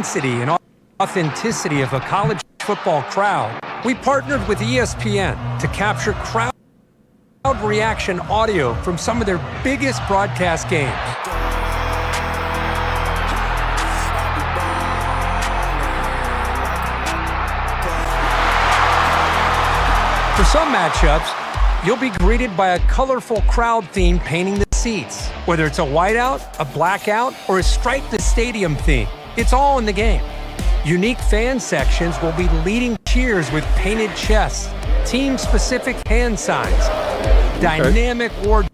intensity and authenticity of a college football crowd, we partnered with ESPN to capture crowd reaction audio from some of their biggest broadcast games. For some matchups, you'll be greeted by a colorful crowd theme painting the seats. Whether it's a whiteout, a blackout, or a stripe the stadium theme, it's all in the game. Unique fan sections will be leading cheers with painted chests, team-specific hand signs, dynamic wardrobes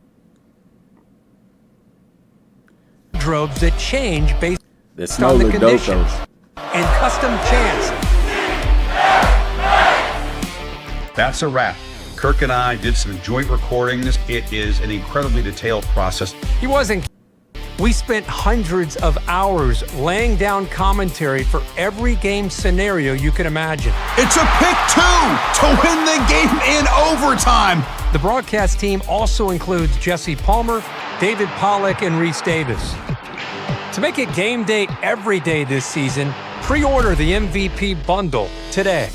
that change based on the conditions, and custom chants. That's a wrap. Kirk and I did some joint recordings. It is an incredibly detailed process. He wasn't. We spent hundreds of hours laying down commentary for every game scenario you can imagine. It's a pick two to win the game in overtime. The broadcast team also includes Jesse Palmer, David Pollack, and Reese Davis. To make it game day every day this season, pre-order the MVP bundle today.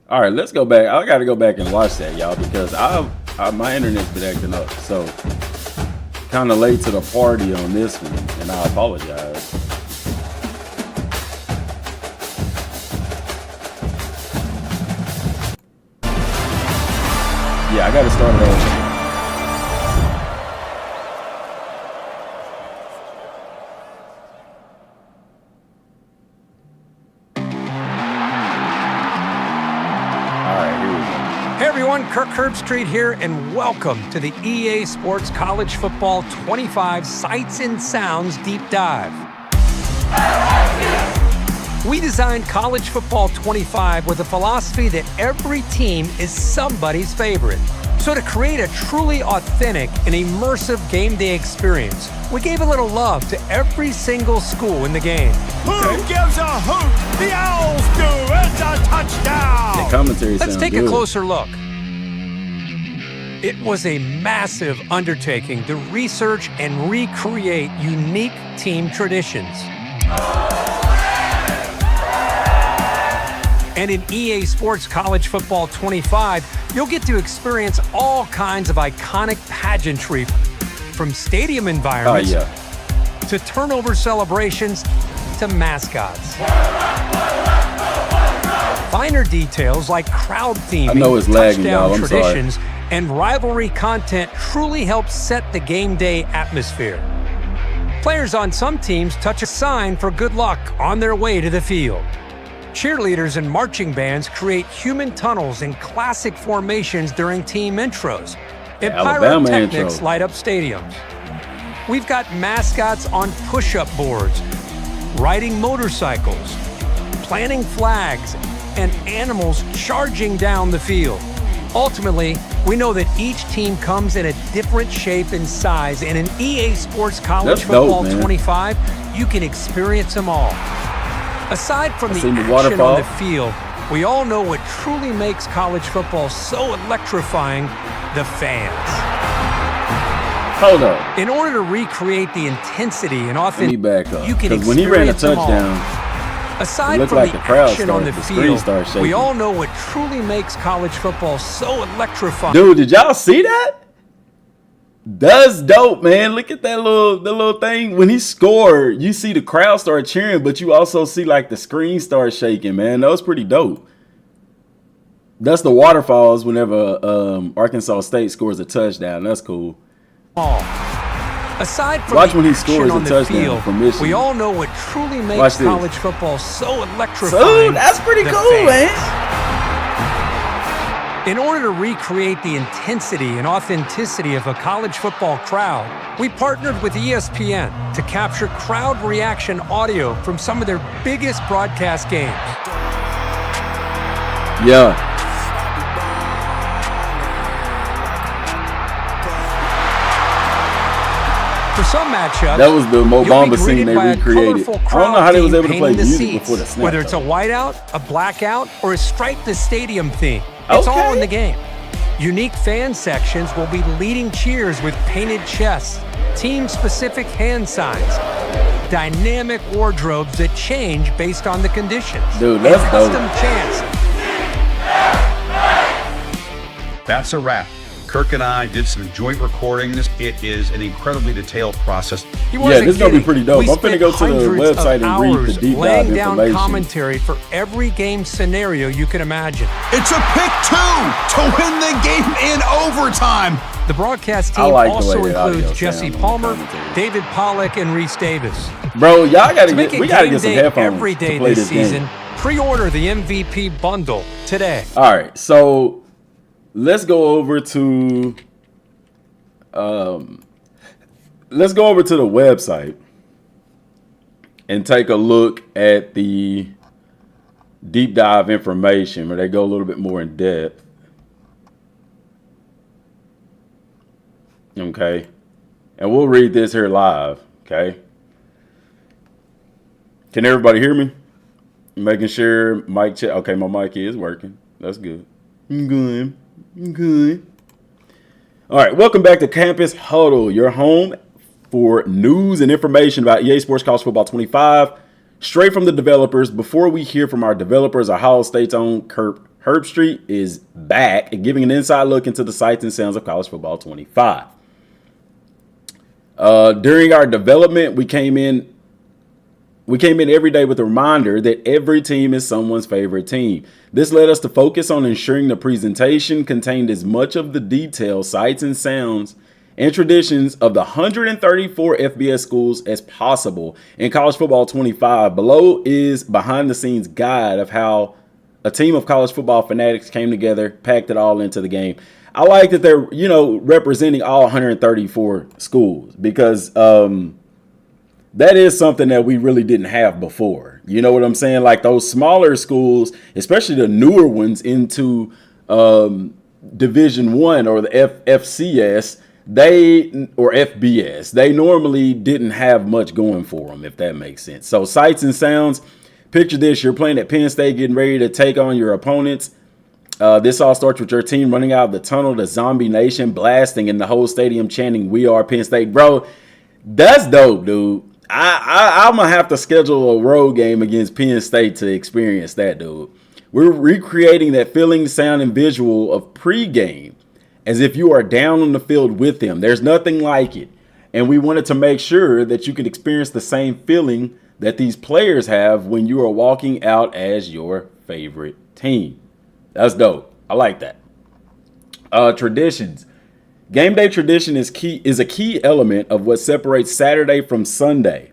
All right, let's go back. I got to go back and watch that, y'all, because my internet's been acting up. So, kind of late to the party on this one, and I apologize. Yeah, I got to start it over. Kirk Herbstreit here, and welcome to the EA Sports College Football 25 Sights and Sounds Deep Dive. We designed College Football 25 with a philosophy that every team is somebody's favorite. So to create a truly authentic and immersive game day experience, we gave a little love to every single school in the game. Who gives a hoot? The Owls do. It's a touchdown. The commentary Let's sounds take good. a closer look. It was a massive undertaking to research and recreate unique team traditions. And in EA Sports College Football 25, you'll get to experience all kinds of iconic pageantry, from stadium environments to turnover celebrations to mascots. Finer details like crowd theming, touchdown traditions, and rivalry content truly helps set the game day atmosphere. Players on some teams touch a sign for good luck on their way to the field. Cheerleaders and marching bands create human tunnels and classic formations during team intros. And pyrotechnics light up stadiums. We've got mascots on push-up boards, riding motorcycles, planting flags, and animals charging down the field. Ultimately, we know that each team comes in a different shape and size, and in EA Sports College Football 25, you can experience them all. Aside from the action on the field, we all know what truly makes college football so electrifying: the fans. Hold up. In order to recreate the intensity and authenticity, you can experience when he ran a them all. touchdown, Aside from the action on the field, we all know what truly makes college football so electrifying. Dude, did y'all see that? That's dope, man. Look at that little thing. When he scored, you see the crowd start cheering, but you also see like the screen start shaking, man. That was pretty dope. That's the waterfalls whenever Arkansas State scores a touchdown. That's cool. Aside from Watch the when he action scores on a the touchdown field, from Michigan. we all know what truly makes college football so electrifying. Dude, that's pretty cool, man. In order to recreate the intensity and authenticity of a college football crowd, we partnered with ESPN to capture crowd reaction audio from some of their biggest broadcast games. Yeah. For some matchups, that was the Mo Bamba scene they recreated. I don't know how they was able to play music before the snap. Whether it's a whiteout, a blackout, or a stripe the stadium theme, it's all in the game. Unique fan sections will be leading cheers with painted chests, team-specific hand signs, dynamic wardrobes that change based on the conditions. Dude, that's dope. Custom chants. That's a wrap. Kirk and I did some joint recordings. It is an incredibly detailed process. Yeah, this is going to be pretty dope. I'm finna go to the website and read the deep dive laying down information. commentary for every game scenario you can imagine. It's a pick 2 to win the game in overtime. The broadcast team like also the way that includes audio Jesse sounds on the Palmer, commentary. David Pollock, and Reese Davis. Bro, y'all gotta To make get, a we gotta game get some day headphones every day to play this this season, game. pre-order the MVP bundle today. All right, so let's go over to the website and take a look at the deep dive information where they go a little bit more in depth. Okay, and we'll read this here live. Okay, can everybody hear me? Making sure mic check. Okay, my mic is working. That's good. Good. All right, welcome back to Campus Huddle, your home for news and information about EA Sports College Football 25, straight from the developers. Before we hear from our developers, Ohio State's own Herb Street is back and giving an inside look into the sights and sounds of College Football 25. During our development, we came in every day with a reminder that every team is someone's favorite team. This led us to focus on ensuring the presentation contained as much of the details, sights, and sounds and traditions of the 134 FBS schools as possible in College Football 25. Below is behind-the-scenes guide of how a team of college football fanatics came together, packed it all into the game. I like that they're, representing all 134 schools because that is something that we really didn't have before. You know what I'm saying? Like those smaller schools, especially the newer ones into Division I or the FCS, or FBS, they normally didn't have much going for them, if that makes sense. So sights and sounds, picture this, you're playing at Penn State, getting ready to take on your opponents. This all starts with your team running out of the tunnel, the Zombie Nation blasting in the whole stadium chanting, "We are Penn State." Bro, that's dope, dude. I'm going to have to schedule a road game against Penn State to experience that, dude. We're recreating that feeling, sound, and visual of pregame as if you are down on the field with them. There's nothing like it. And we wanted to make sure that you could experience the same feeling that these players have when you are walking out as your favorite team. That's dope. I like that. Traditions. Game day tradition is a key element of what separates Saturday from Sunday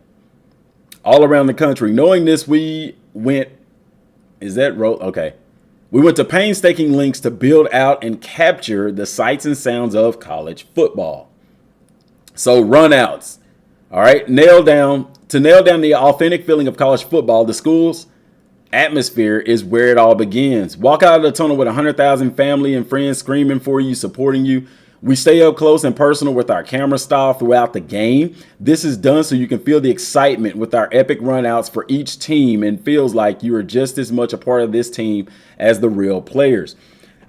all around the country. Knowing this, we went to painstaking lengths to build out and capture the sights and sounds of college football. So runouts. All right, nail down the authentic feeling of college football. The school's atmosphere is where it all begins. Walk out of the tunnel with 100,000 family and friends screaming for you, supporting you. We stay up close and personal with our camera style throughout the game. This is done so you can feel the excitement with our epic runouts for each team and feels like you are just as much a part of this team as the real players.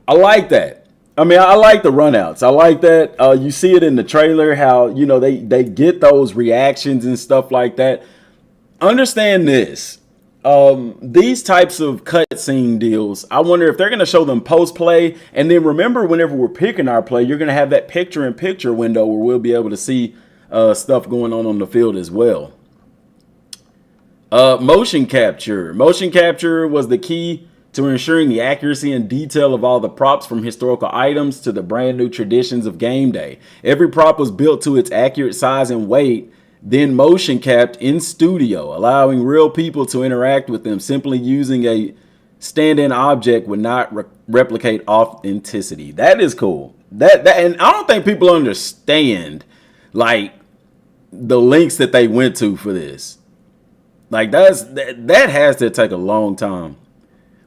I like that. I mean, I like the runouts. I like that. You see it in the trailer, how, they get those reactions and stuff like that. Understand this. These types of cutscene deals, I wonder if they're going to show them post-play. And then remember, whenever we're picking our play, you're going to have that picture-in-picture window where we'll be able to see stuff going on the field as well. Motion capture. Motion capture was the key to ensuring the accuracy and detail of all the props, from historical items to the brand new traditions of game day. Every prop was built to its accurate size and weight, then motion capped in studio, allowing real people to interact with them. Simply using a stand-in object would not replicate authenticity. That is cool. That and I don't think people understand like the links that they went to for this. Like that has to take a long time.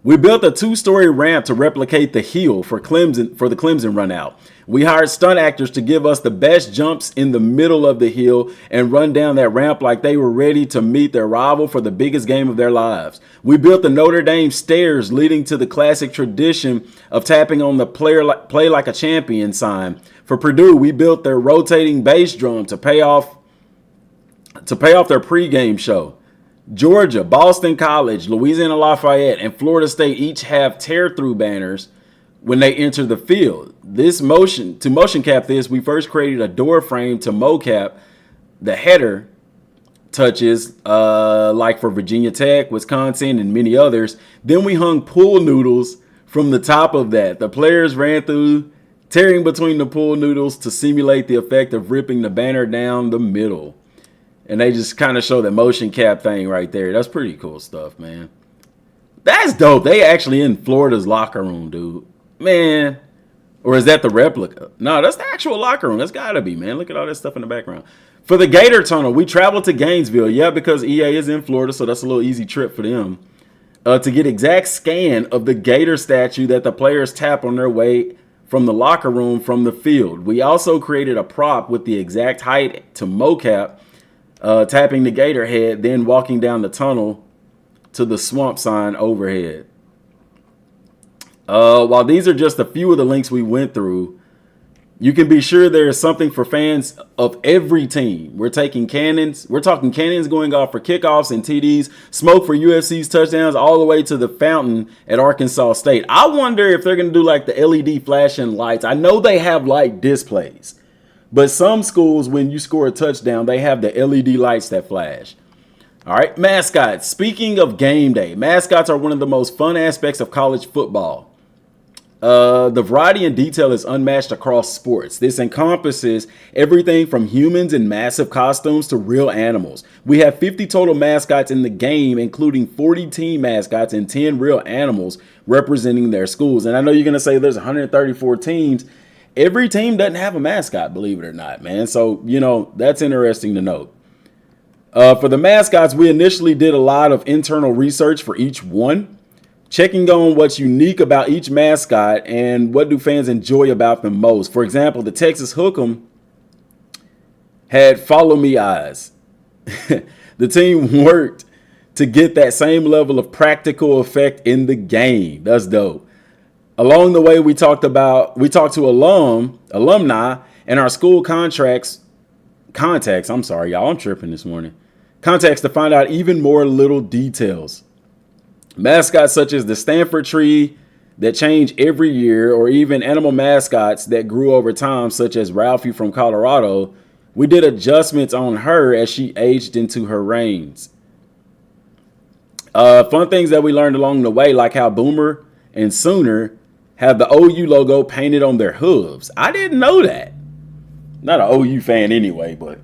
We built a 2-story ramp to replicate the hill for the Clemson run out. We hired stunt actors to give us the best jumps in the middle of the hill and run down that ramp like they were ready to meet their rival for the biggest game of their lives. We built the Notre Dame stairs leading to the classic tradition of tapping on the play like a champion sign. For Purdue, we built their rotating bass drum to pay off to pay off their pregame show. Georgia, Boston College, Louisiana Lafayette, and Florida State each have tear-through banners when they enter the field. To motion cap this, we first created a door frame to mocap the header touches, like for Virginia Tech, Wisconsin, and many others. Then we hung pool noodles from the top of that. The players ran through, tearing between the pool noodles to simulate the effect of ripping the banner down the middle. And they just kind of show that motion cap thing right there. That's pretty cool stuff, man. That's dope. They actually in Florida's locker room, dude. Man. Or is that the replica? No, that's the actual locker room. That's got to be, man. Look at all that stuff in the background. For the Gator Tunnel, we traveled to Gainesville. Yeah, because EA is in Florida, so that's a little easy trip for them. To get exact scan of the Gator statue that the players tap on their way from the locker room from the field. We also created a prop with the exact height to mocap, tapping the Gator head, then walking down the tunnel to the swamp sign overhead. While these are just a few of the links we went through, you can be sure there is something for fans of every team. We're talking cannons going off for kickoffs and TDs, smoke for UFC's touchdowns, all the way to the fountain at Arkansas State. I wonder if they're going to do like the LED flashing lights. I know they have light displays, but some schools, when you score a touchdown, they have the LED lights that flash. All right, mascots. Speaking of game day, mascots are one of the most fun aspects of college football. The variety and detail is unmatched across sports. This encompasses everything from humans in massive costumes to real animals. We have 50 total mascots in the game, including 40 team mascots and 10 real animals representing their schools. And I know you're going to say there's 134 teams. Every team doesn't have a mascot, believe it or not, man. So, that's interesting to note. For the mascots, we initially did a lot of internal research for each one, checking on what's unique about each mascot and what do fans enjoy about them most. For example, the Texas Hook'em had follow me eyes. The team worked to get that same level of practical effect in the game. That's dope. Along the way, we talked to alumni and our school contacts. I'm sorry, y'all. I'm tripping this morning. Contacts to find out even more little details. Mascots such as the Stanford tree that change every year, or even animal mascots that grew over time, such as Ralphie from Colorado. We did adjustments on her as she aged into her reigns. Fun things that we learned along the way, like how Boomer and Sooner have the OU logo painted on their hooves. I didn't know that. Not an OU fan anyway, but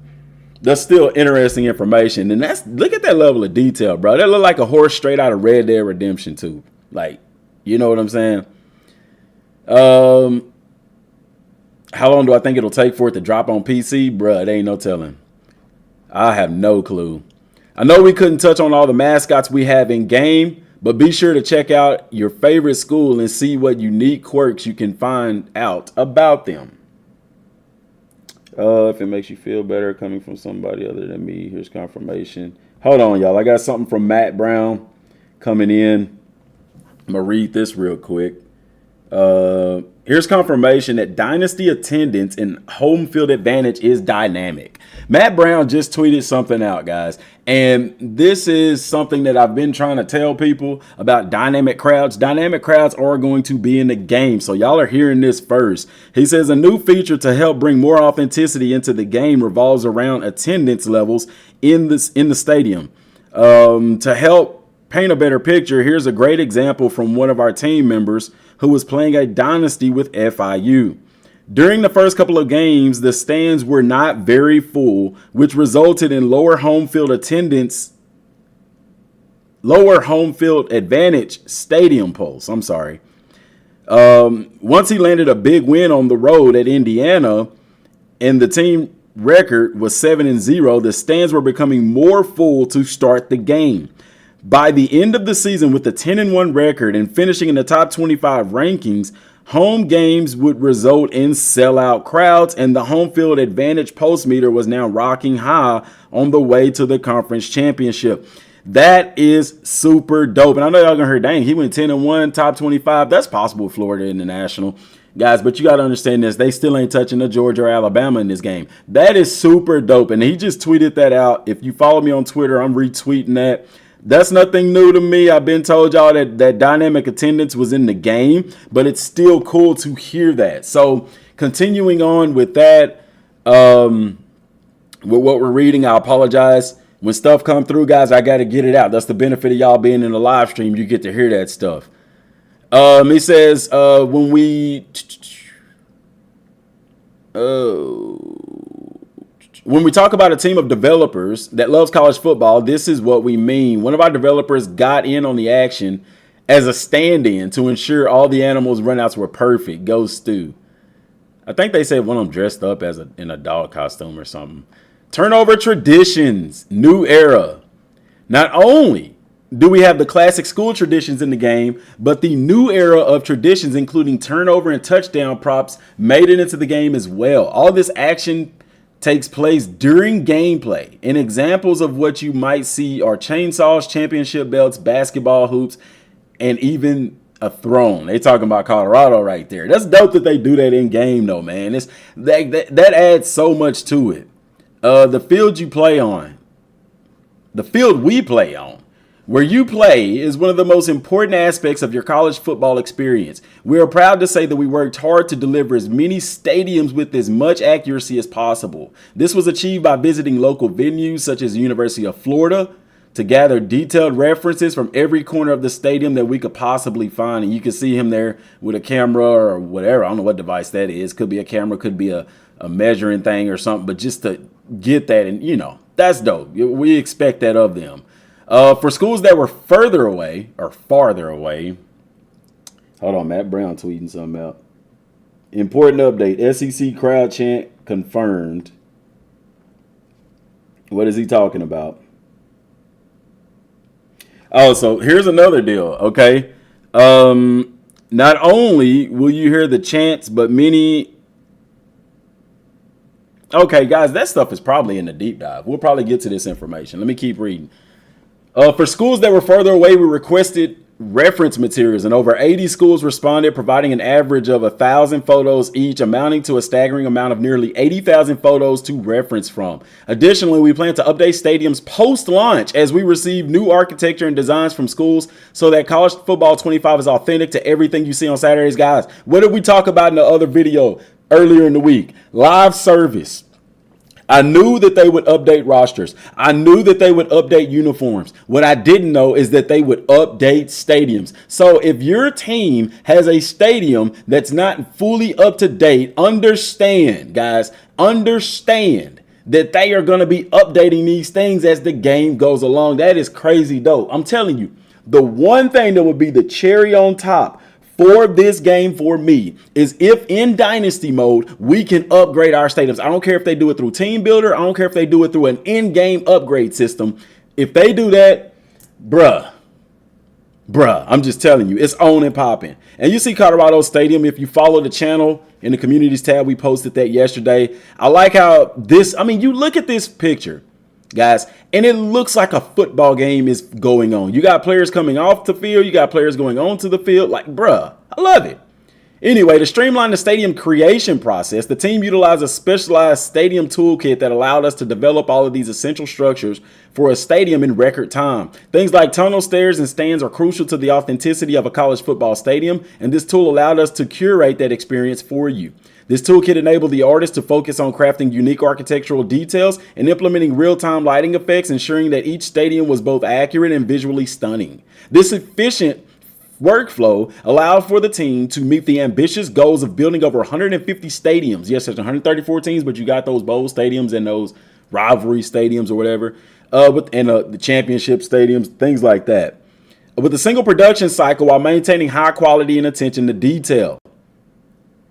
that's still interesting information. And look at that level of detail, bro. That look like a horse straight out of Red Dead Redemption 2. Like, you know what I'm saying? How long do I think it'll take for it to drop on PC? Bruh, it ain't no telling. I have no clue. I know we couldn't touch on all the mascots we have in game, but be sure to check out your favorite school and see what unique quirks you can find out about them. If it makes you feel better coming from somebody other than me, here's confirmation. Hold on, y'all. I got something from Matt Brown coming in. I'm going to read this real quick. Here's confirmation that dynasty attendance and home field advantage is dynamic. Matt Brown just tweeted something out, guys. And this is something that I've been trying to tell people about dynamic crowds. Dynamic crowds are going to be in the game. So y'all are hearing this first. He says a new feature to help bring more authenticity into the game revolves around attendance levels in the stadium. To help paint a better picture, here's a great example from one of our team members who was playing a dynasty with FIU. During the first couple of games, the stands were not very full, which resulted in lower home field advantage stadium pulse. I'm sorry. Once he landed a big win on the road at Indiana and the team record was 7-0, the stands were becoming more full to start the game. By the end of the season, with the 10-1 record and finishing in the top 25 rankings, home games would result in sellout crowds, and the home field advantage pulse meter was now rocking high on the way to the conference championship. That is super dope. And I know y'all gonna hear, dang, he went 10-1, top 25. That's possible with Florida International. guys, but you got to understand this. They still ain't touching the Georgia or Alabama in this game. That is super dope. And he just tweeted that out. If you follow me on Twitter, I'm retweeting that. That's nothing new to me. I've been told y'all that dynamic attendance was in the game, but it's still cool to hear that. So continuing on with that, with what we're reading, I apologize. When stuff come through, guys, I got to get it out. That's the benefit of y'all being in the live stream. You get to hear that stuff. He says, when we talk about a team of developers that loves college football, this is what we mean. One of our developers got in on the action as a stand-in to ensure all the animals' runouts were perfect. Go Stu. I think they said one of them dressed up as in a dog costume or something. Turnover traditions, new era. Not only do we have the classic school traditions in the game, but the new era of traditions, including turnover and touchdown props, made it into the game as well. All this action takes place during gameplay, and examples of what you might see are chainsaws, championship belts, basketball hoops, and even a throne. They talking about Colorado right there. That's dope that they do that in game though, man. It's that adds so much to it. The field you play on, the field we play on, where you play is one of the most important aspects of your college football experience. We are proud to say that we worked hard to deliver as many stadiums with as much accuracy as possible. This was achieved by visiting local venues such as the University of Florida to gather detailed references from every corner of the stadium that we could possibly find. And you can see him there with a camera or whatever. I don't know what device that is. Could be a camera, could be a measuring thing or something. But just to get that, and that's dope. We expect that of them. For schools that were farther away, hold on, Matt Brown tweeting something out. Important update, SEC crowd chant confirmed. What is he talking about? Oh, so here's another deal, okay? Not only will you hear the chants, but many... Okay, guys, that stuff is probably in the deep dive. We'll probably get to this information. Let me keep reading. For schools that were further away, we requested reference materials, and over 80 schools responded, providing an average of 1,000 photos each, amounting to a staggering amount of nearly 80,000 photos to reference from. Additionally, we plan to update stadiums post-launch as we receive new architecture and designs from schools so that College Football 25 is authentic to everything you see on Saturdays. Guys, what did we talk about in the other video earlier in the week? Live service. I knew that they would update rosters. I knew that they would update uniforms. What I didn't know is that they would update stadiums. So if your team has a stadium that's not fully up to date, understand, guys, understand that they are going to be updating these things as the game goes along. That is crazy dope. I'm telling you, the one thing that would be the cherry on top for this game for me is if in dynasty mode, we can upgrade our stadiums. I don't care if they do it through Team Builder. I don't care if they do it through an in-game upgrade system. If they do that, bruh, I'm just telling you, it's on and popping. And you see Colorado Stadium, if you follow the channel in the communities tab, we posted that yesterday. I like how you look at this picture, guys, and it looks like a football game is going on. You got players coming off the field. You got players going onto the field. Like, bruh, I love it. Anyway, to streamline the stadium creation process, the team utilized a specialized stadium toolkit that allowed us to develop all of these essential structures for a stadium in record time. Things like tunnel stairs and stands are crucial to the authenticity of a college football stadium, and this tool allowed us to curate that experience for you. This toolkit enabled the artist to focus on crafting unique architectural details and implementing real-time lighting effects, ensuring that each stadium was both accurate and visually stunning. This efficient workflow allowed for the team to meet the ambitious goals of building over 150 stadiums. Yes, there's 134 teams, but you got those bowl stadiums and those rivalry stadiums or whatever, and the championship stadiums, things like that. With a single production cycle while maintaining high quality and attention to detail.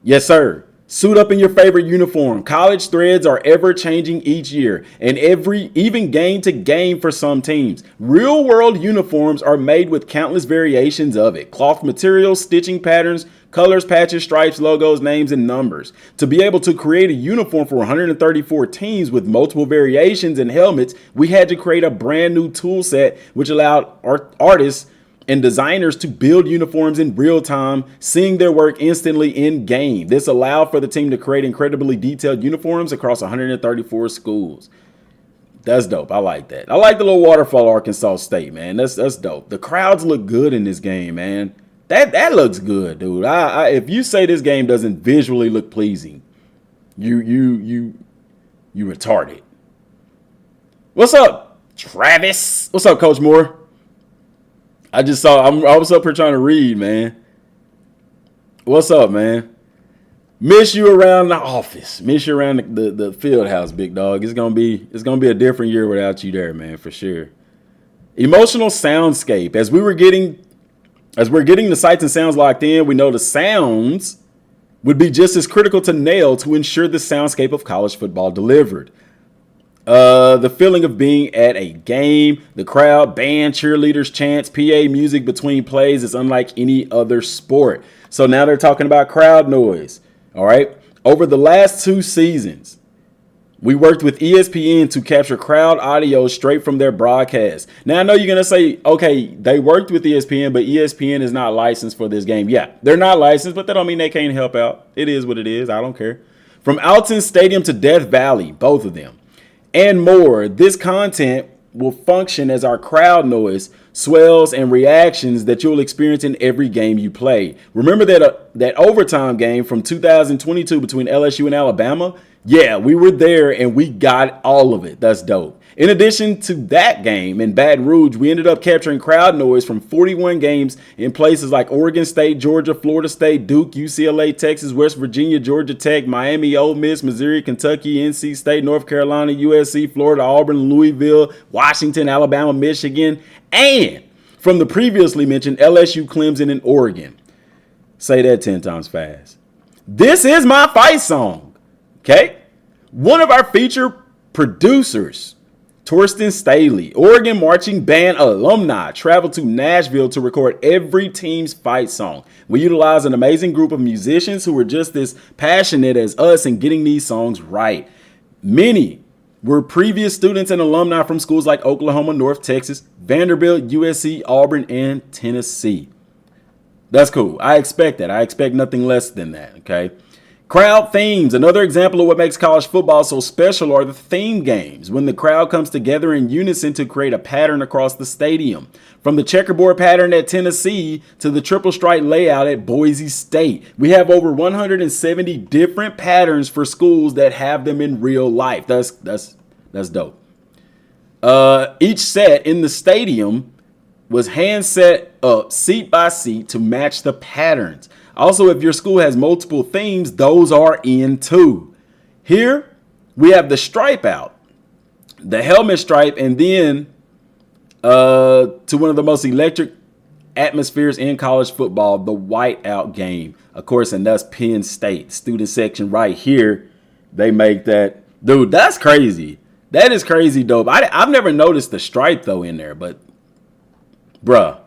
Yes, sir. Suit up in your favorite uniform. College threads are ever changing each year, and even game to game for some teams. Real world uniforms are made with countless variations of it. Cloth materials, stitching patterns, colors, patches, stripes, logos, names, and numbers. To be able to create a uniform for 134 teams with multiple variations and helmets, we had to create a brand new tool set which allowed artists and designers to build uniforms in real time, seeing their work instantly in game. This allowed for the team to create incredibly detailed uniforms across 134 schools. That's dope. I like that. I like the little waterfall Arkansas State, man. That's dope. The crowds look good in this game, man. That looks good, dude. If you say this game doesn't visually look pleasing, you retarded. What's up, Travis? What's up, Coach Moore? I was up here trying to read, man. What's up, man? Miss you around the office. Miss you around the field house, big dog. It's gonna be a different year without you there, man, for sure. Emotional soundscape. As we're getting the sights and sounds locked in, we know the sounds would be just as critical to nail to ensure the soundscape of college football delivered. The feeling of being at a game, the crowd, band, cheerleaders, chants, PA music between plays is unlike any other sport. So now they're talking about crowd noise. All right. Over the last 2 seasons, we worked with ESPN to capture crowd audio straight from their broadcast. Now, I know you're going to say, okay, they worked with ESPN, but ESPN is not licensed for this game. Yeah, they're not licensed, but that don't mean they can't help out. It is what it is. I don't care. From Alton Stadium to Death Valley, both of them, and more, this content will function as our crowd noise, swells, and reactions that you'll experience in every game you play. Remember that overtime game from 2022 between LSU and Alabama? Yeah, we were there and we got all of it. That's dope. In addition to that game in Baton Rouge, we ended up capturing crowd noise from 41 games in places like Oregon State, Georgia, Florida State, Duke, UCLA, Texas, West Virginia, Georgia Tech, Miami, Ole Miss, Missouri, Kentucky, NC State, North Carolina, USC, Florida, Auburn, Louisville, Washington, Alabama, Michigan, and from the previously mentioned LSU, Clemson, and Oregon. Say that 10 times fast. This is my fight song. Okay? One of our feature producers, Torsten Staley, Oregon Marching Band alumni, traveled to Nashville to record every team's fight song. We utilize an amazing group of musicians who were just as passionate as us in getting these songs right. Many were previous students and alumni from schools like Oklahoma, North Texas, Vanderbilt, USC, Auburn, and Tennessee. That's cool. I expect that. I expect nothing less than that, okay? Crowd themes. Another example of what makes college football so special are the theme games, when the crowd comes together in unison to create a pattern across the stadium. From the checkerboard pattern at Tennessee to the triple stripe layout at Boise State, we have over 170 different patterns for schools that have them in real life. That's dope. Each set in the stadium was hand set up seat by seat to match the patterns. Also, if your school has multiple themes, those are in too. Here, we have the stripe out, the helmet stripe, and then to one of the most electric atmospheres in college football, the white out game. Of course, and that's Penn State. Student section right here, they make that. Dude, that's crazy. That is crazy dope. I've never noticed the stripe, though, in there, but bruh.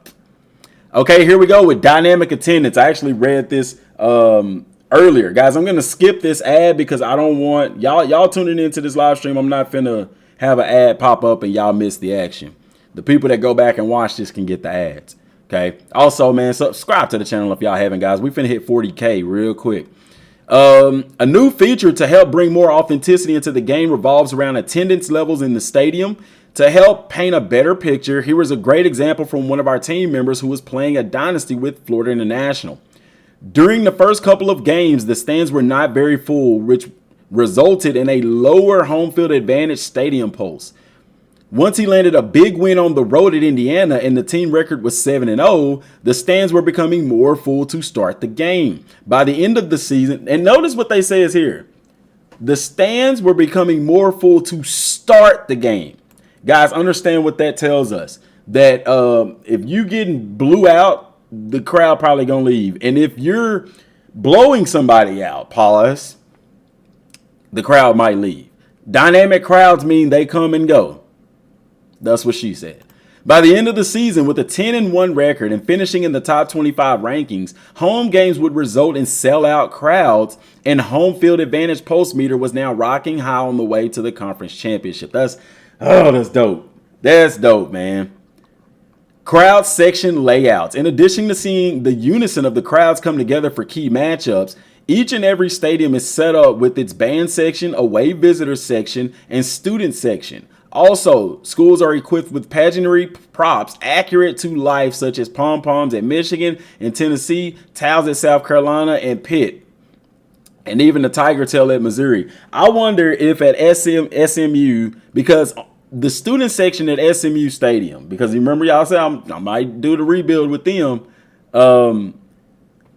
Okay, here we go with dynamic attendance. I actually read this earlier. Guys, I'm going to skip this ad because I don't want y'all tuning into this live stream. I'm not finna have an ad pop up and y'all miss the action. The people that go back and watch this can get the ads. Okay. Also, man, subscribe to the channel if y'all haven't, guys. We finna hit 40K real quick. A new feature to help bring more authenticity into the game revolves around attendance levels in the stadium. To help paint a better picture, here was a great example from one of our team members who was playing a dynasty with Florida International. During the first couple of games, the stands were not very full, which resulted in a lower home field advantage stadium pulse. Once he landed a big win on the road at Indiana and the team record was 7-0, the stands were becoming more full to start the game. By the end of the season, and notice what they say is here, the stands were becoming more full to start the game. Guys, understand what that tells us. That if you getting blew out, the crowd probably going to leave. And if you're blowing somebody out, pause, the crowd might leave. Dynamic crowds mean they come and go. That's what she said. By the end of the season, with a 10-1 record and finishing in the top 25 rankings, home games would result in sellout crowds, and home field advantage pulse meter was now rocking high on the way to the conference championship. That's dope. That's dope, man. Crowd section layouts. In addition to seeing the unison of the crowds come together for key matchups, each and every stadium is set up with its band section, away visitor section, and student section. Also, schools are equipped with pageantry props accurate to life, such as pom-poms at Michigan and Tennessee, towels at South Carolina, and Pitt, and even the tiger tail at Missouri. I wonder if at SMU, because the student section at SMU Stadium, because you remember y'all said I might do the rebuild with them,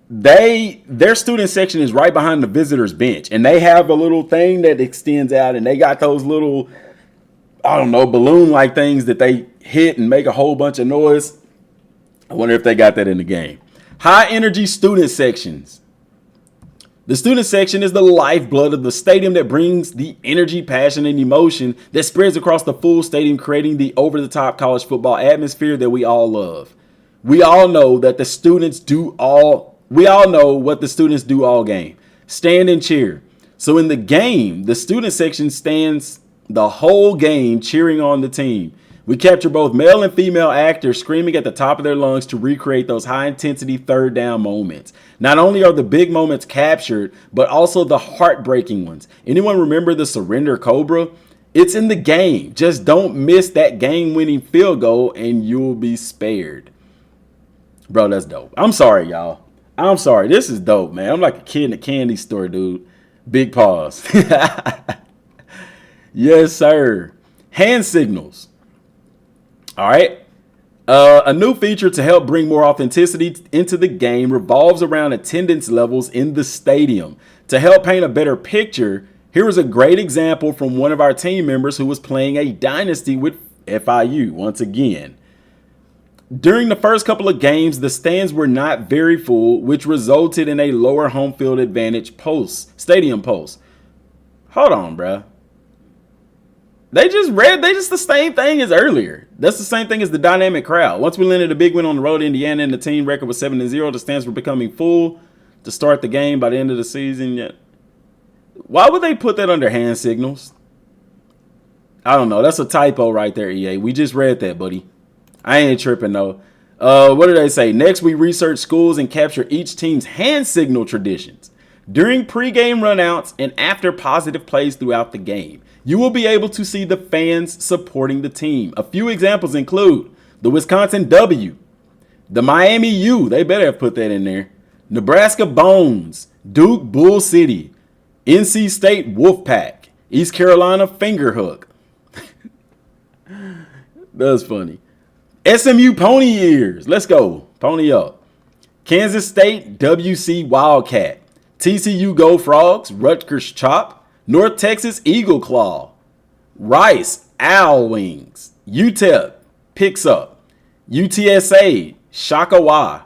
their student section is right behind the visitors bench, and they have a little thing that extends out, and they got those little, I don't know, balloon like things that they hit and make a whole bunch of noise. I wonder if they got that in the game. High energy student sections. The student section is the lifeblood of the stadium that brings the energy, passion, and emotion that spreads across the full stadium, creating the over-the-top college football atmosphere that we all love. We all know that the students do all. We all know what the students do all game. Stand and cheer. So in the game, the student section stands the whole game cheering on the team. We capture both male and female actors screaming at the top of their lungs to recreate those high-intensity third down moments. Not only are the big moments captured, but also the heartbreaking ones. Anyone remember the surrender cobra? It's in the game. Just don't miss that game-winning field goal and you'll be spared. Bro, that's dope. I'm sorry, y'all. I'm sorry. This is dope, man. I'm like a kid in a candy store, dude. Big pause. Yes, sir. Hand signals. All right. A new feature to help bring more authenticity into the game revolves around attendance levels in the stadium. To help paint a better picture, here is a great example from one of our team members who was playing a dynasty with FIU once again. During the first couple of games, the stands were not very full, which resulted in a lower home field advantage stadium post. Hold on, bruh. They just the same thing as earlier. That's the same thing as the dynamic crowd. Once we landed a big win on the road to Indiana and the team record was 7-0, the stands were becoming full to start the game by the end of the season. Yet, why would they put that under hand signals? I don't know. That's a typo right there, EA. We just read that, buddy. I ain't tripping though. What did they say? Next, we research schools and capture each team's hand signal traditions. During pregame runouts and after positive plays throughout the game, you will be able to see the fans supporting the team. A few examples include the Wisconsin W, the Miami U, they better have put that in there, Nebraska Bones, Duke Bull City, NC State Wolfpack, East Carolina Fingerhook. That's funny. SMU Pony Ears. Let's go. Pony up. Kansas State WC Wildcat. TCU Go Frogs. Rutgers Chop. North Texas Eagle Claw. Rice Owl Wings. UTEP Picks Up. UTSA Shakawa.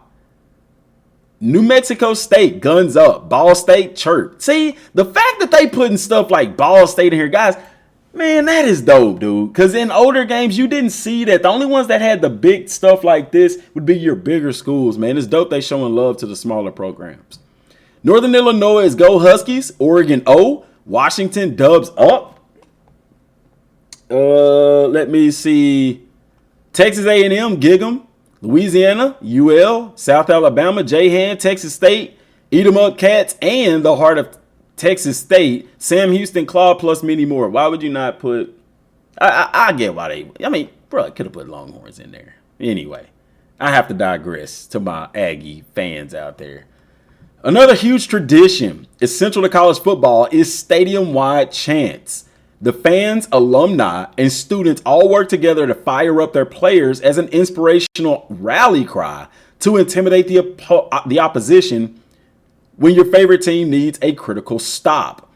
New Mexico State Guns Up. Ball State Chirp. See, the fact that they putting stuff like Ball State in here, guys, man, that is dope, dude. Because in older games, you didn't see that. The only ones that had the big stuff like this would be your bigger schools, man. It's dope they showing love to the smaller programs. Northern Illinois is Go Huskies. Oregon O. Washington Dubs Up. Let me see. Texas A&M Gig 'em. Louisiana UL. South Alabama J-Han. Texas State Eat 'em Up Cats. And the heart of Texas State, Sam Houston Claw, plus many more. Why would you not put? I get why they. I mean, bro, I could have put Longhorns in there. Anyway, I have to digress to my Aggie fans out there. Another huge tradition essential to college football is stadium-wide chants. The fans, alumni, and students all work together to fire up their players as an inspirational rally cry to intimidate the opposition when your favorite team needs a critical stop.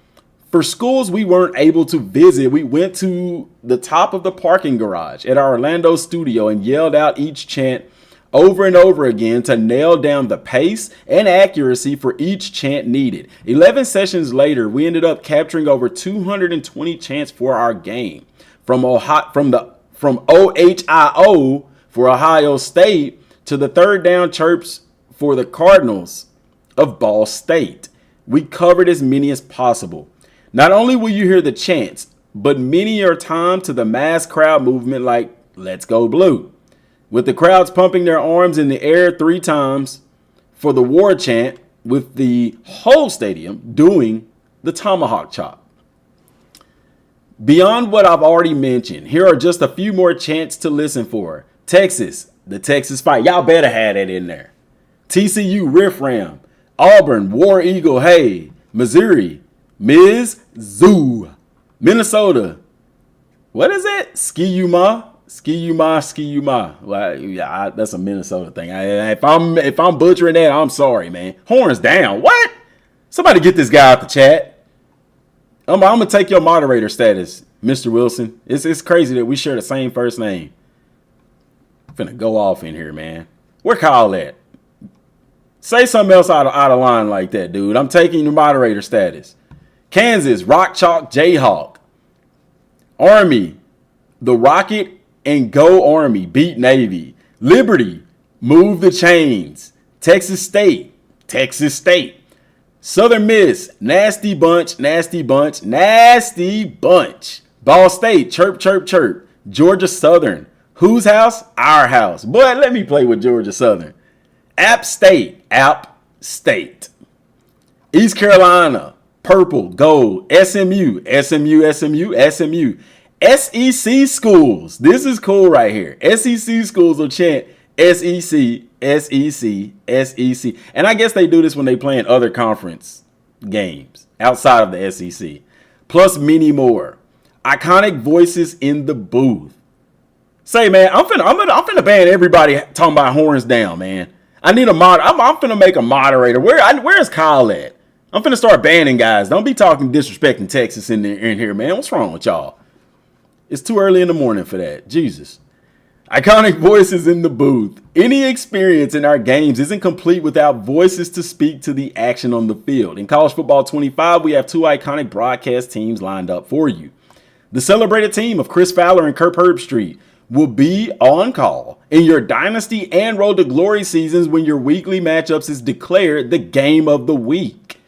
For schools we weren't able to visit, we went to the top of the parking garage at our Orlando studio and yelled out each chant over and over again to nail down the pace and accuracy for each chant needed. 11 sessions later, we ended up capturing over 220 chants for our game. From OHIO for Ohio State to the third down chirps for the Cardinals of Ball State. We covered as many as possible. Not only will you hear the chants, but many are timed to the mass crowd movement like Let's Go Blue. with the crowds pumping their arms in the air 3 times for the war chant, with the whole stadium doing the tomahawk chop. Beyond what I've already mentioned, here are just a few more chants to listen for. Texas, the Texas fight. Y'all better have that in there. TCU, Riff Ram. Auburn, War Eagle, hey. Missouri, Ms. Zoo. Minnesota, what is it? Ski-U-Ma. Well, yeah, that's a Minnesota thing. If I'm butchering that, I'm sorry, man. Horns down. What? Somebody get this guy out the chat. I'm gonna take your moderator status, Mr. Wilson. It's crazy that we share the same first name. I'm finna go off in here, man. Where Kyle at? Say something else out of line like that, dude. I'm taking your moderator status. Kansas, Rock Chalk Jayhawk. Army, the Rocket and Go Army beat Navy. Liberty, move the chains. Texas State. Southern Miss, nasty bunch. Ball State, chirp. Georgia Southern, whose house? Our house. Boy, let me play with Georgia Southern. App State. East Carolina, purple, gold. SMU. SEC schools. This is cool right here. SEC schools will chant SEC. And I guess they do this when they play in other conference games outside of the SEC. Plus many more. Iconic voices in the booth. Say, man, I'm finna ban everybody talking about horns down, man. I need a mod. I'm finna make a moderator. Where's Kyle at? I'm finna start banning guys. Don't be talking disrespecting Texas in here, man. What's wrong with y'all? It's too early in the morning for that. Jesus. Iconic voices in the booth. Any experience in our games isn't complete without voices to speak to the action on the field. In College Football 25, we have 2 iconic broadcast teams lined up for you. The celebrated team of Chris Fowler and Kirk Herbstreit will be on call in your Dynasty and Road to Glory seasons when your weekly matchups is declared the game of the week.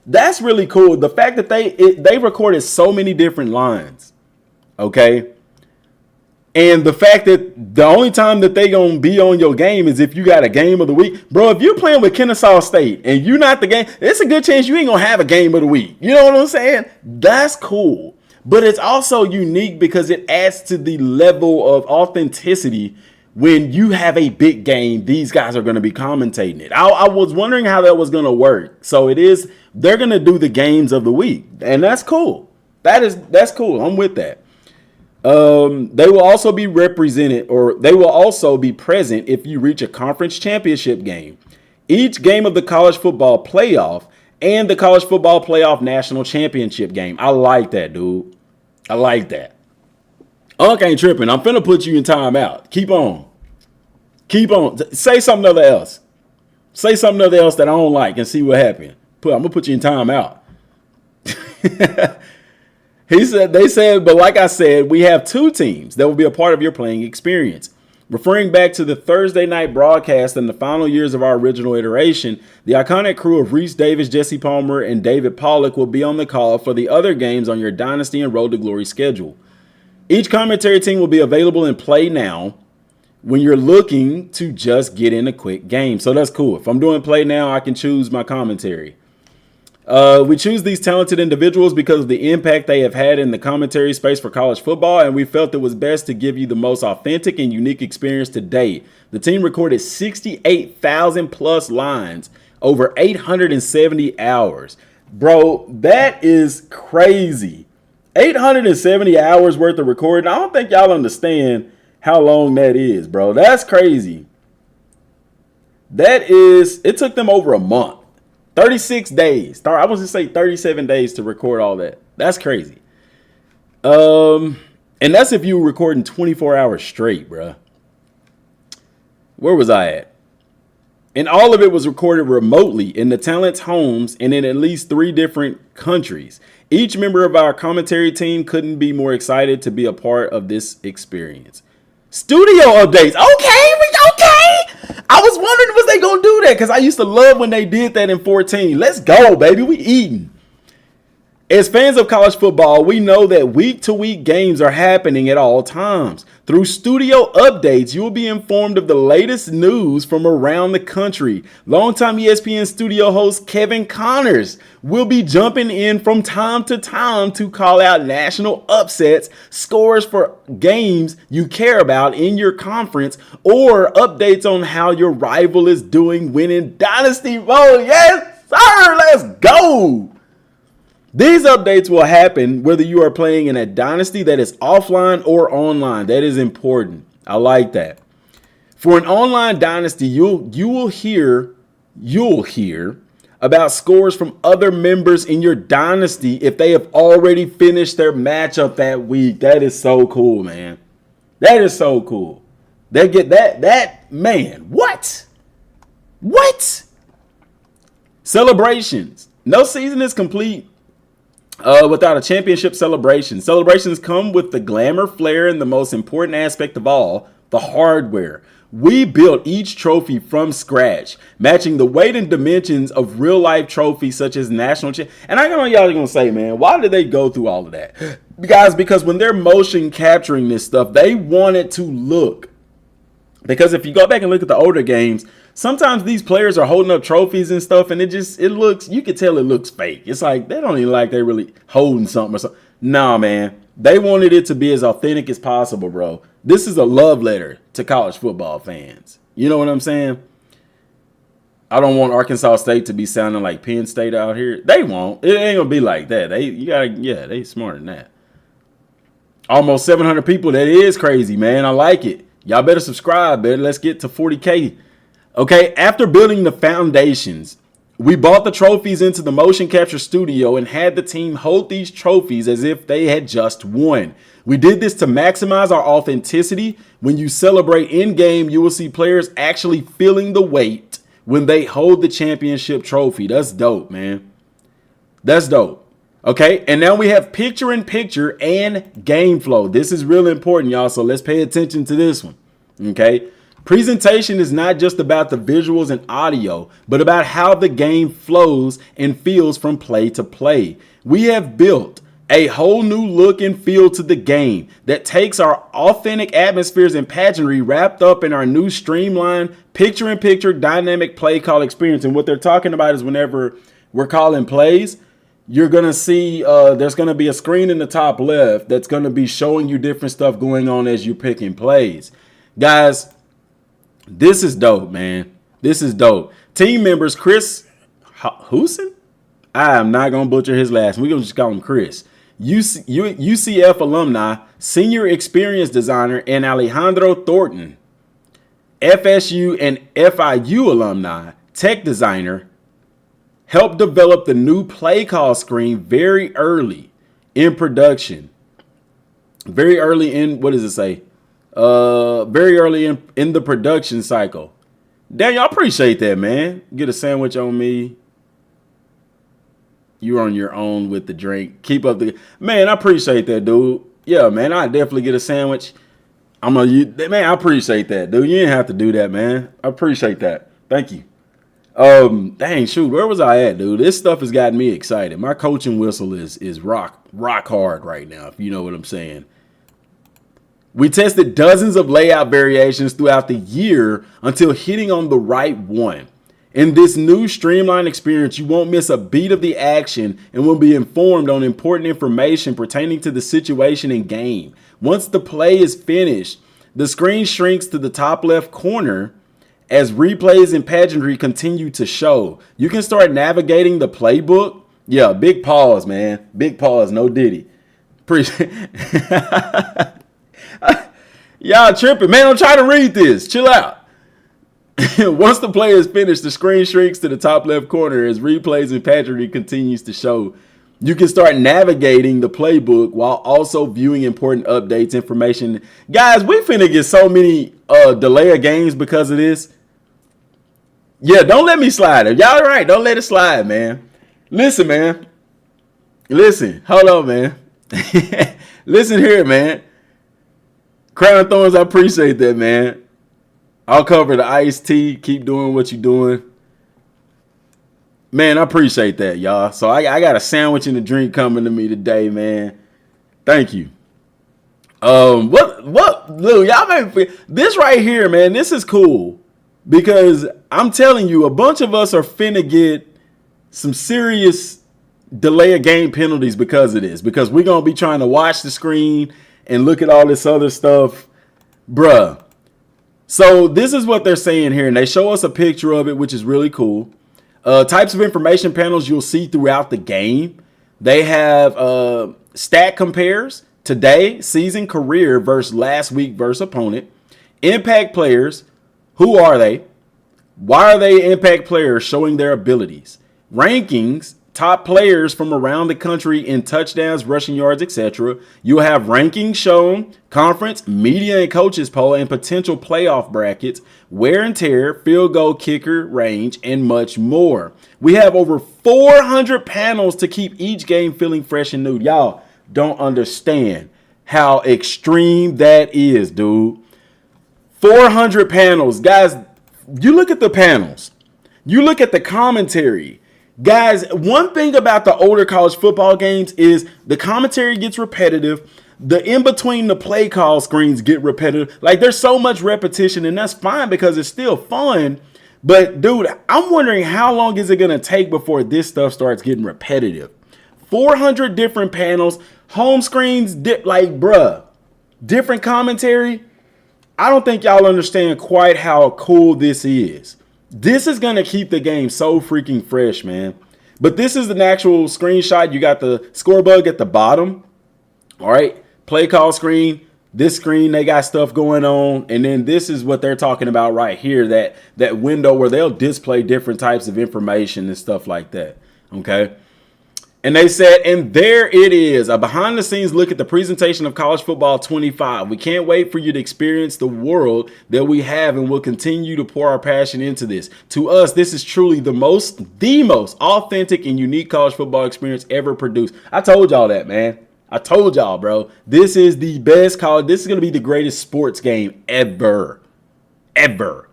That's really cool. The fact that they recorded so many different lines. Okay. And the fact that the only time that they gonna be on your game is if you got a game of the week. Bro, if you're playing with Kennesaw State and you not the game, it's a good chance you ain't gonna have a game of the week. You know what I'm saying? That's cool. But it's also unique because it adds to the level of authenticity. When you have a big game, these guys are going to be commentating it. I was wondering how that was going to work. So they're going to do the games of the week. And that's cool. That's cool. I'm with that. They will also be represented, or they will also be present if you reach a conference championship game, each game of the college football playoff, and the college football playoff national championship game. I like that, dude. I like that. Unc ain't tripping. I'm finna put you in timeout. Keep on. Say something else. Say something else that I don't like and see what happens. I'm gonna put you in timeout. They said, but like I said, we have 2 teams that will be a part of your playing experience. Referring back to the Thursday night broadcast in the final years of our original iteration, the iconic crew of Reese Davis, Jesse Palmer, and David Pollock will be on the call for the other games on your Dynasty and Road to Glory schedule. Each commentary team will be available in Play Now when you're looking to just get in a quick game. So that's cool. If I'm doing Play Now, I can choose my commentary. We choose these talented individuals because of the impact they have had in the commentary space for college football, and we felt it was best to give you the most authentic and unique experience to date. The team recorded 68,000 plus lines over 870 hours. Bro, that is crazy. 870 hours worth of recording. I don't think y'all understand how long that is, bro. That's crazy. It took them over a month. 36 days. I was going to say 37 days to record all that. That's crazy. And that's if you were recording 24 hours straight, bro. Where was I at? And all of it was recorded remotely in the talent's homes and in at least 3 different countries. Each member of our commentary team couldn't be more excited to be a part of this experience. Studio updates. Okay. I was wondering, was they going to do that? Because I used to love when they did that in 14. Let's go, baby. We eating. As fans of college football, we know that week-to-week games are happening at all times. Through studio updates, you will be informed of the latest news from around the country. Longtime ESPN studio host Kevin Connors will be jumping in from time to time to call out national upsets, scores for games you care about in your conference, or updates on how your rival is doing winning dynasty mode. Yes, sir, let's go. These updates will happen whether you are playing in a dynasty that is offline or online. That is important. I like that. For an online dynasty, you'll hear about scores from other members in your dynasty if they have already finished their matchup that week. That is so cool, man. That is so cool. They get that man. What? Celebrations. No season is complete without a championship celebration. Celebrations come with the glamour, flair, and the most important aspect of all, the hardware. We built each trophy from scratch, matching the weight and dimensions of real-life trophies such as national And I know y'all are going to say, man, why did they go through all of that? Guys, because when they're motion capturing this stuff, they want it to look. Because if you go back and look at the older games, sometimes these players are holding up trophies and stuff, and it looks, you can tell it looks fake. It's like they don't even like they really holding something or something. Nah, man. They wanted it to be as authentic as possible, bro. This is a love letter to college football fans. You know what I'm saying? I don't want Arkansas State to be sounding like Penn State out here. They won't. It ain't gonna be like that. They smarter than that. Almost 700 people. That is crazy, man. I like it. Y'all better subscribe, man. Let's get to 40K. Okay, after building the foundations, we brought the trophies into the motion capture studio and had the team hold these trophies as if they had just won. We did this to maximize our authenticity. When you celebrate in-game, you will see players actually feeling the weight when they hold the championship trophy. That's dope, man. That's dope. Okay, and now we have picture-in-picture and game flow. This is really important, y'all, so let's pay attention to this one. Okay, presentation is not just about the visuals and audio, but about how the game flows and feels from play to play. We have built a whole new look and feel to the game that takes our authentic atmospheres and pageantry wrapped up in our new streamlined picture-in-picture dynamic play call experience. And what they're talking about is whenever we're calling plays, you're going to see there's going to be a screen in the top left that's going to be showing you different stuff going on as you're picking plays. Guys, this is dope, man. This is dope. Team members Chris Huson? I am not going to butcher his last name. We're going to just call him Chris. UCF alumni, senior experience designer, and Alejandro Thornton, FSU and FIU alumni, tech designer, helped develop the new play call screen very early in production. Very early in, what does it say? Very early in the production cycle. Daniel, I appreciate that, man. Get a sandwich on me. You're on your own with the drink. Keep up the... Man, I appreciate that, dude. Yeah, man, I definitely get a sandwich. Man, I appreciate that, dude. You didn't have to do that, man. I appreciate that. Thank you. Dang, shoot, where was I at, dude? This stuff has gotten me excited. My coaching whistle is rock hard right now, if you know what I'm saying. We tested dozens of layout variations throughout the year until hitting on the right one. In this new streamlined experience, you won't miss a beat of the action and will be informed on important information pertaining to the situation and game. Once the play is finished, the screen shrinks to the top left corner as replays and pageantry continue to show. You can start navigating the playbook. Yeah, big pause, man. Big pause, no Diddy. Y'all tripping. Man, I'm trying to read this. Chill out. Once the play is finished, the screen shrinks to the top left corner as replays and pageantry continues to show. You can start navigating the playbook while also viewing important updates, information. Guys, we finna get so many delay of games because of this. Yeah, don't let me slide it. Y'all right. Don't let it slide, man. Listen, man. Listen. Hold on, man. Listen here, man. Crown of Thorns, I appreciate that, man. I'll cover the iced tea. Keep doing what you're doing. Man, I appreciate that, y'all. So I got a sandwich and a drink coming to me today, man. Thank you. Look, y'all made this right here, man. This is cool because I'm telling you, a bunch of us are finna get some serious delay of game penalties because of this. Because we're gonna be trying to watch the screen and look at all this other stuff, bruh. So this is what they're saying here, and they show us a picture of it, which is really cool. Types of information panels you'll see throughout the game. They have stat compares, today, season, career versus last week versus opponent. Impact players, who are they? Why are they impact players showing their abilities? Rankings, top players from around the country in touchdowns, rushing yards, etc. You'll have rankings shown, conference, media and coaches poll, and potential playoff brackets, wear and tear, field goal kicker range, and much more. We have over 400 panels to keep each game feeling fresh and new. Y'all don't understand how extreme that is, dude. 400 panels. Guys, you look at the panels. You look at the commentary. Guys, one thing about the older college football games is the commentary gets repetitive. The in-between the play call screens get repetitive. Like, there's so much repetition, and that's fine because it's still fun. But, dude, I'm wondering how long is it going to take before this stuff starts getting repetitive? 400 different panels, home screens, bruh, different commentary. I don't think y'all understand quite how cool this is. This is going to keep the game so freaking fresh, man. But this is an actual screenshot. You got the score bug at the bottom. All right. Play call screen. This screen, they got stuff going on. And then this is what they're talking about right here. That window where they'll display different types of information and stuff like that. Okay. And they said, and there it is, a behind the scenes look at the presentation of College Football 25. We can't wait for you to experience the world that we have, and we'll continue to pour our passion into this. To us, this is truly the most authentic and unique college football experience ever produced. I told y'all that, man. I told y'all, bro. This is the best college. This is going to be the greatest sports game ever. Ever.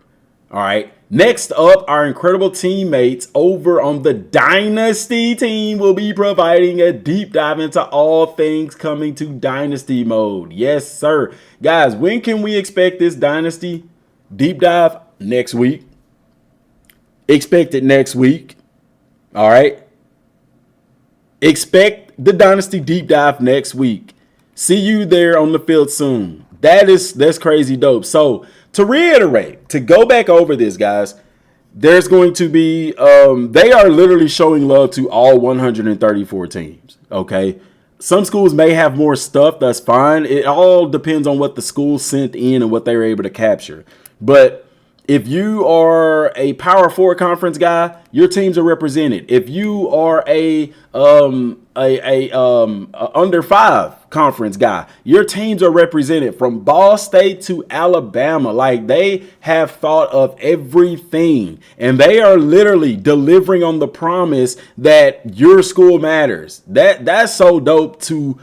All right. Next up, our incredible teammates over on the Dynasty team will be providing a deep dive into all things coming to Dynasty mode. Yes, sir. Guys, when can we expect this Dynasty deep dive? Next week. Expect it next week. All right. Expect the Dynasty deep dive next week. See you there on the field soon. That's crazy dope. So, to reiterate, to go back over this, guys, there's going to be, they are literally showing love to all 134 teams, okay? Some schools may have more stuff, that's fine. It all depends on what the school sent in and what they were able to capture. But if you are a Power 4 conference guy, your teams are represented. If you are a under 5 conference guy, your teams are represented from Ball State to Alabama. Like, they have thought of everything, and they are literally delivering on the promise that your school matters. That's so dope to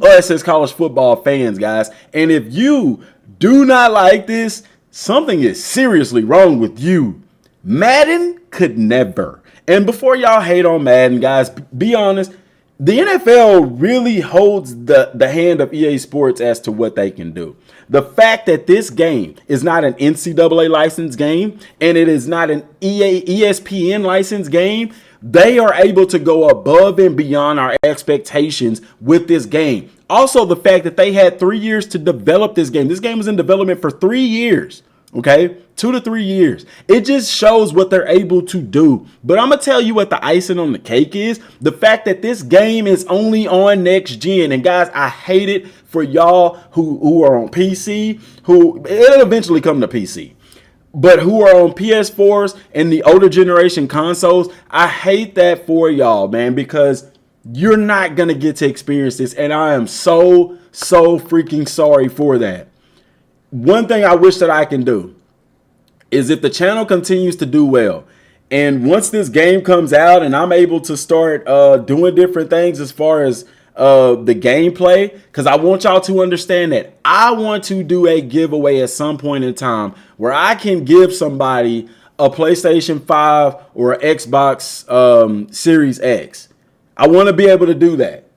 us as college football fans, guys. And if you do not like this, something is seriously wrong with you. Madden could never. And before y'all hate on Madden, guys, be honest. The NFL really holds the hand of EA Sports as to what they can do. The fact that this game is not an NCAA licensed game and it is not an ESPN licensed game, they are able to go above and beyond our expectations with this game. Also, the fact that they had 3 years to develop this game. This game was in development for 3 years. Okay, 2 to 3 years. It just shows what they're able to do. But I'm going to tell you what the icing on the cake is. The fact that this game is only on next gen. And guys, I hate it for y'all who are on PC, who it'll eventually come to PC, but who are on PS4s and the older generation consoles. I hate that for y'all, man, because you're not going to get to experience this. And I am so freaking sorry for that. One thing I wish that I can do is if the channel continues to do well, and once this game comes out and I'm able to start doing different things as far as the gameplay, because I want y'all to understand that I want to do a giveaway at some point in time where I can give somebody a PlayStation 5 or an Xbox Series X. I want to be able to do that.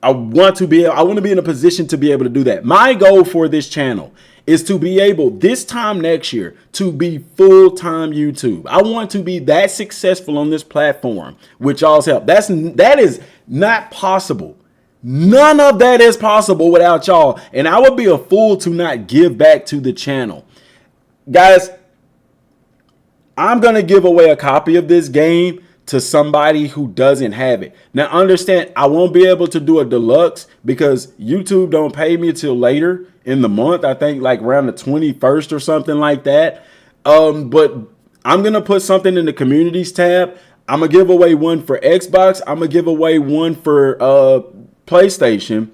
I want to be in a position to be able to do that. My goal for this channel is to be able this time next year to be full-time YouTube. I want to be that successful on this platform with y'all's help. That is not possible. None of that is possible without y'all. And I would be a fool to not give back to the channel. Guys, I'm going to give away a copy of this game to somebody who doesn't have it. Now, understand, I won't be able to do a deluxe because YouTube don't pay me till later in the month. I think like around the 21st or something like that. But I'm going to put something in the communities tab. I'm going to give away one for Xbox. I'm going to give away one for PlayStation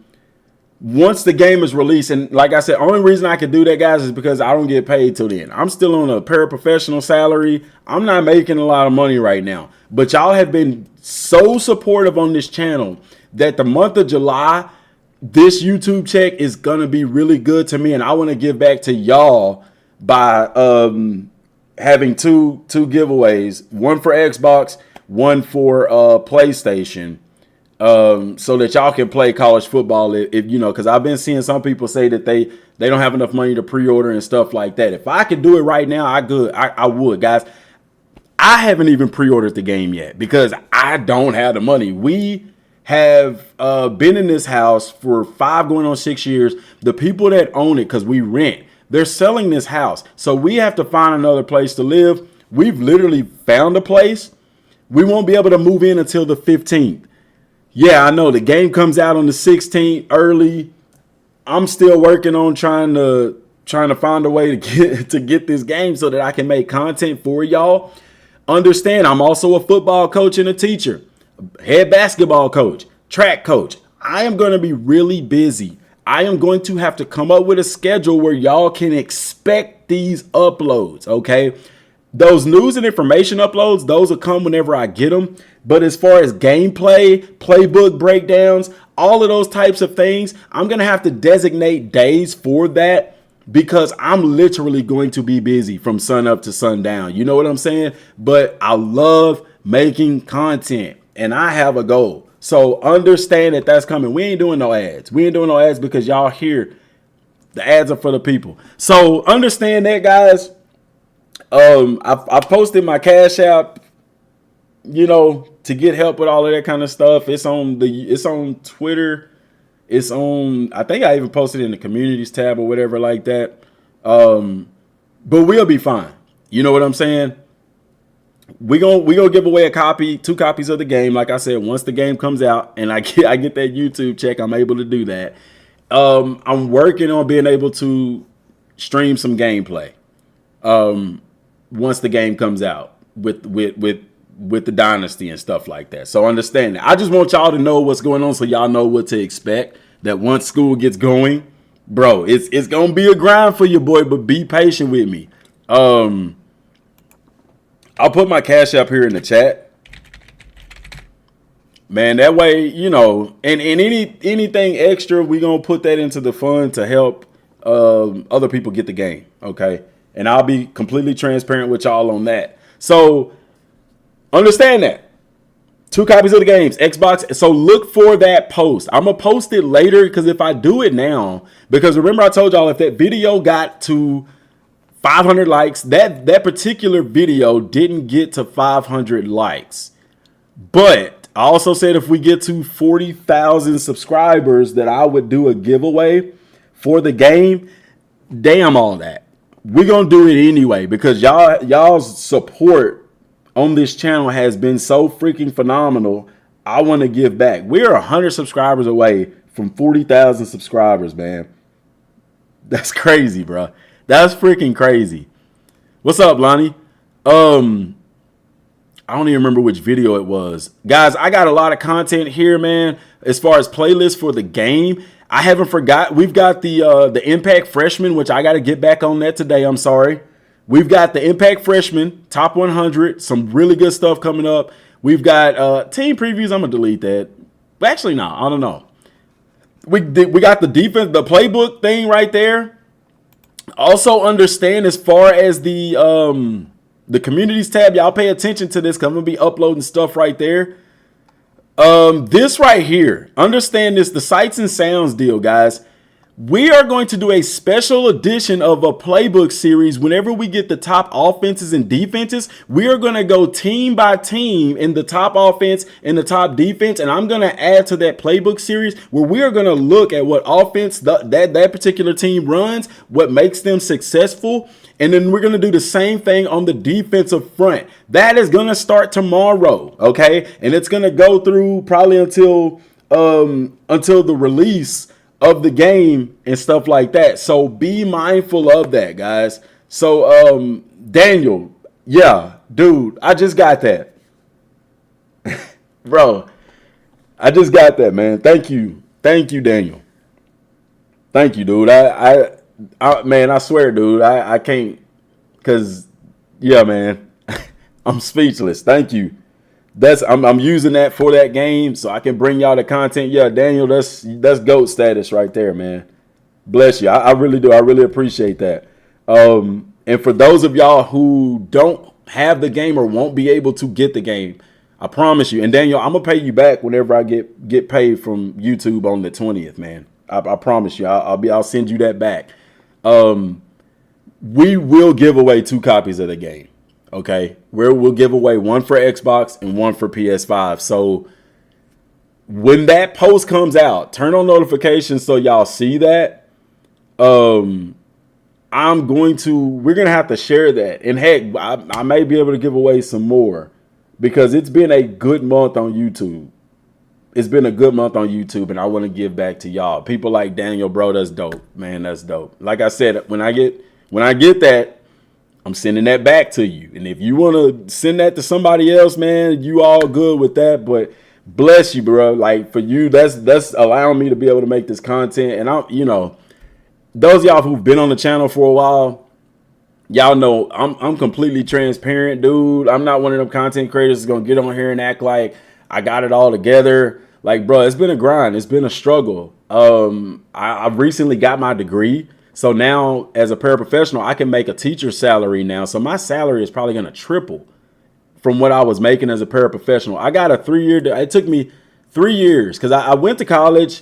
once the game is released. And like I said, only reason I can do that, guys, is because I don't get paid till then. I'm still on a paraprofessional salary. I'm not making a lot of money right now, but y'all have been so supportive on this channel that the month of July, this YouTube check is going to be really good to me. And I want to give back to y'all by having two giveaways, one for Xbox, one for PlayStation. So that y'all can play college football if you know, because I've been seeing some people say that they don't have enough money to pre-order and stuff like that. If I could do it right now, I would, guys. I haven't even pre-ordered the game yet because I don't have the money. We have been in this house for 5 going on 6 years. The people that own it, because we rent, they're selling this house. So we have to find another place to live. We've literally found a place. We won't be able to move in until the 15th. Yeah, I know the game comes out on the 16th early. I'm still working on trying to find a way to get this game so that I can make content for y'all. Understand, I'm also a football coach and a teacher, head basketball coach, track coach. I am going to be really busy. I am going to have to come up with a schedule where y'all can expect these uploads, okay? Those news and information uploads, those will come whenever I get them. But as far as gameplay, playbook breakdowns, all of those types of things, I'm going to have to designate days for that because I'm literally going to be busy from sun up to sundown. You know what I'm saying? But I love making content and I have a goal. So understand that that's coming. We ain't doing no ads. We ain't doing no ads because y'all hear the ads are for the people. So understand that, guys. I posted my Cash App, you know, to get help with all of that kind of stuff. It's on Twitter. It's on, I think I even posted it in the communities tab or whatever like that. But we'll be fine. You know what I'm saying? We gonna give away two copies of the game. Like I said, once the game comes out and I get that YouTube check, I'm able to do that. I'm working on being able to stream some gameplay. Once the game comes out with the dynasty and stuff like that. So understand that. I just want y'all to know what's going on so y'all know what to expect. That once school gets going, bro, it's gonna be a grind for your boy, but be patient with me. I'll put my Cash App here in the chat. Man, that way, you know, and anything extra, we gonna put that into the fund to help other people get the game, okay? And I'll be completely transparent with y'all on that. So understand that. 2 copies of the games, Xbox. So look for that post. I'm going to post it later because if I do it now, because remember I told y'all if that video got to 500 likes, that particular video didn't get to 500 likes. But I also said if we get to 40,000 subscribers that I would do a giveaway for the game. Damn all that. We're going to do it anyway because y'all's support on this channel has been so freaking phenomenal. I want to give back. We're 100 subscribers away from 40,000 subscribers, man. That's crazy, bro. That's freaking crazy. What's up, Lonnie? I don't even remember which video it was. Guys, I got a lot of content here, man, as far as playlists for the game. I haven't forgot. We've got the Impact Freshman, which I got to get back on that today. I'm sorry. We've got the Impact Freshman, top 100. Some really good stuff coming up. We've got team previews. I'm going to delete that. But actually, no, I don't know. We got the defense, the playbook thing right there. Also understand as far as the The communities tab, y'all pay attention to this because I'm going to be uploading stuff right there. This right here, understand this, the Sights and Sounds deal, guys. We are going to do a special edition of a playbook series. Whenever we get the top offenses and defenses, we are going to go team by team in the top offense and the top defense. And I'm going to add to that playbook series where we are going to look at what offense that particular team runs, what makes them successful. And then we're going to do the same thing on the defensive front. That is going to start tomorrow. Okay. And it's going to go through probably until the release of the game and stuff like that. So be mindful of that, guys. So Daniel, yeah, dude, I just got that. Bro, I just got that, man. Thank you, Daniel. Thank you, dude. I man, I swear, dude, I can't, cause yeah, man, I'm speechless. Thank you. I'm using that for that game so I can bring y'all the content. Yeah, Daniel, that's GOAT status right there, man. Bless you. I really do. I really appreciate that. And for those of y'all who don't have the game or won't be able to get the game, I promise you. And Daniel, I'm gonna pay you back whenever I get paid from YouTube on the 20th, man. I promise you. I'll send you that back. We will give away 2 copies of the game. Okay, we'll give away one for Xbox and one for PS5. So when that post comes out, turn on notifications so y'all see that. We're gonna have to share that. And heck, I may be able to give away some more because it's been a good month on YouTube. It's been a good month on YouTube, and I want to give back to y'all. People like Daniel, bro, that's dope, man. That's dope. Like I said, when I get that, I'm sending that back to you. And if you want to send that to somebody else, man, you all good with that. But bless you, bro. Like for you, that's allowing me to be able to make this content. And those of y'all who've been on the channel for a while, y'all know I'm completely transparent, dude. I'm not one of them content creators that's going to get on here and act like I got it all together. Like, bro, it's been a grind. It's been a struggle. I recently got my degree. So now as a paraprofessional, I can make a teacher's salary now. So my salary is probably going to triple from what I was making as a paraprofessional. I got a 3-year, it took me 3 years because I went to college,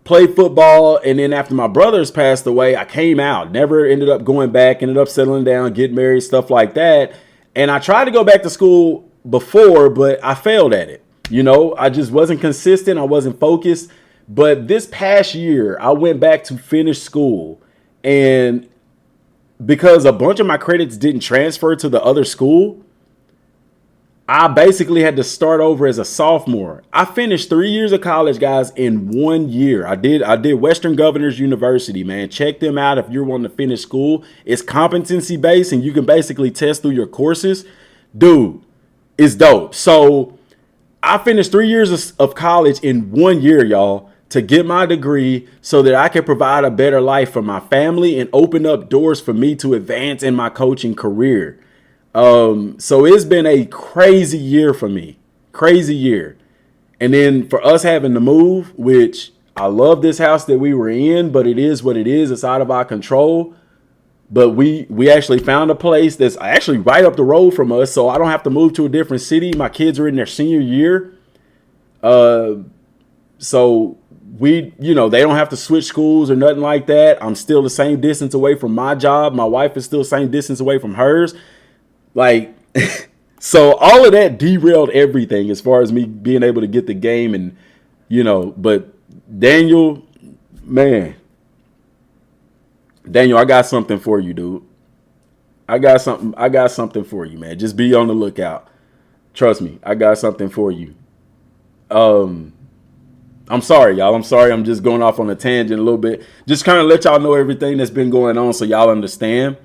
played football. And then after my brothers passed away, I came out, never ended up going back, ended up settling down, getting married, stuff like that. And I tried to go back to school before, but I failed at it. I just wasn't consistent. I wasn't focused. But this past year, I went back to finish school, and because a bunch of my credits didn't transfer to the other school, I basically had to start over as a sophomore. I finished 3 years of college, guys, in 1 year. I did Western Governors University, man. Check them out if you're wanting to finish school. It's competency based, and you can basically test through your courses. Dude, it's dope. So I finished 3 years of college in 1 year, y'all, to get my degree so that I can provide a better life for my family and open up doors for me to advance in my coaching career. So it's been a crazy year for me, crazy year. And then for us having to move, which I love this house that we were in, but it is what it is. It's out of our control. But we actually found a place that's actually right up the road from us, so I don't have to move to a different city. My kids are in their senior year. So they don't have to switch schools or nothing like that. I'm still the same distance away from my job. My wife is still the same distance away from hers. Like, so all of that derailed everything as far as me being able to get the game. And, but Daniel, man, Daniel, I got something for you, dude. I got something for you, man. Just be on the lookout. Trust me, I got something for you. I'm sorry, y'all. I'm sorry. I'm just going off on a tangent a little bit. Just kind of let y'all know everything that's been going on so y'all understand.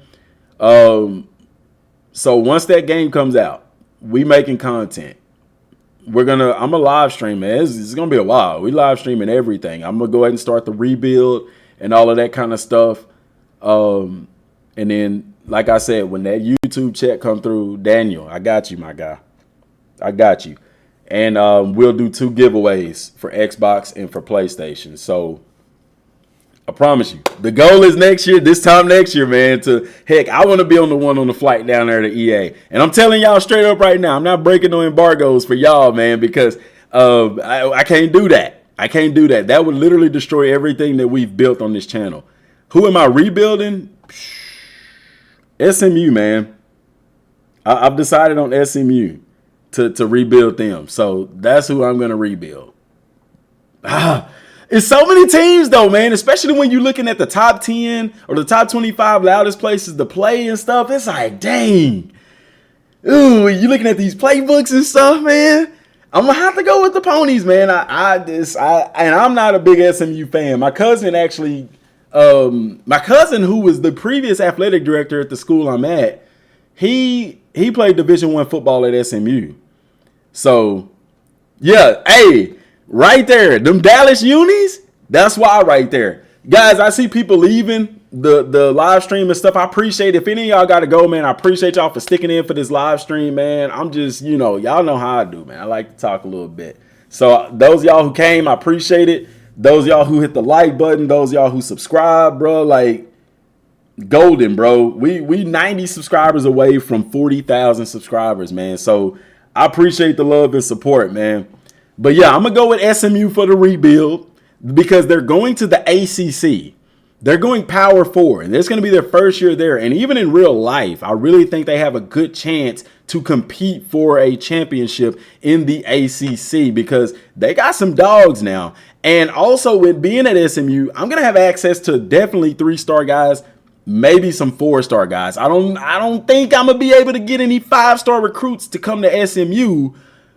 So once that game comes out, we making content. I'm a live stream, man. It's going to be a while. We live streaming everything. I'm going to go ahead and start the rebuild and all of that kind of stuff. And then, like I said, when that YouTube check come through, Daniel, I got you, my guy. I got you. And we'll do 2 giveaways for Xbox and for PlayStation. So I promise you. The goal is next year, this time next year, man, I want to be on the flight down there to EA. And I'm telling y'all straight up right now, I'm not breaking no embargoes for y'all, man, because I can't do that. I can't do that. That would literally destroy everything that we've built on this channel. Who am I rebuilding? SMU, man. I've decided on SMU to rebuild them. So that's who I'm going to rebuild. It's so many teams, though, man, especially when you're looking at the top 10 or the top 25 loudest places to play and stuff. It's like, dang. Ooh, you're looking at these playbooks and stuff, man. I'm going to have to go with the ponies, man. And I'm not a big SMU fan. My cousin actually, who was the previous athletic director at the school I'm at, he played Division I football at SMU. So, yeah, hey, right there, them Dallas unis, that's why right there. Guys, I see people leaving the live stream and stuff. I appreciate it. If any of y'all got to go, man, I appreciate y'all for sticking in for this live stream, man. I'm just, y'all know how I do, man. I like to talk a little bit. So those y'all who came, I appreciate it. Those y'all who hit the like button, those y'all who subscribe, bro, like golden, bro. We 90 subscribers away from 40,000 subscribers, man. So I appreciate the love and support, man. But yeah, I'm going to go with SMU for the rebuild because they're going to the ACC. They're going Power 4, and it's going to be their first year there. And even in real life, I really think they have a good chance to compete for a championship in the ACC because they got some dogs now. And also with being at SMU, I'm going to have access to definitely 3-star guys, maybe some 4-star guys. I don't think I'm going to be able to get any 5-star recruits to come to SMU,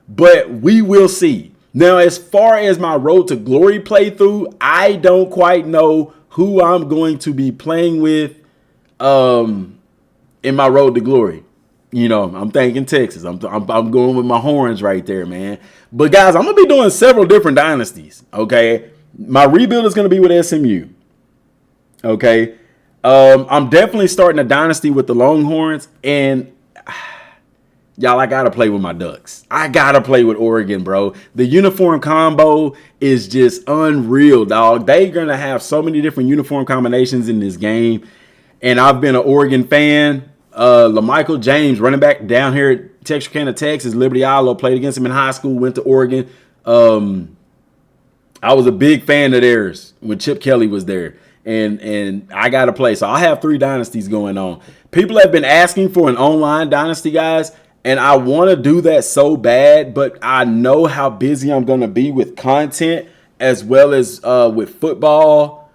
but we will see. Now, as far as my Road to Glory playthrough, I don't quite know who I'm going to be playing with in my Road to Glory. I'm thinking Texas. I'm going with my horns right there, man. But guys, I'm going to be doing several different dynasties, okay? My rebuild is going to be with SMU, okay? I'm definitely starting a dynasty with the Longhorns, and y'all, I got to play with my Ducks. I got to play with Oregon, bro. The uniform combo is just unreal, dog. They're going to have so many different uniform combinations in this game. And I've been an Oregon fan. LaMichael James, running back down here at Texarkana, Texas, Liberty Isle, played against him in high school, went to Oregon. I was a big fan of theirs when Chip Kelly was there. And I got to play. So I have 3 dynasties going on. People have been asking for an online dynasty, guys. And I want to do that so bad, but I know how busy I'm going to be with content as well as with football,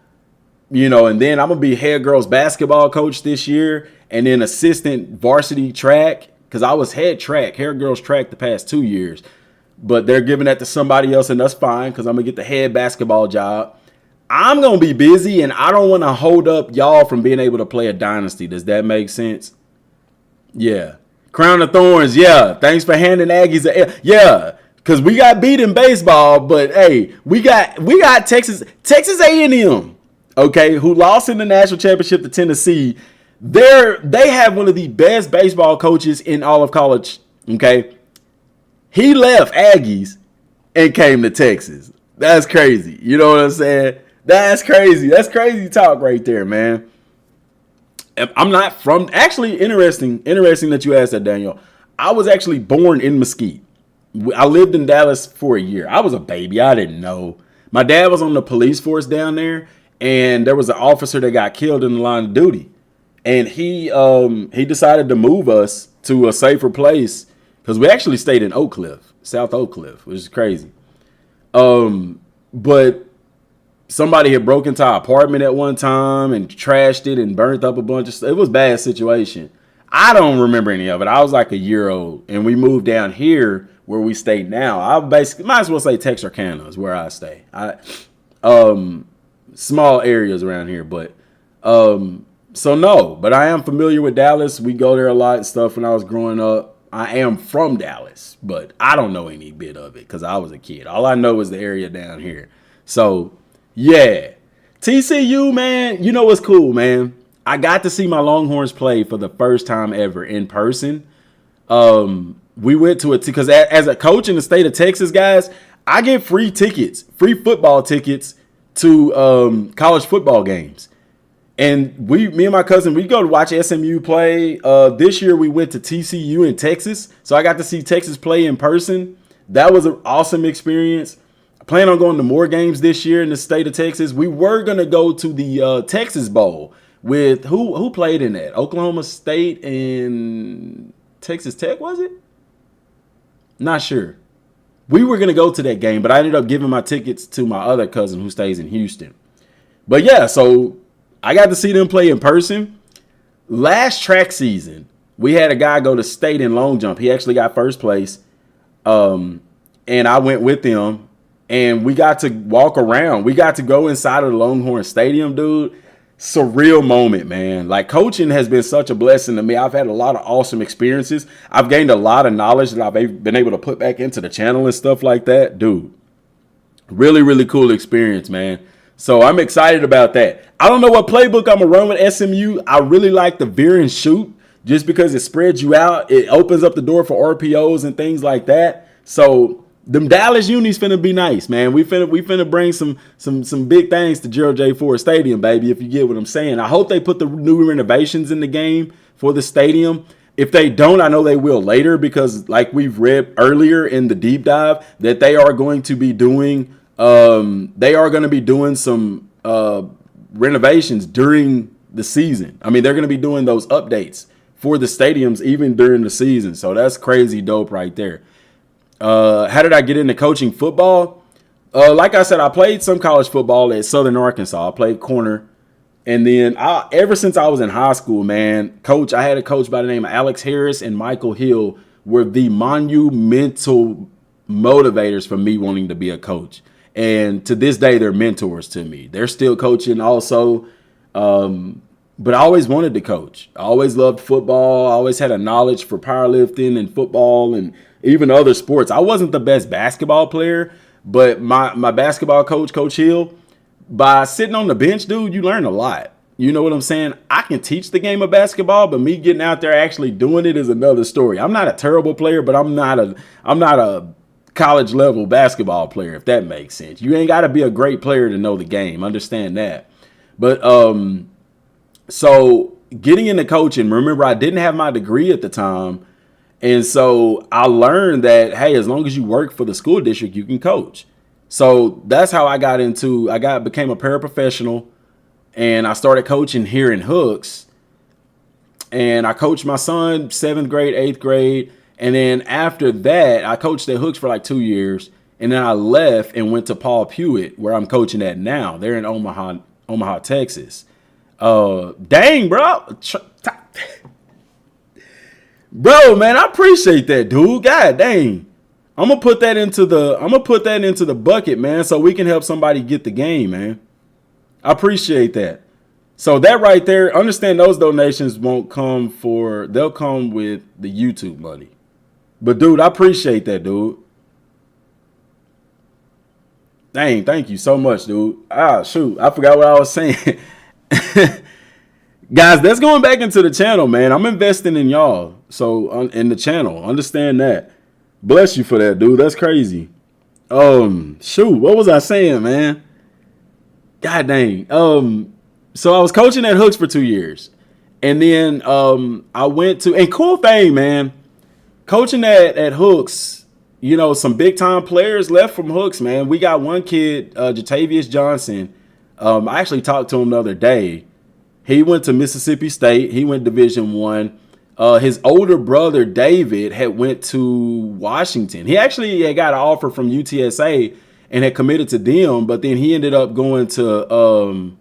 and then I'm going to be head girls basketball coach this year and then assistant varsity track because I was head girls track the past 2 years, but they're giving that to somebody else and that's fine because I'm going to get the head basketball job. I'm going to be busy and I don't want to hold up y'all from being able to play a dynasty. Does that make sense? Yeah. Crown of Thorns, yeah. Thanks for handing Aggies yeah, because we got beat in baseball, but hey, we got Texas A&M, okay, who lost in the national championship to Tennessee. They have one of the best baseball coaches in all of college, okay? He left Aggies and came to Texas. That's crazy. You know what I'm saying? That's crazy. That's crazy talk right there, man. I'm not from, actually, interesting that you asked that, Daniel. I was actually born in Mesquite. I lived in Dallas for a year. I was a baby. I didn't know. My dad was on the police force down there, and there was an officer that got killed in the line of duty. And he decided to move us to a safer place because we actually stayed in Oak Cliff, South Oak Cliff, which is crazy. But somebody had broken into our apartment at one time and trashed it and burnt up a bunch of stuff. It was a bad situation. I don't remember any of it. I was like a year old, and we moved down here where we stay now. I basically might as well say Texarkana is where I stay. Small areas around here, but so no. But I am familiar with Dallas. We go there a lot and stuff when I was growing up. I am from Dallas, but I don't know any bit of it because I was a kid. All I know is the area down here. So yeah, TCU, man, you know what's cool, man? I got to see my Longhorns play for the first time ever in person. We went to it because as a coach in the state of Texas, guys, I get free tickets, free football tickets to college football games. And me and my cousin, we go to watch SMU play. This year we went to TCU in Texas. So I got to see Texas play in person. That was an awesome experience. I plan on going to more games this year in the state of Texas. We were going to go to the Texas Bowl with who played in that? Oklahoma State and Texas Tech, was it? Not sure. We were going to go to that game, but I ended up giving my tickets to my other cousin who stays in Houston. But yeah, so I got to see them play in person. Last track season, we had a guy go to state in long jump. He actually got first place. And I went with him, and we got to walk around. We got to go inside of the Longhorn Stadium, dude. Surreal moment, man. Like, coaching has been such a blessing to me. I've had a lot of awesome experiences. I've gained a lot of knowledge that I've been able to put back into the channel and stuff like that. Dude, really, really cool experience, man. So I'm excited about that. I don't know what playbook I'm going to run with SMU. I really like the veer and shoot just because it spreads you out. It opens up the door for RPOs and things like that. So them Dallas unis finna be nice, man. We finna bring some big things to Gerald J. Ford Stadium, baby, if you get what I'm saying. I hope they put the new renovations in the game for the stadium. If they don't, I know they will later because, like we've read earlier in the deep dive, that they are going to be doing some renovations during the season. I mean, they're going to be doing those updates for the stadiums even during the season. So that's crazy dope right there. How did I get into coaching football? Like I said, I played some college football at Southern Arkansas. I played corner. And then ever since I was in high school, man, I had a coach by the name of Alex Harris and Michael Hill were the monumental motivators for me wanting to be a coach. And to this day, they're mentors to me. They're still coaching also. But I always wanted to coach. I always loved football. I always had a knowledge for powerlifting and football and even other sports. I wasn't the best basketball player, but my basketball coach, Coach Hill, by sitting on the bench, dude, you learn a lot. You know what I'm saying? I can teach the game of basketball, but me getting out there actually doing it is another story. I'm not a terrible player, but I'm not a college level basketball player, if that makes sense. You ain't got to be a great player to know the game. Understand that. But so getting into coaching, remember, I didn't have my degree at the time. And so I learned that, hey, as long as you work for the school district, you can coach. So that's how I became a paraprofessional, and I started coaching here in Hooks. And I coached my son 7th grade, 8th grade. And then after that, I coached at Hooks for like 2 years. And then I left and went to Paul Pewitt, where I'm coaching at now. They're in Omaha, Texas. Dang, bro. Bro, man, I appreciate that, dude. God dang. I'm gonna put that into the bucket, man, so we can help somebody get the game, man. I appreciate that. So that right there, understand those donations they'll come with the YouTube money. But dude, I appreciate that, dude. Dang, thank you so much, dude. Shoot, I forgot what I was saying. Guys, that's going back into the channel, man. I'm investing in y'all. So in the channel, understand that. Bless you for that, dude. That's crazy. Shoot, what was I saying, man? God dang. So I was coaching at Hooks for 2 years. And then I went to, and cool thing, man, coaching at Hooks, you know, some big time players left from Hooks, man. We got one kid, Jatavius Johnson. I actually talked to him the other day. He went to Mississippi State. He went Division I. His older brother, David, had went to Washington. He actually had got an offer from UTSA and had committed to them, but then he ended up going to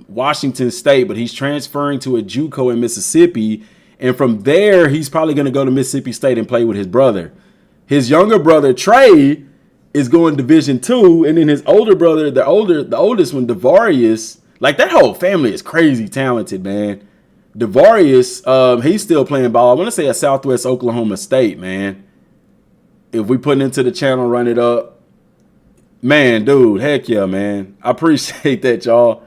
Washington State, but he's transferring to a JUCO in Mississippi. And from there, he's probably going to go to Mississippi State and play with his brother. His younger brother, Trey, is going Division II, and then his older brother, the oldest one, Devarius, like that whole family is crazy talented, man. Devarius, he's still playing ball. I want to say at Southwest Oklahoma State, man. If we put it into the channel, run it up, man, dude, heck yeah, man. I appreciate that, y'all.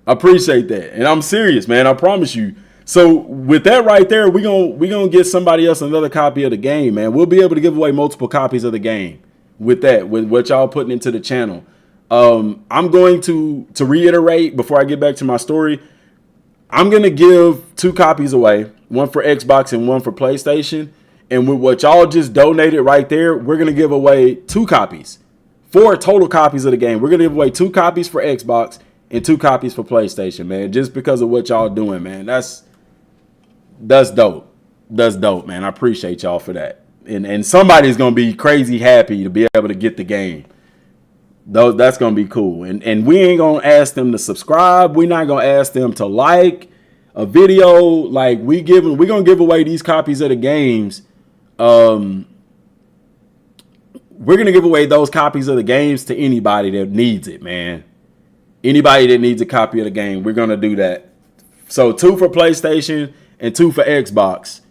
I appreciate that, and I'm serious, man. I promise you. So with that right there, we gonna get somebody else another copy of the game, man. We'll be able to give away multiple copies of the game. with that, with what y'all putting into the channel. I'm going to reiterate before I get back to my story. I'm going to give 2 copies away, one for Xbox and one for PlayStation. And with what y'all just donated right there, we're going to give away 2 copies, 4 total copies of the game. We're going to give away 2 copies for Xbox and 2 copies for PlayStation, man, just because of what y'all doing, man. That's dope. That's dope, man. I appreciate y'all for that. And somebody's going to be crazy happy to be able to get the game. That's going to be cool. And we ain't going to ask them to subscribe. We're not going to ask them to like a video. Like, we're going to give away these copies of the games. We're going to give away those copies of the games to anybody that needs it, man. Anybody that needs a copy of the game, we're going to do that. So 2 for PlayStation and 2 for Xbox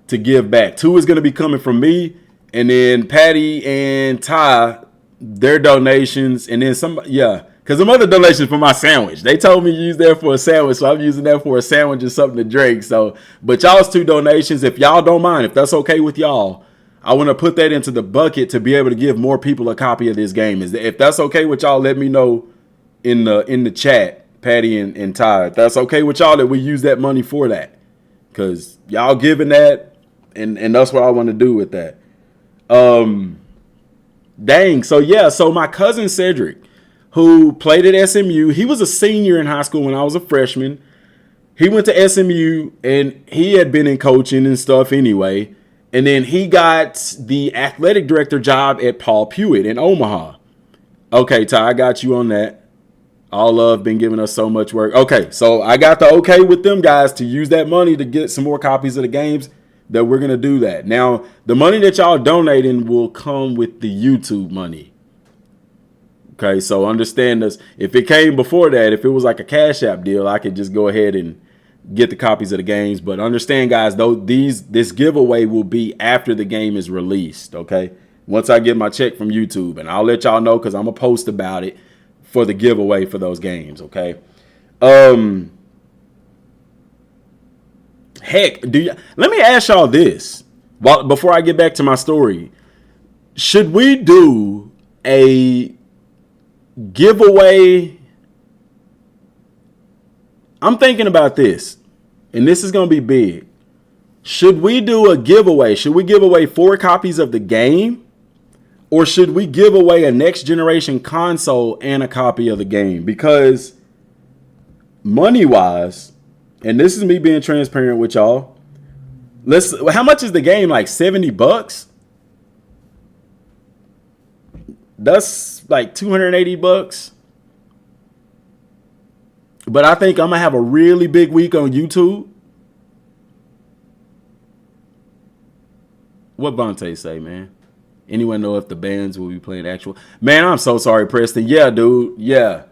to give back. 2 is going to be coming from me, and then Patty and Ty, their donations, and then because some other donations for my sandwich. They told me to use that for a sandwich, so I'm using that for a sandwich and something to drink. So, but y'all's 2 donations, if y'all don't mind, if that's okay with y'all, I want to put that into the bucket to be able to give more people a copy of this game. If that's okay with y'all, let me know in the chat, Patty and Ty. If that's okay with y'all, that we use that money for that, because y'all giving that, and that's what I want to do with that. Dang. So my cousin Cedric, who played at SMU, he was a senior in high school when I was a freshman. He went to SMU, and he had been in coaching and stuff anyway. And then he got the athletic director job at Paul Pewitt in Omaha. Okay, Ty, I got you on that. All love, been giving us so much work. Okay, so I got the okay with them guys to use that money to get some more copies of the games, that we're going to do that. Now, the money that y'all donating will come with the YouTube money. Okay, so understand this. If it came before that, if it was like a Cash App deal, I could just go ahead and get the copies of the games. But understand, guys, though, this giveaway will be after the game is released, okay? Once I get my check from YouTube, and I'll let y'all know, because I'm going to post about it for the giveaway for those games, okay? Heck, let me ask y'all this before I get back to my story. Should we do a giveaway? I'm thinking about this, and this is going to be big. Should we do a giveaway? Should we give away 4 copies of the game? Or should we give away a next generation console and a copy of the game? Because money-wise, and this is me being transparent with y'all, how much is the game? Like $70? That's like $280. But I think I'm going to have a really big week on YouTube. What Vontae say, man? Anyone know if the bands will be playing actual? Man, I'm so sorry, Preston. Yeah, dude. Yeah.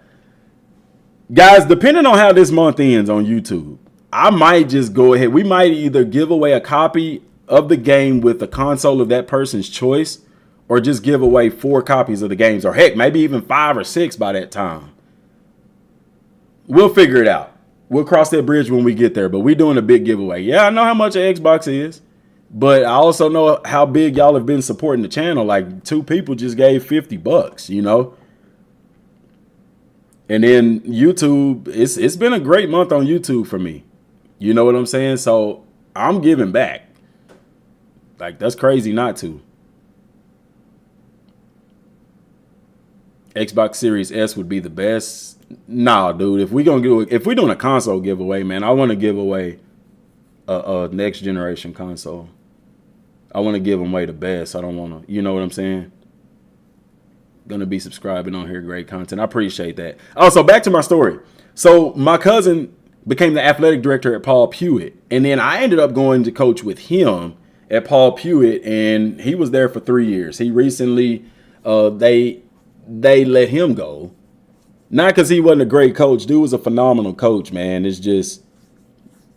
Guys, depending on how this month ends on YouTube, I might just go ahead. We might either give away a copy of the game with a console of that person's choice, or just give away 4 copies of the games, or heck, maybe even 5 or 6 by that time. We'll figure it out. We'll cross that bridge when we get there, but we're doing a big giveaway. Yeah, I know how much an Xbox is, but I also know how big y'all have been supporting the channel. Like 2 people just gave $50, you know? And then YouTube, it's been a great month on YouTube for me. You know what I'm saying? So I'm giving back. Like, that's crazy not to. Xbox Series S would be the best. Nah, dude. If we're doing a console giveaway, man, I want to give away a next generation console. I want to give them away the best. I don't want to, you know what I'm saying? Gonna be subscribing on here. Great content. I appreciate that. Also, back to my story. So my cousin became the athletic director at Paul Pewitt, and then I ended up going to coach with him at Paul Pewitt, and he was there for 3 years. He recently, they let him go. Not because he wasn't a great coach. Dude was a phenomenal coach, man. It's just,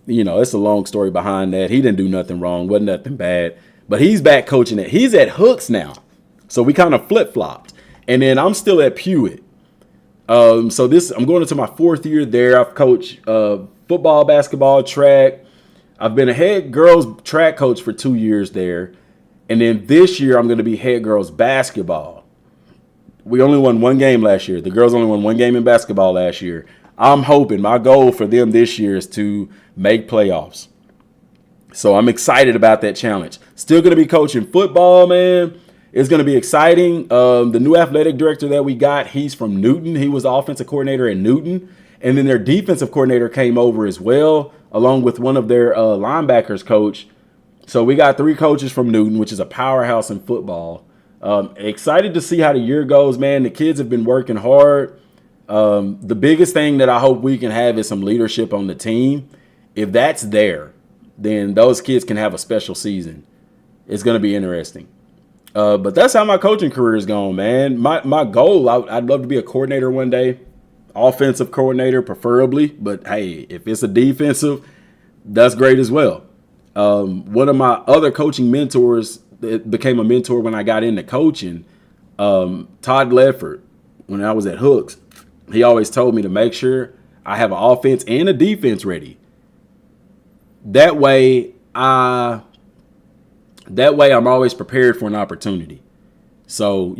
you know, it's a long story behind that. He didn't do nothing wrong. Wasn't nothing bad. But he's back coaching it. He's at Hooks now. So we kind of flip-flopped. And then I'm still at Pewitt. I'm going into my 4th year there. I've coached football, basketball, track. I've been a head girls track coach for 2 years there. And then this year I'm going to be head girls basketball. We only won one game last year. The girls only won one game in basketball last year. I'm hoping, my goal for them this year is to make playoffs. So I'm excited about that challenge. Still going to be coaching football, man. It's going to be exciting. The new athletic director that we got, he's from Newton. He was the offensive coordinator at Newton. And then their defensive coordinator came over as well, along with one of their linebackers coach. So we got 3 coaches from Newton, which is a powerhouse in football. Excited to see how the year goes, man. The kids have been working hard. The biggest thing that I hope we can have is some leadership on the team. If that's there, then those kids can have a special season. It's going to be interesting. But that's how my coaching career is going, man. My goal, I'd love to be a coordinator one day, offensive coordinator preferably. But, hey, if it's a defensive, that's great as well. One of my other coaching mentors that became a mentor when I got into coaching, Todd Ledford, when I was at Hooks, he always told me to make sure I have an offense and a defense ready. That way I'm always prepared for an opportunity. So,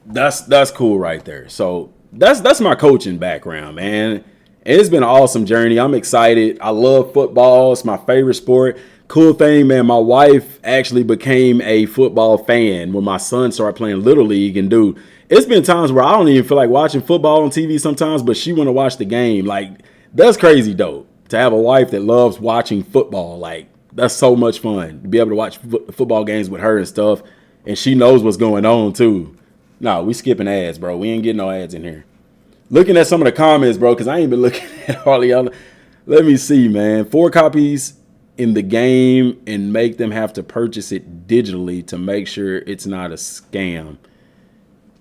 that's cool right there. So that's my coaching background, man. It's been an awesome journey. I'm excited. I love football. It's my favorite sport. Cool thing, man, my wife actually became a football fan when my son started playing Little League. And, dude, it's been times where I don't even feel like watching football on TV sometimes, but she want to watch the game. Like, that's crazy, dope, to have a wife that loves watching football. Like, that's so much fun to be able to watch football games with her and stuff. And she knows what's going on, too. No, we skipping ads, bro. We ain't getting no ads in here. Looking at some of the comments, bro, because I ain't been looking at all the other. Let me see, man. 4 copies in the game and make them have to purchase it digitally to make sure it's not a scam.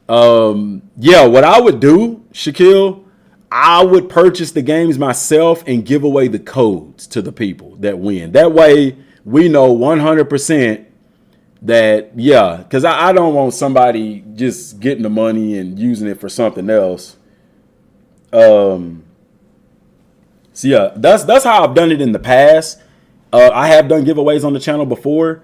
Yeah, what I would do, Shaquille, I would purchase the games myself and give away the codes to the people that win. That way we know 100% that, yeah, because I don't want somebody just getting the money and using it for something else. So yeah, that's how I've done it in the past. I have done giveaways on the channel before.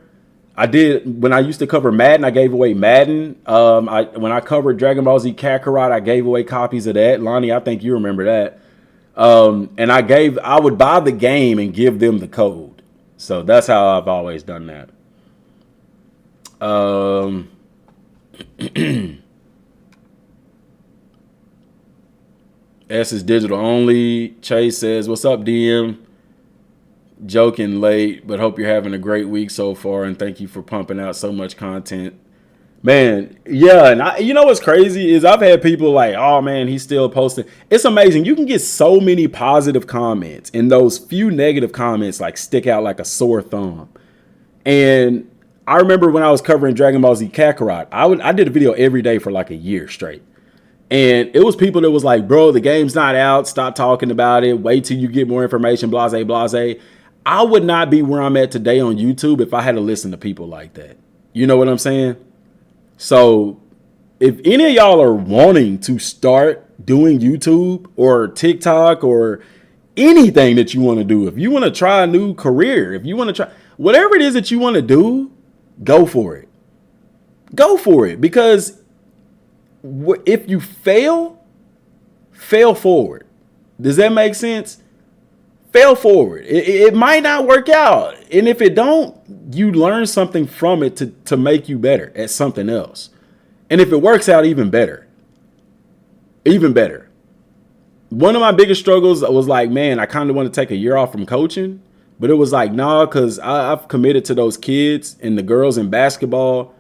I did when I used to cover Madden. I gave away Madden. When I covered Dragon Ball Z Kakarot, I gave away copies of that. Lonnie, I think you remember that. And I would buy the game and give them the code. So that's how I've always done that. S is digital only. Chase says, "What's up, DM? Joking late, but hope you're having a great week so far, and thank you for pumping out so much content." Man, yeah, and you know what's crazy is I've had people like, "Oh man, he's still posting." It's amazing. You can get so many positive comments, and those few negative comments like stick out like a sore thumb. And I remember when I was covering Dragon Ball Z Kakarot, I did a video every day for like a year straight. And it was people that was like, "Bro, the game's not out. Stop talking about it. Wait till you get more information, blase, blase." I would not be where I'm at today on YouTube if I had to listen to people like that. You know what I'm saying? So if any of y'all are wanting to start doing YouTube or TikTok or anything that you want to do, if you want to try a new career, if you want to try whatever it is that you want to do, go for it. Go for it, because if you fail forward. Does that make sense? Fail forward. It might not work out. And if it don't, you learn something from it to make you better at something else. And if it works out, even better. Even better. One of my biggest struggles was like, man, I kind of want to take a year off from coaching. But it was like, nah, because I've committed to those kids and the girls in basketball.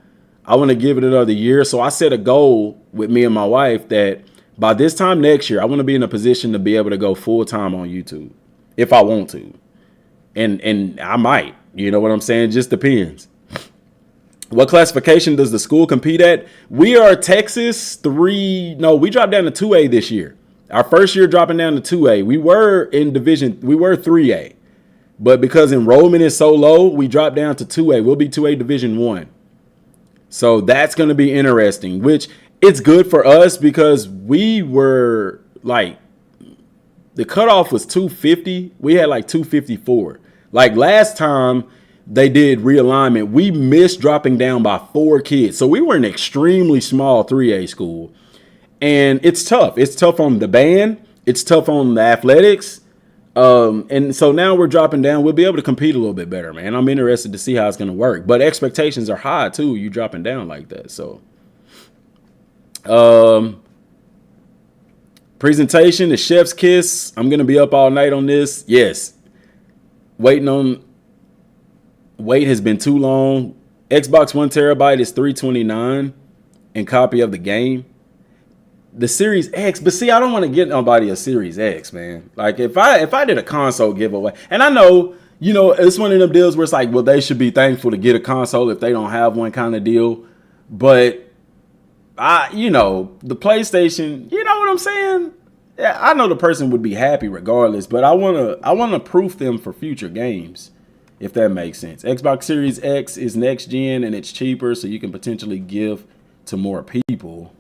I want to give it another year. So I set a goal with me and my wife that by this time next year, I want to be in a position to be able to go full time on YouTube if I want to. And I might, you know what I'm saying? It just depends. What classification does the school compete at? We are Texas 3. No, we dropped down to 2A this year. Our first year dropping down to 2A. We were in division. We were 3A. But because enrollment is so low, we dropped down to 2A. We'll be 2A Division 1. So that's going to be interesting, which it's good for us because we were like, the cutoff was 250. We had like 254. Like last time, they did realignment, we missed dropping down by 4 kids. So we were an extremely small 3A school. And it's tough. It's tough on the band. It's tough on the athletics. And so now we're dropping down. We'll be able to compete a little bit better, man. I'm interested to see how it's going to work. But expectations are high, too. You dropping down like that. So, presentation, the chef's kiss. I'm going to be up all night on this. Yes. Wait has been too long. Xbox 1 terabyte is $329 and copy of the game. The Series X, but see, I don't want to get nobody a Series X, man. Like if I did a console giveaway, and I know, it's one of them deals where it's like, well, they should be thankful to get a console if they don't have one kind of deal. But the PlayStation, you know what I'm saying? Yeah, I know the person would be happy regardless, but I wanna proof them for future games, if that makes sense. Xbox Series X is next gen and it's cheaper, so you can potentially give to more people.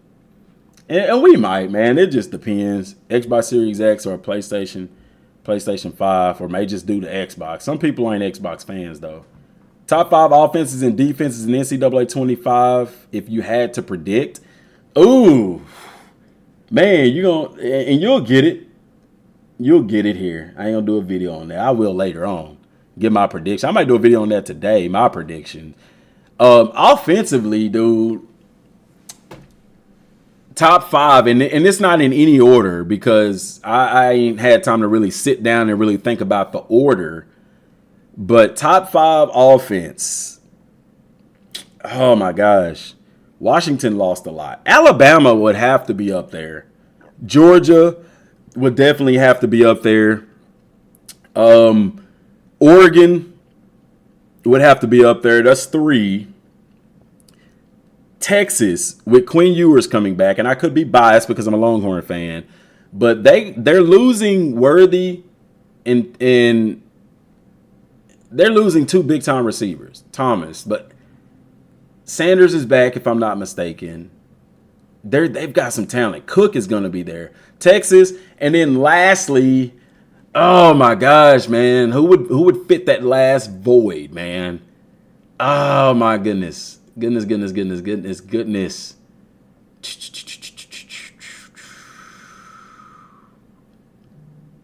And we might, man. It just depends. Xbox Series X or PlayStation 5, or may just do the Xbox. Some people ain't Xbox fans, though. Top 5 offenses and defenses in NCAA 25, if you had to predict. Ooh, man, you'll get it. You'll get it here. I ain't going to do a video on that. I will later on. Give my prediction. I might do a video on that today, my prediction. Offensively, dude. Top 5, and it's not in any order because I ain't had time to really sit down and really think about the order. But top 5 offense. Oh my gosh. Washington lost a lot. Alabama would have to be up there. Georgia would definitely have to be up there. Oregon would have to be up there. That's 3. Texas with Quinn Ewers coming back, and I could be biased because I'm a Longhorn fan, but they're losing Worthy and they're losing 2 big time receivers, Thomas, but Sanders is back if I'm not mistaken. They've got some talent. Cook is going to be there. Texas, and then lastly, oh my gosh, man, who would fit that last void, man? Oh my goodness. Goodness.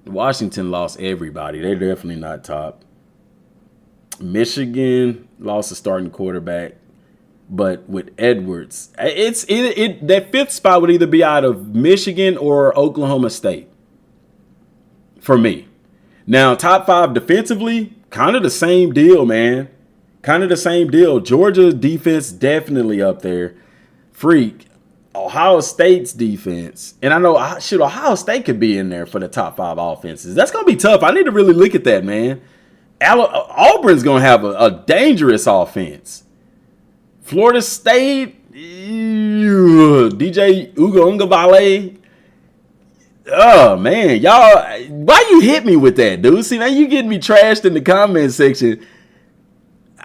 Washington lost everybody. They're definitely not top. Michigan lost a starting quarterback, but with Edwards, that 5th spot would either be out of Michigan or Oklahoma State for me. Now, top 5 defensively, kind of the same deal, man. Kind of the same deal. Georgia's defense definitely up there. Freak. Ohio State's defense. And I know, Ohio State could be in there for the top 5 offenses. That's going to be tough. I need to really look at that, man. Auburn's going to have a dangerous offense. Florida State, DJ Ungavale. Oh, man. Y'all, why you hit me with that, dude? See, now you getting me trashed in the comment section.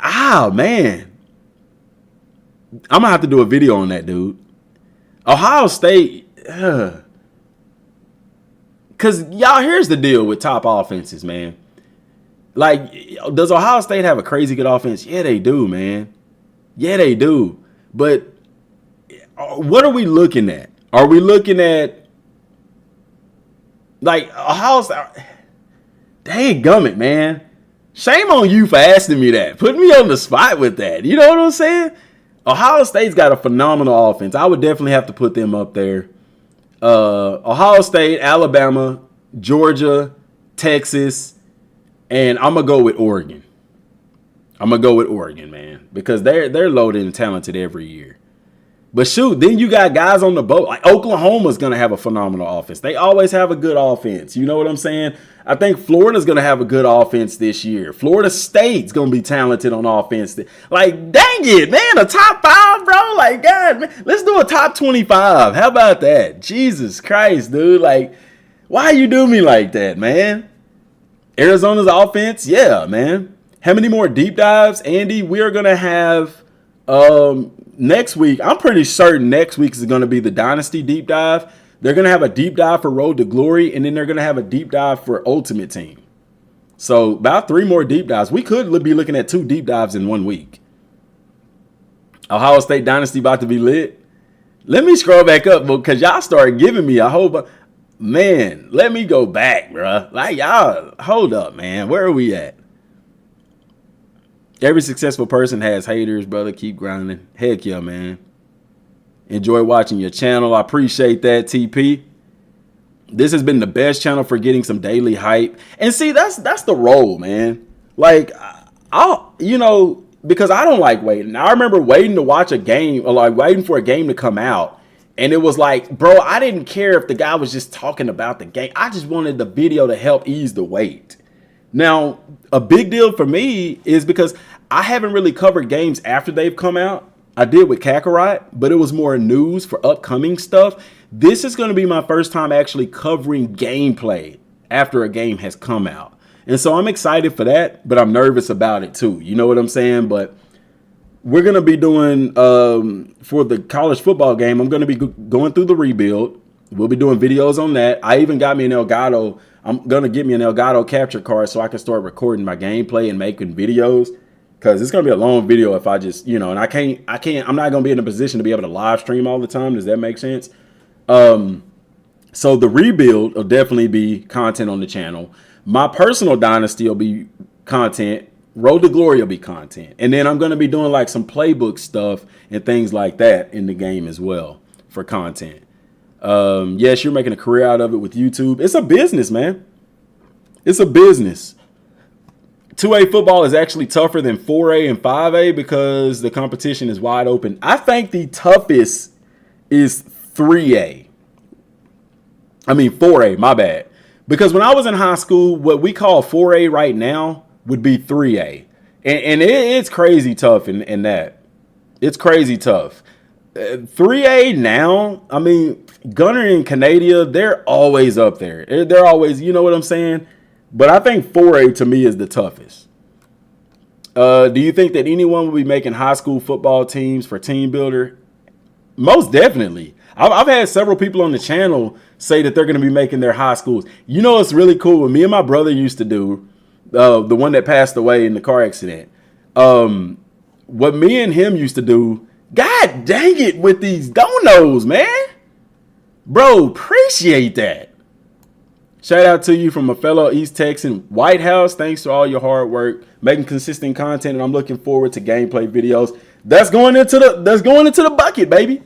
Ah, man. I'm going to have to do a video on that, dude. Ohio State. Because, y'all, here's the deal with top offenses, man. Like, does Ohio State have a crazy good offense? Yeah, they do, man. Yeah, they do. But what are we looking at? Are we looking at, like, Ohio State? Dang gummit, man. Shame on you for asking me that. Put me on the spot with that. You know what I'm saying? Ohio State's got a phenomenal offense. I would definitely have to put them up there. Ohio State, Alabama, Georgia, Texas, and I'm going to go with Oregon. I'm going to go with Oregon, man, because they're loaded and talented every year. But shoot, then you got guys on the boat. Like Oklahoma's going to have a phenomenal offense. They always have a good offense. You know what I'm saying? I think Florida's going to have a good offense this year. Florida State's going to be talented on offense. Like, dang it, man, a top 5, bro. Like, God, man, let's do a top 25. How about that? Jesus Christ, dude. Like, why you do me like that, man? Arizona's offense? Yeah, man. How many more deep dives, Andy? We're going to have next week. I'm pretty certain next week is going to be the Dynasty deep dive. They're going to have a deep dive for Road to Glory, and then they're going to have a deep dive for Ultimate Team. So about 3 more deep dives. We could be looking at 2 deep dives in 1 week. Ohio State Dynasty about to be lit. Let me scroll back up because y'all started giving me a whole bunch. Man, let me go back, bruh. Like, y'all, hold up, man. Where are we at? Every successful person has haters, brother. Keep grinding. Heck yeah, man. Enjoy watching your channel. I appreciate that, TP. This has been the best channel for getting some daily hype. And see, that's the role, man. Like, because I don't like waiting. I remember waiting to watch a game, or like waiting for a game to come out. And it was like, bro, I didn't care if the guy was just talking about the game. I just wanted the video to help ease the wait. Now, a big deal for me is because I haven't really covered games after they've come out. I did with Kakarot, but it was more news for upcoming stuff. This is going to be my first time actually covering gameplay after a game has come out. And so I'm excited for that, but I'm nervous about it too. You know what I'm saying? But we're going to be doing, for the college football game, I'm going to be going through the rebuild. We'll be doing videos on that. I even got me an Elgato. I'm going to get me an Elgato capture card so I can start recording my gameplay and making videos. Because it's going to be a long video if I just, and I'm not going to be in a position to be able to live stream all the time. Does that make sense? So the rebuild will definitely be content on the channel. My personal dynasty will be content. Road to Glory will be content. And then I'm going to be doing like some playbook stuff and things like that in the game as well for content. Yes, you're making a career out of it with YouTube. It's a business, man. It's a business. 2A football is actually tougher than 4A and 5A because the competition is wide open. I think the toughest is 3A. 4A, my bad. Because when I was in high school, what we call 4A right now would be 3A. And it's crazy tough in that. It's crazy tough. 3A now, Gunner and Canada, they're always up there. They're always, you know what I'm saying? But I think 4A to me is the toughest. Do you think that anyone will be making high school football teams for Team Builder? Most definitely. I've had several people on the channel say that they're going to be making their high schools. You know, it's really cool. What me and my brother used to do, the one that passed away in the car accident. What me and him used to do, God dang it, with these donos, man. Bro, appreciate that. Shout out to you from a fellow East Texan, White House. Thanks for all your hard work, making consistent content, and I'm looking forward to gameplay videos. That's going into the bucket, baby.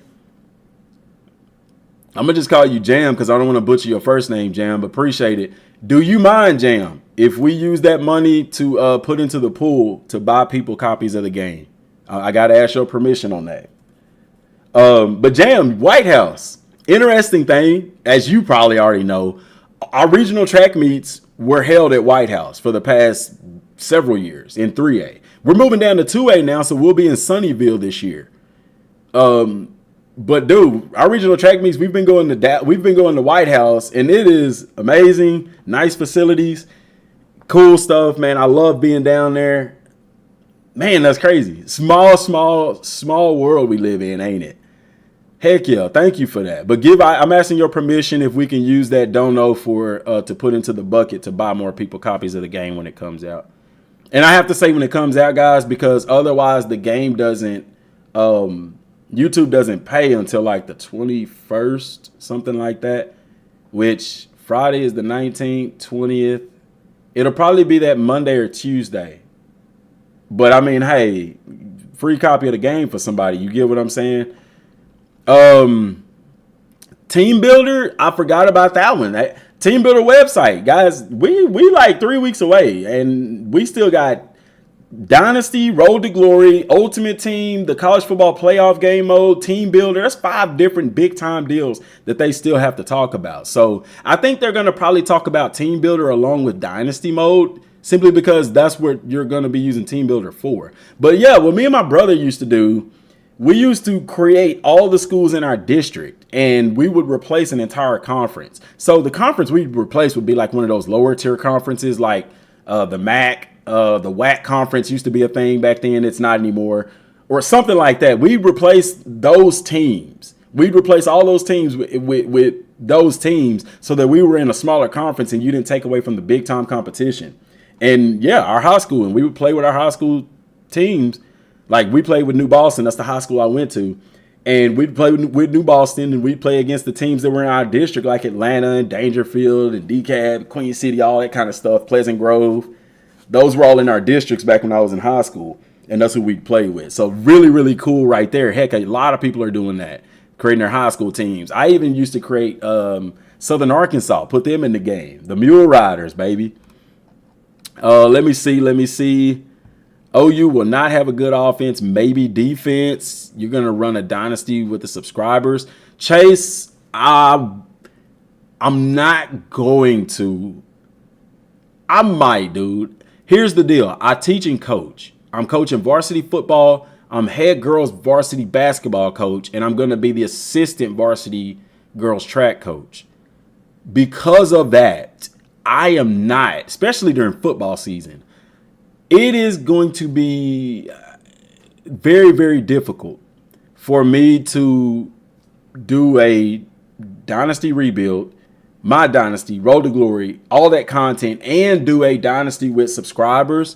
I'm gonna just call you Jam because I don't want to butcher your first name, Jam, but appreciate it. Do you mind, Jam, if we use that money to put into the pool to buy people copies of the game? I gotta ask your permission on that. But Jam, White House, interesting thing, as you probably already know. Our regional track meets were held at White House for the past several years in 3A. We're moving down to 2A now, so we'll be in Sunnyvale this year. But dude, our regional track meets, we've been going to White House, and it is amazing. Nice facilities, cool stuff, man. I love being down there. Man, that's crazy. Small world we live in, ain't it? Heck yeah, thank you for that. But I'm asking your permission if we can use that dono to put into the bucket to buy more people copies of the game when it comes out. And I have to say when it comes out, guys, because otherwise the game doesn't, YouTube doesn't pay until like the 21st, something like that, which Friday is the 19th, 20th. It'll probably be that Monday or Tuesday. But hey, free copy of the game for somebody. You get what I'm saying? Team Builder, I forgot about that one. Team Builder website, guys, we like 3 weeks away, and we still got Dynasty, Road to Glory, Ultimate Team, the college football playoff game mode, Team Builder. That's 5 different big time deals that they still have to talk about. So I think they're going to probably talk about Team Builder along with Dynasty mode, simply because that's what you're going to be using Team Builder for. But yeah, what me and my brother used to do, we used to create all the schools in our district, and we would replace an entire conference. So the conference we'd replace would be like one of those lower tier conferences, like the MAC, the WAC conference used to be a thing back then. It's not anymore, or something like that. We'd replace those teams. We'd replace all those teams with those teams so that we were in a smaller conference and you didn't take away from the big time competition. And yeah, our high school, and we would play with our high school teams. Like we played with New Boston. That's the high school I went to. And we'd play with New Boston, and we'd play against the teams that were in our district, like Atlanta and Dangerfield and DeKalb, Queen City, all that kind of stuff, Pleasant Grove. Those were all in our districts back when I was in high school, and that's who we'd play with. So really, really cool right there. Heck, a lot of people are doing that, creating their high school teams. I even used to create Southern Arkansas, put them in the game. The Mule Riders, baby. Let me see. OU will not have a good offense, maybe defense. You're going to run a dynasty with the subscribers. Chase, I'm not going to. I might, dude. Here's the deal. I teach and coach. I'm coaching varsity football. I'm head girls varsity basketball coach, and I'm going to be the assistant varsity girls track coach. Because of that, I am not, especially during football season, it is going to be very, very difficult for me to do a dynasty rebuild, my dynasty, Road to Glory, all that content, and do a dynasty with subscribers.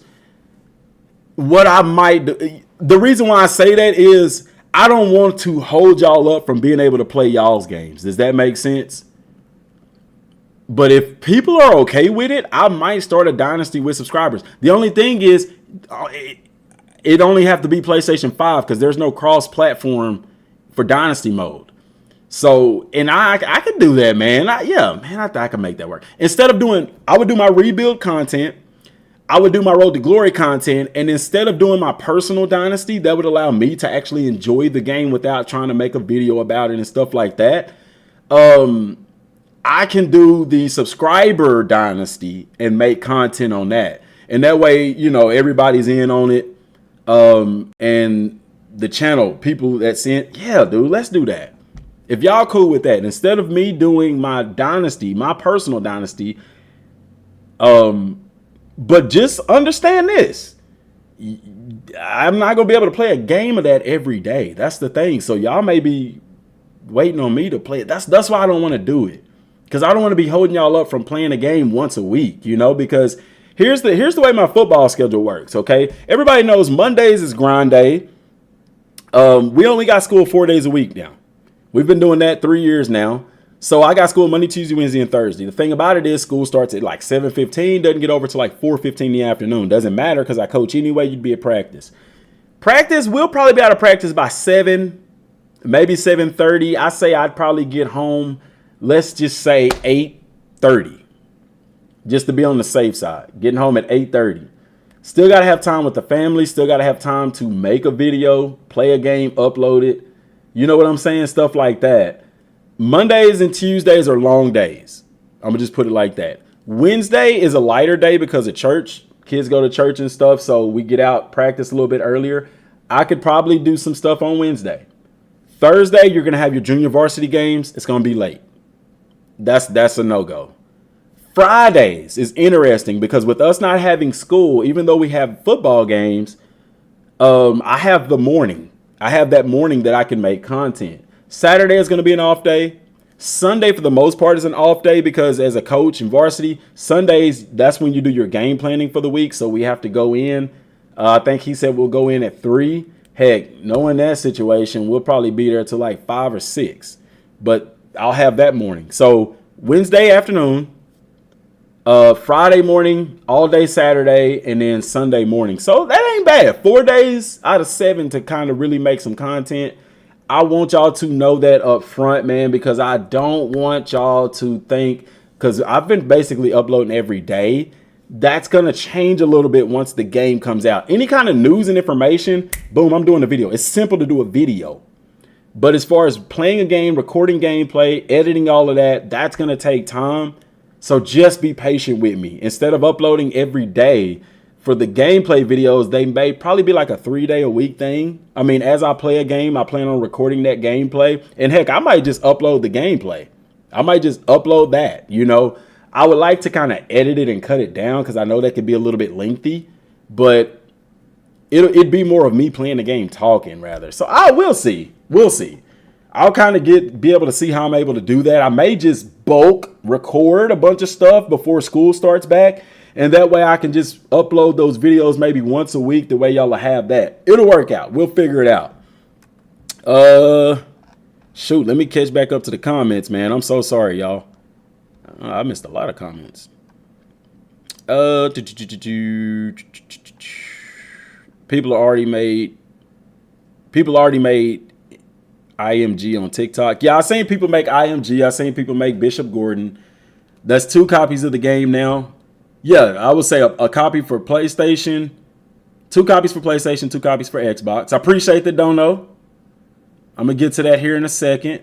What I might do, the reason why I say that is I don't want to hold y'all up from being able to play y'all's games. Does that make sense? But if people are okay with it, I might start a dynasty with subscribers. The only thing is, it only have to be PlayStation 5 because there's no cross-platform for dynasty mode. So, and I could do that, man. I think I can make that work. Instead of I would do my rebuild content. I would do my Road to Glory content. And instead of doing my personal dynasty, that would allow me to actually enjoy the game without trying to make a video about it and stuff like that. I can do the subscriber dynasty and make content on that. And that way, everybody's in on it. And the channel, people that's in, yeah, dude, let's do that. If y'all cool with that, instead of me doing my dynasty, my personal dynasty, but just understand this. I'm not going to be able to play a game of that every day. That's the thing. So y'all may be waiting on me to play it. That's why I don't want to do it. Because I don't want to be holding y'all up from playing a game once a week, because here's the way my football schedule works, okay? Everybody knows Mondays is grind day. We only got school 4 days a week now. We've been doing that 3 years now. So I got school Monday, Tuesday, Wednesday, and Thursday. The thing about it is school starts at like 7:15, doesn't get over to like 4:15 in the afternoon. Doesn't matter because I coach anyway, you'd be at practice. We'll probably be out of practice by 7, maybe 7:30. I say I'd probably get home, let's just say 8:30, just to be on the safe side. Getting home at 8:30. Still got to have time with the family. Still got to have time to make a video, play a game, upload it. You know what I'm saying? Stuff like that. Mondays and Tuesdays are long days. I'm going to just put it like that. Wednesday is a lighter day because of church. Kids go to church and stuff, so we get out, practice a little bit earlier. I could probably do some stuff on Wednesday. Thursday, you're going to have your junior varsity games. It's going to be late. That's a no-go. Fridays is interesting because with us not having school, even though we have football games, I have the morning. I have that morning that I can make content. Saturday is going to be an off day. Sunday, for the most part, is an off day because as a coach in varsity, Sundays, that's when you do your game planning for the week. So we have to go in. I think he said we'll go in at 3. Heck, knowing that situation, we'll probably be there till like 5 or 6. But I'll have that morning. So Wednesday afternoon, Friday morning, all day Saturday, and then Sunday morning. So that ain't bad. 4 days out of 7 to kind of really make some content. I want y'all to know that up front, man, because I don't want y'all to think, because I've been basically uploading every day. That's going to change a little bit once the game comes out. Any kind of news and information, boom, I'm doing a video. It's simple to do a video. But as far as playing a game, recording gameplay, editing all of that, that's going to take time. So just be patient with me. Instead of uploading every day, for the gameplay videos, they may probably be like a 3-day-a-week thing. I mean, as I play a game, I plan on recording that gameplay. And heck, I might just upload the gameplay. I might just upload that, I would like to kind of edit it and cut it down because I know that could be a little bit lengthy. But it'd be more of me playing the game talking rather. So we'll see. We'll see. I'll kind of be able to see how I'm able to do that. I may just bulk record a bunch of stuff before school starts back. And that way I can just upload those videos maybe once a week, the way y'all will have that. It'll work out. We'll figure it out. Shoot, let me catch back up to the comments, man. I'm so sorry, y'all. I missed a lot of comments. People already made IMG on TikTok. Yeah, I seen people make IMG. I seen people make Bishop Gordon. That's 2 copies of the game now. Yeah, I would say a copy for PlayStation, 2 copies for PlayStation, 2 copies for Xbox. I appreciate the dono. I'm going to get to that here in a second.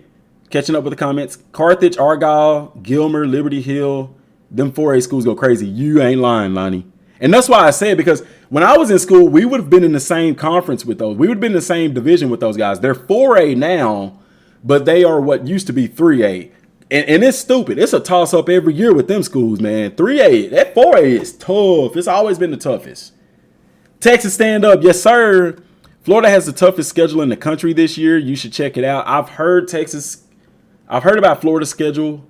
Catching up with the comments. Carthage, Argyle, Gilmer, Liberty Hill. Them 4A schools go crazy. You ain't lying, Lonnie. And that's why I say it, because when I was in school, we would have been in the same conference with those. We would have been in the same division with those guys. They're 4A now, but they are what used to be 3A. And it's stupid. It's a toss-up every year with them schools, man. 3A, that 4A is tough. It's always been the toughest. Texas stand up. Yes, sir. Florida has the toughest schedule in the country this year. You should check it out. I've heard about Florida's schedule.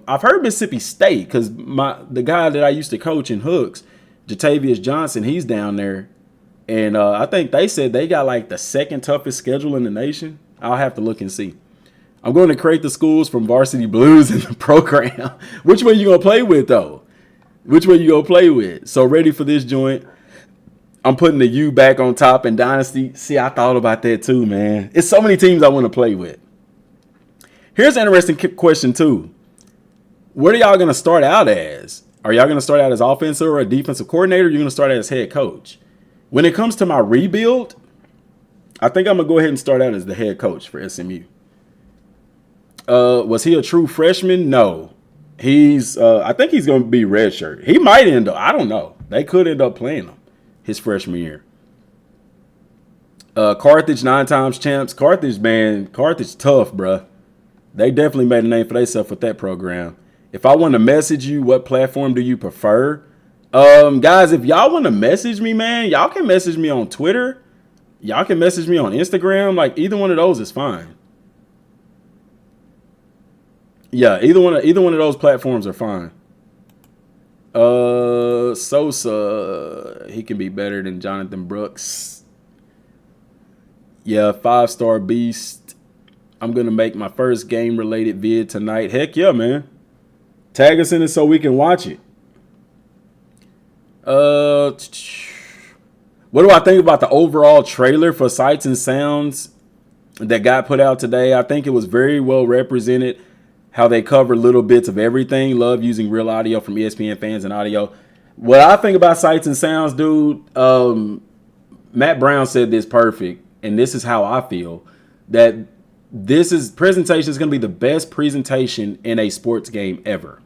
I've heard Mississippi State, because the guy that I used to coach in Hooks, Jatavius Johnson, he's down there. And I think they said they got like the 2nd toughest schedule in the nation. I'll have to look and see. I'm going to create the schools from Varsity Blues in the program. Which one you going to play with, though? Which one you going to play with? So ready for this joint. I'm putting the U back on top in Dynasty. See, I thought about that too, man. It's so many teams I want to play with. Here's an interesting question, too. What are y'all going to start out as? Are y'all going to start out as offensive or a defensive coordinator? Or are you going to start out as head coach? When it comes to my rebuild, I think I'm going to go ahead and start out as the head coach for SMU. Was he a true freshman? No. I think he's going to be redshirt. He might end up, I don't know. They could end up playing him his freshman year. Carthage, 9 times champs. Carthage, man, Carthage tough, bruh. They definitely made a name for themselves with that program. If I want to message you, what platform do you prefer? Guys, if y'all want to message me, man, y'all can message me on Twitter. Y'all can message me on Instagram. Like, either one of those is fine. Yeah, either one of those platforms are fine. Sosa, he can be better than Jonathan Brooks. Yeah, 5-star beast. I'm gonna make my first game related vid tonight. Heck yeah, man. Tag us in it so we can watch it. What do I think about the overall trailer for Sights and Sounds that got put out today? I think it was very well represented. How they cover little bits of everything. Love using real audio from ESPN fans and audio. What I think about Sights and Sounds, dude, Matt Brown said this perfect, and this is how I feel, that presentation is going to be the best presentation in a sports game ever.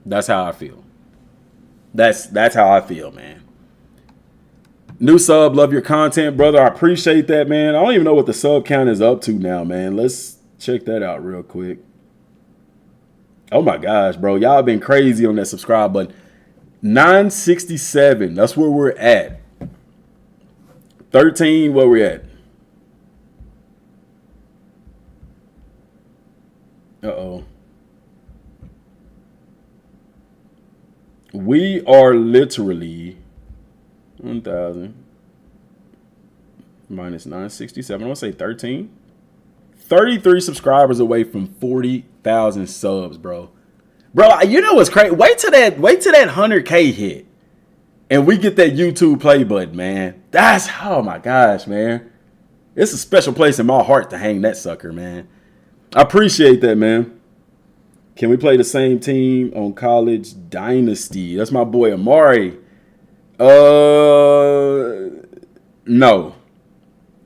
That's how I feel. That's how I feel, man. New sub, love your content, brother. I appreciate that, man. I don't even know what the sub count is up to now, man. Let's check that out real quick. Oh my gosh, bro. Y'all been crazy on that subscribe button. 967. That's where we're at. 13, where we're at. Uh-oh. We are literally 1,000 minus 967. I want to say 13. 33 subscribers away from 40,000 subs, bro. Bro, you know what's crazy? Wait till that 100K hit, and we get that YouTube play button, man. Oh my gosh, man. It's a special place in my heart to hang that sucker, man. I appreciate that, man. Can we play the same team on College Dynasty? That's my boy Amari. No.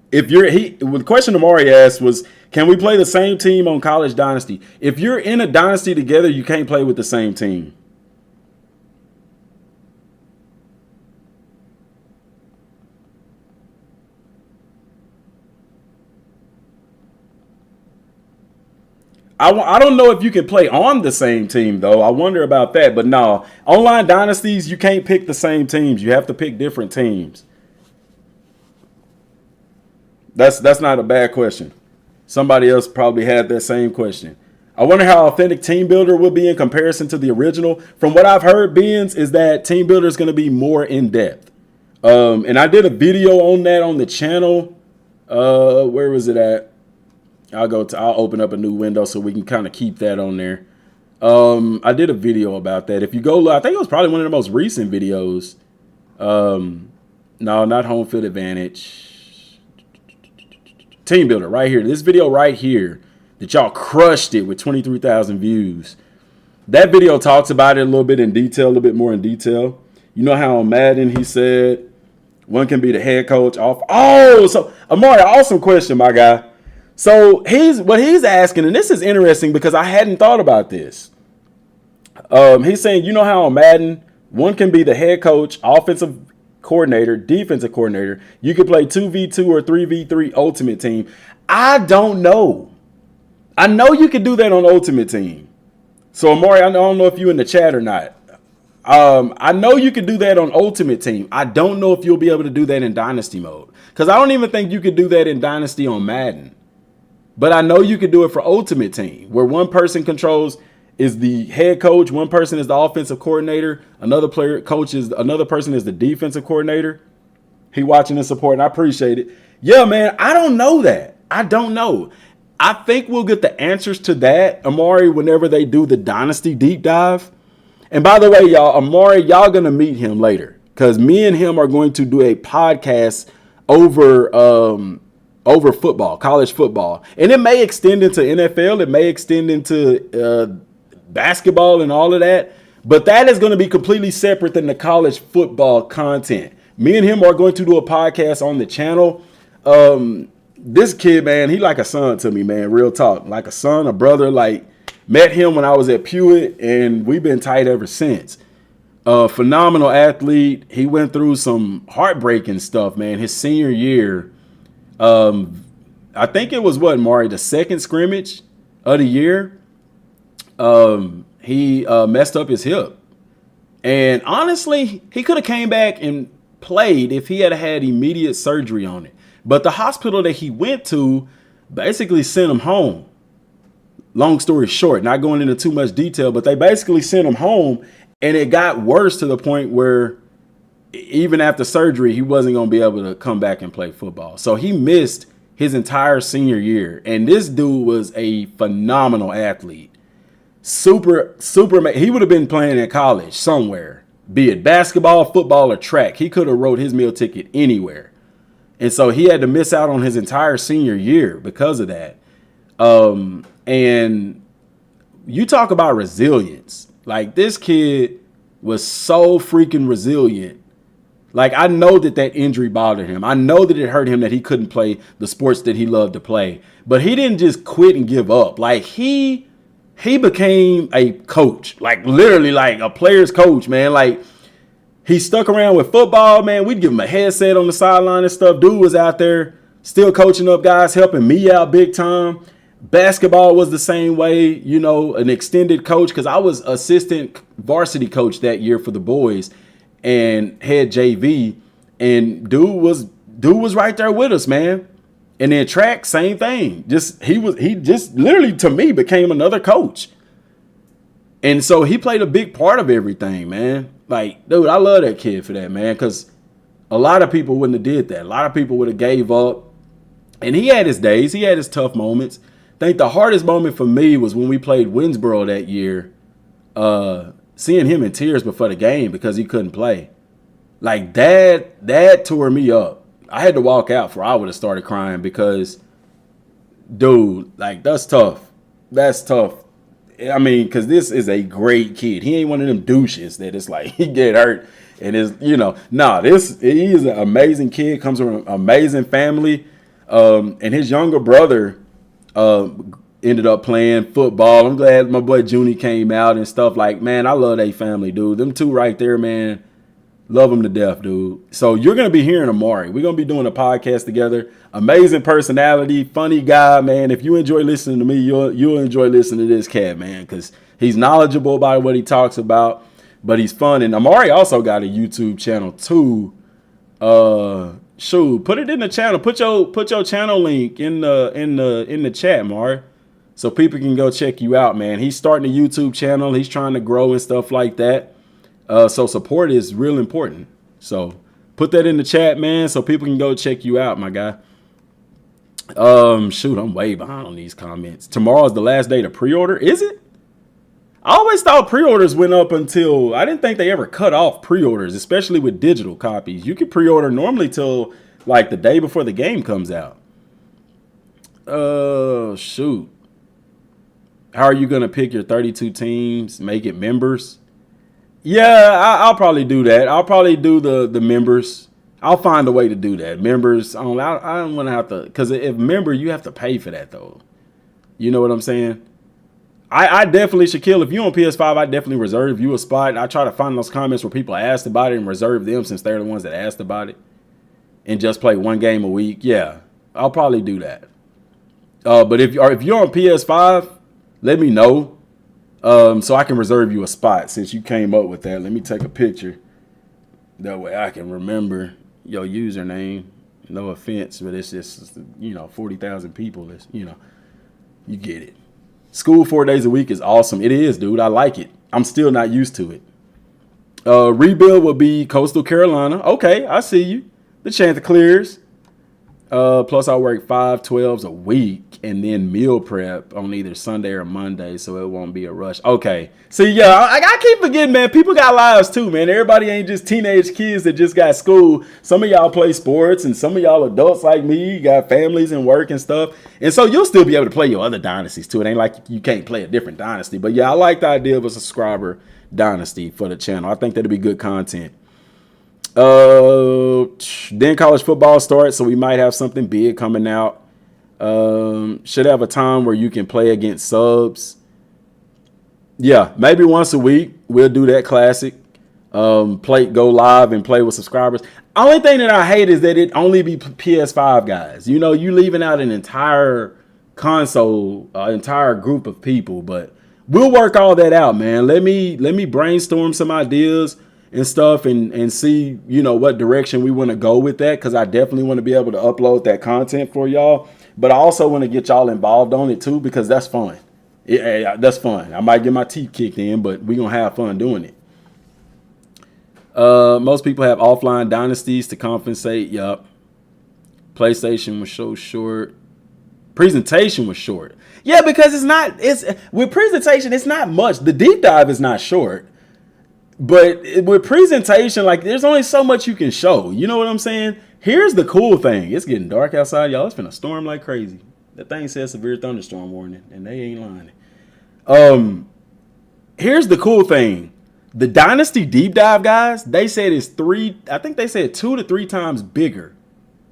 The question Amari asked was, can we play the same team on College Dynasty? If you're in a dynasty together, you can't play with the same team. I don't know if you can play on the same team, though. I wonder about that. But no, online dynasties, you can't pick the same teams. You have to pick different teams. That's not a bad question. Somebody else probably had that same question. I wonder how authentic Team Builder will be in comparison to the original. From what I've heard, Benz, is that Team Builder is going to be more in depth. And I did a video on that on the channel. Where was it at? I'll open up a new window so we can kind of keep that on there. I did a video about that. If you go, I think it was probably one of the most recent videos. No, not Home Field Advantage. Team Builder right here. This video right here that y'all crushed it with 23,000 views. That video talks about it a little bit in detail, a little bit more in detail. You know how on Madden he said one can be the head coach off. Oh, so Amari, awesome question, my guy. So what he's asking, and this is interesting because I hadn't thought about this. He's saying, you know how on Madden one can be the head coach, offensive coordinator, defensive coordinator. You could play 2v2 or 3v3 Ultimate Team. I don't know. I know you could do that on Ultimate Team. So, Amari, I don't know if you're in the chat or not. I know you could do that on Ultimate Team. I don't know if you'll be able to do that in Dynasty mode. Because I don't even think you could do that in Dynasty on Madden. But I know you could do it for Ultimate Team, where one person is the head coach, one person is the offensive coordinator, another person is the defensive coordinator. He watching and supporting. I appreciate it. Yeah, man, I don't know that. I don't know. I think we'll get the answers to that, Amari, whenever they do the Dynasty deep dive. And by the way, y'all, Amari, y'all going to meet him later because me and him are going to do a podcast over football, college football. And it may extend into NFL. It may extend into basketball and all of that. But that is going to be completely separate than the college football content. Me and him are going to do a podcast on the channel. This kid, man, he like a son to me, man. Real talk. Like a son, a brother. Like, met him when I was at Pewitt, and we've been tight ever since. Phenomenal athlete. He went through some heartbreaking stuff, man. His senior year, I think it was Mari, the second scrimmage of the year. He messed up his hip. And honestly, he could have came back and played if he had had immediate surgery on it. But the hospital that he went to basically sent him home. Long story short, not going into too much detail, but they basically sent him home, and it got worse to the point where even after surgery, he wasn't going to be able to come back and play football. So he missed his entire senior year. And this dude was a phenomenal athlete. Super. He would have been playing in college somewhere, be it basketball, football, or track. He could have wrote his meal ticket anywhere. And so he had to miss out on his entire senior year because of that. And you talk about resilience. Like, this kid was so freaking resilient. Like, I know that injury bothered him. I know that it hurt him that he couldn't play the sports that he loved to play. But he didn't just quit and give up. Like, he became a coach. Like, literally, like a player's coach, man. Like, he stuck around with football, man. We'd give him a headset on the sideline and stuff. Dude was out there still coaching up guys, helping me out big time. Basketball was the same way, you know, an extended coach, because I was assistant varsity coach that year for the boys and head JV. And dude was right there with us, man. And then track, same thing. He just literally, to me, became another coach. And so he played a big part of everything, man. Like, dude, I love that kid for that, man, because a lot of people wouldn't have did that. A lot of people would have gave up. And he had his days. He had his tough moments. I think the hardest moment for me was when we played Winsboro that year, seeing him in tears before the game because he couldn't play. Like, that tore me up. I had to walk out before I would have started crying because, dude, like, that's tough. That's tough. I mean, because this is a great kid. He ain't one of them douches that it's like he get hurt and is, he is an amazing kid, comes from an amazing family. And his younger brother ended up playing football. I'm glad my boy Junie came out and stuff. Like, man, I love that family, dude. Them two right there, man. Love them to death, dude. So you're going to be hearing Amari. We're going to be doing a podcast together. Amazing personality, funny guy, man. If you enjoy listening to me, you'll enjoy listening to this cat, man, because he's knowledgeable about what he talks about, but he's fun. And Amari also got a YouTube channel too. Shoot, put it in the channel. Put your channel link in the chat, Amari. so people can go check you out, man. He's starting a YouTube channel. He's trying to grow and stuff like that. So support is real important. So put that in the chat, man, so people can go check you out, my guy. Shoot, I'm way behind on these comments. Tomorrow's the last day to pre-order. Is it? I always thought pre-orders went up until, I didn't think they ever cut off pre-orders, especially with digital copies. You can pre-order normally till like the day before the game comes out. Shoot. How are you going to pick your 32 teams? Make it members? Yeah, I'll probably do that. I'll probably do the members. I'll find a way to do that. Members, I don't want to have to, because if member, you have to pay for that, though. You know what I'm saying? I definitely, Shaquille, if you're on PS5, I definitely reserve you a spot. I try to find those comments where people asked about it and reserve them since they're the ones that asked about it. And just play one game a week. Yeah, I'll probably do that. But if you're on PS5, let me know. So I can reserve you a spot since you came up with that. Let me take a picture. That way I can remember your username. No offense, but it's just, 40,000 people. You get it. School 4 days a week is awesome. It is, dude. I like it. I'm still not used to it. Rebuild will be Coastal Carolina. Okay, I see you. The Chanticleers. Plus I work 5/12s a week and then meal prep on either Sunday or Monday, so it won't be a rush. Okay. See, yeah, I keep forgetting, man. People got lives too, man. Everybody ain't just teenage kids that just got school. Some of y'all play sports, and some of y'all adults like me got families and work and stuff. And so you'll still be able to play your other dynasties too. It ain't like you can't play a different dynasty. But yeah, I like the idea of a subscriber dynasty for the channel. I think that'll be good content. Then college football starts, so we might have something big coming out. Should have a time where you can play against subs. Yeah, maybe once a week we'll do that classic. Go live and play with subscribers. Only thing that I hate is that it only be PS5 guys. You leaving out an entire console, entire group of people. But we'll work all that out, man. Let me brainstorm some ideas and stuff and see, what direction we want to go with that, because I definitely want to be able to upload that content for y'all. But I also want to get y'all involved on it too, because that's fun. That's fun. I might get my teeth kicked in, but we're going to have fun doing it. Most people have offline dynasties to compensate. Yup. PlayStation was so short. Presentation was short. Yeah, because with presentation, it's not much. The deep dive is not short. But with presentation, there's only so much you can show. You know what I'm saying? Here's the cool thing. It's getting dark outside, y'all. It's been a storm like crazy. That thing says severe thunderstorm warning, and they ain't lying. Here's the cool thing. The Dynasty Deep Dive guys, they said it's 2 to 3 times bigger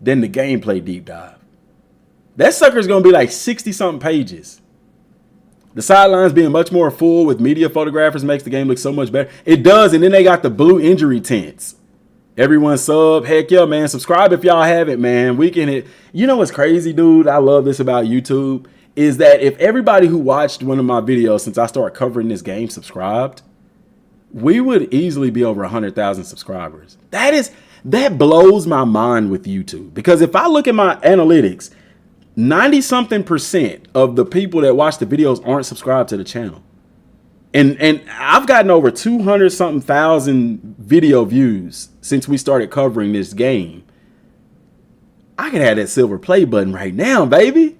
than the gameplay deep dive. That sucker's going to be like 60-something pages. The sidelines being much more full with media photographers makes the game look so much better. It does, and then they got the blue injury tents. Everyone sub. Heck yeah, man. Subscribe if y'all haven't, man. We can hit. You know what's crazy, dude? I love this about YouTube, is that if everybody who watched one of my videos since I started covering this game subscribed, we would easily be over 100,000 subscribers. That blows my mind with YouTube. Because if I look at my analytics, 90-something% of the people that watch the videos aren't subscribed to the channel. And I've gotten over 200-something thousand video views since we started covering this game. I can have that silver play button right now, baby.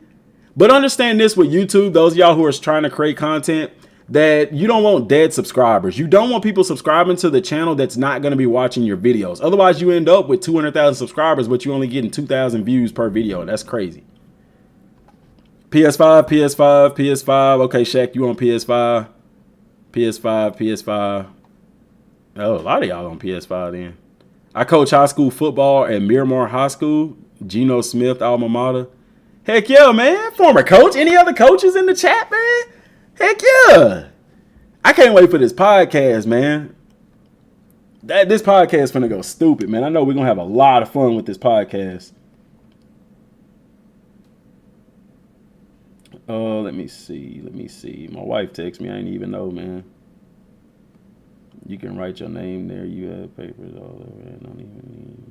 But understand this with YouTube, those of y'all who are trying to create content, that you don't want dead subscribers. You don't want people subscribing to the channel that's not going to be watching your videos. Otherwise, you end up with 200,000 subscribers, but you're only getting 2,000 views per video. That's crazy. PS5. Okay, Shaq, you on PS5? PS5. Oh, a lot of y'all on PS5 then. I coach high school football at Miramar High School. Geno Smith, alma mater. Heck yeah, man. Former coach. Any other coaches in the chat, man? Heck yeah. I can't wait for this podcast, man. This podcast is finna go stupid, man. I know we're going to have a lot of fun with this podcast. Let me see. My wife texted me. I didn't even know, man. You can write your name there. You have papers all over. I don't even need.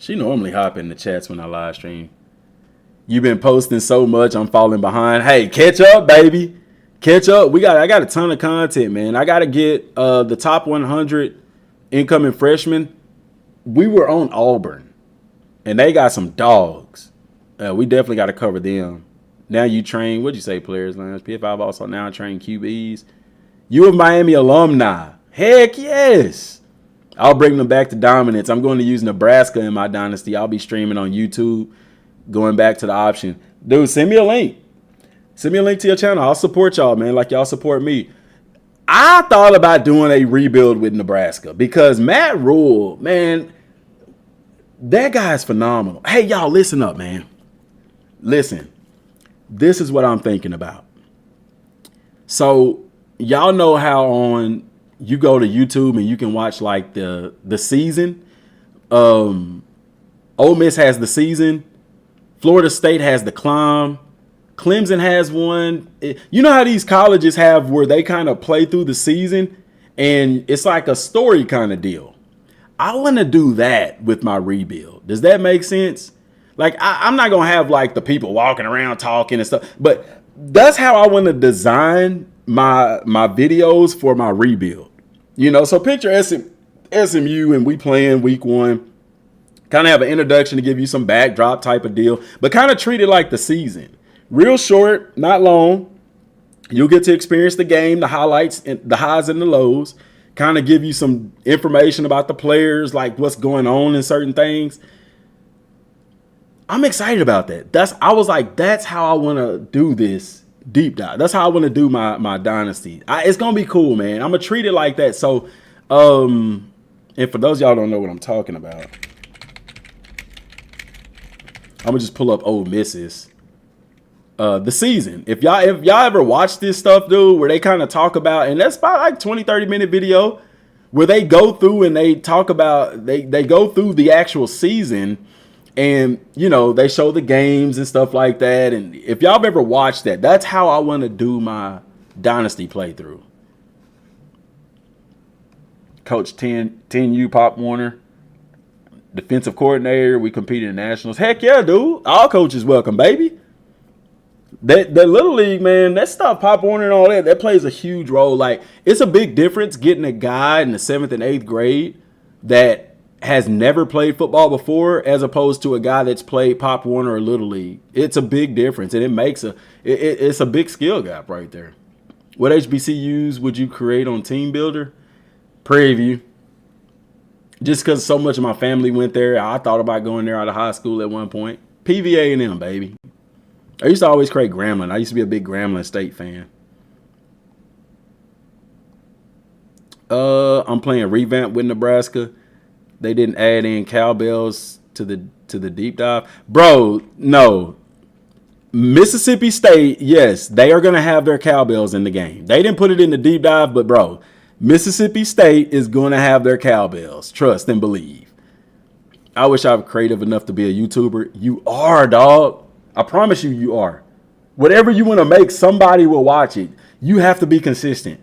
She normally hop in the chats when I live stream. You've been posting so much, I'm falling behind. Hey, catch up, baby. Catch up. I got a ton of content, man. I got to get the top 100 incoming freshmen. We were on Auburn, and they got some dogs. We definitely got to cover them. Now you train, what'd you say, Players Lounge? P5 also now train QBs. You a Miami alumni. Heck yes. I'll bring them back to dominance. I'm going to use Nebraska in my dynasty. I'll be streaming on YouTube, going back to the option. Dude, send me a link. Send me a link to your channel. I'll support y'all, man, like y'all support me. I thought about doing a rebuild with Nebraska because Matt Rule, man, that guy's phenomenal. Hey, y'all, listen up, man. Listen. This is what I'm thinking about. So y'all know how you go to YouTube and you can watch like the season. Ole Miss has the season. Florida State has the climb. Clemson has one. You know how these colleges have where they kind of play through the season and it's like a story kind of deal. I want to do that with my rebuild. Does that make sense? Like, I'm not going to have, like, the people walking around talking and stuff. But that's how I want to design my videos for my rebuild. You know, so picture SMU and we playing week 1. Kind of have an introduction to give you some backdrop type of deal. But kind of treat it like the season. Real short, not long. You'll get to experience the game, the highlights, and the highs and the lows. Kind of give you some information about the players, like what's going on in certain things. I'm excited about that. I was like, that's how I want to do this deep dive. That's how I want to do my dynasty. It's going to be cool, man. I'm going to treat it like that. So, and for those of y'all who don't know what I'm talking about, I'm going to just pull up Ole Miss's the season. If y'all ever watch this stuff, dude, where they kind of talk about, and that's about like 20, 30-minute video where they go through and they talk about, they go through the actual season. And, you know, they show the games and stuff like that. And if y'all have ever watched that, that's how I want to do my dynasty playthrough. Coach 10U Pop Warner, defensive coordinator. We competed in nationals. Heck yeah, dude. All coaches welcome, baby. That Little League, man, that stuff, Pop Warner and all that plays a huge role. Like, it's a big difference getting a guy in the 7th and 8th grade that has never played football before as opposed to a guy that's played Pop Warner or Little League. It's a big difference, and it makes it's a big skill gap right there. What HBCUs would you create on Team Builder? Prairie View. Just because so much of my family went there, I thought about going there out of high school at one point. PVA&M, baby. I used to always create Grambling. I used to be a big Grambling State fan. I'm playing revamp with Nebraska. They didn't add in cowbells to the deep dive. Bro, no. Mississippi State, yes, they are going to have their cowbells in the game. They didn't put it in the deep dive, but, bro, Mississippi State is going to have their cowbells. Trust and believe. I wish I was creative enough to be a YouTuber. You are, dog. I promise you are. Whatever you want to make, somebody will watch it. You have to be consistent.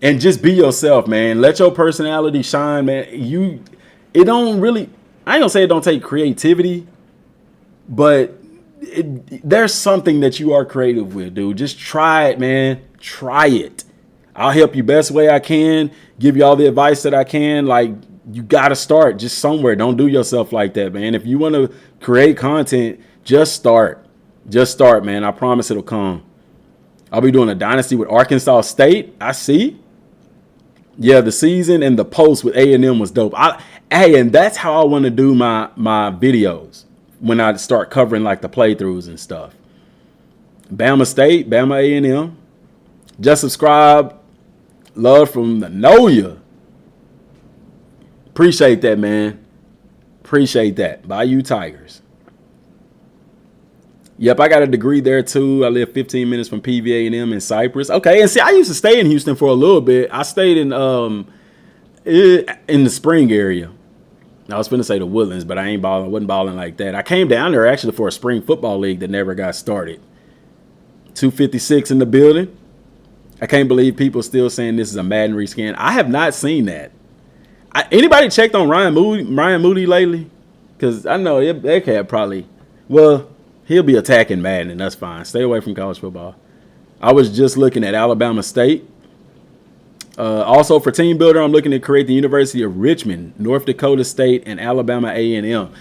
And just be yourself, man. Let your personality shine, man. It don't really, I ain't gonna say it don't take creativity, but there's something that you are creative with, dude. Just try it, man. Try it. I'll help you best way I can, give you all the advice that I can. Like, you gotta start just somewhere. Don't do yourself like that, man. If you want to create content, just start. Just start, man. I promise it'll come. I'll be doing a dynasty with Arkansas State. I see. Yeah, the season and the post with A&M was dope. And that's how I want to do my videos when I start covering like the playthroughs and stuff. Bama State, Bama A&M. Just subscribe. Love from the Know Ya. Appreciate that, man. Appreciate that. Bayou Tigers. Yep, I got a degree there too. I live 15 minutes from PVA&M in Cypress. Okay, and see, I used to stay in Houston for a little bit. I stayed in the Spring area. I was finna say the Woodlands, but I wasn't balling like that. I came down there actually for a spring football league that never got started. 256 in the building. I can't believe people still saying this is a Madden reskin. I have not seen that. Anybody checked on Ryan Moody lately? Because I know that cat probably, well, he'll be attacking Madden, and that's fine. Stay away from college football. I was just looking at Alabama State. Also for team builder, I'm looking to create the University of Richmond, North Dakota State, and Alabama A&M.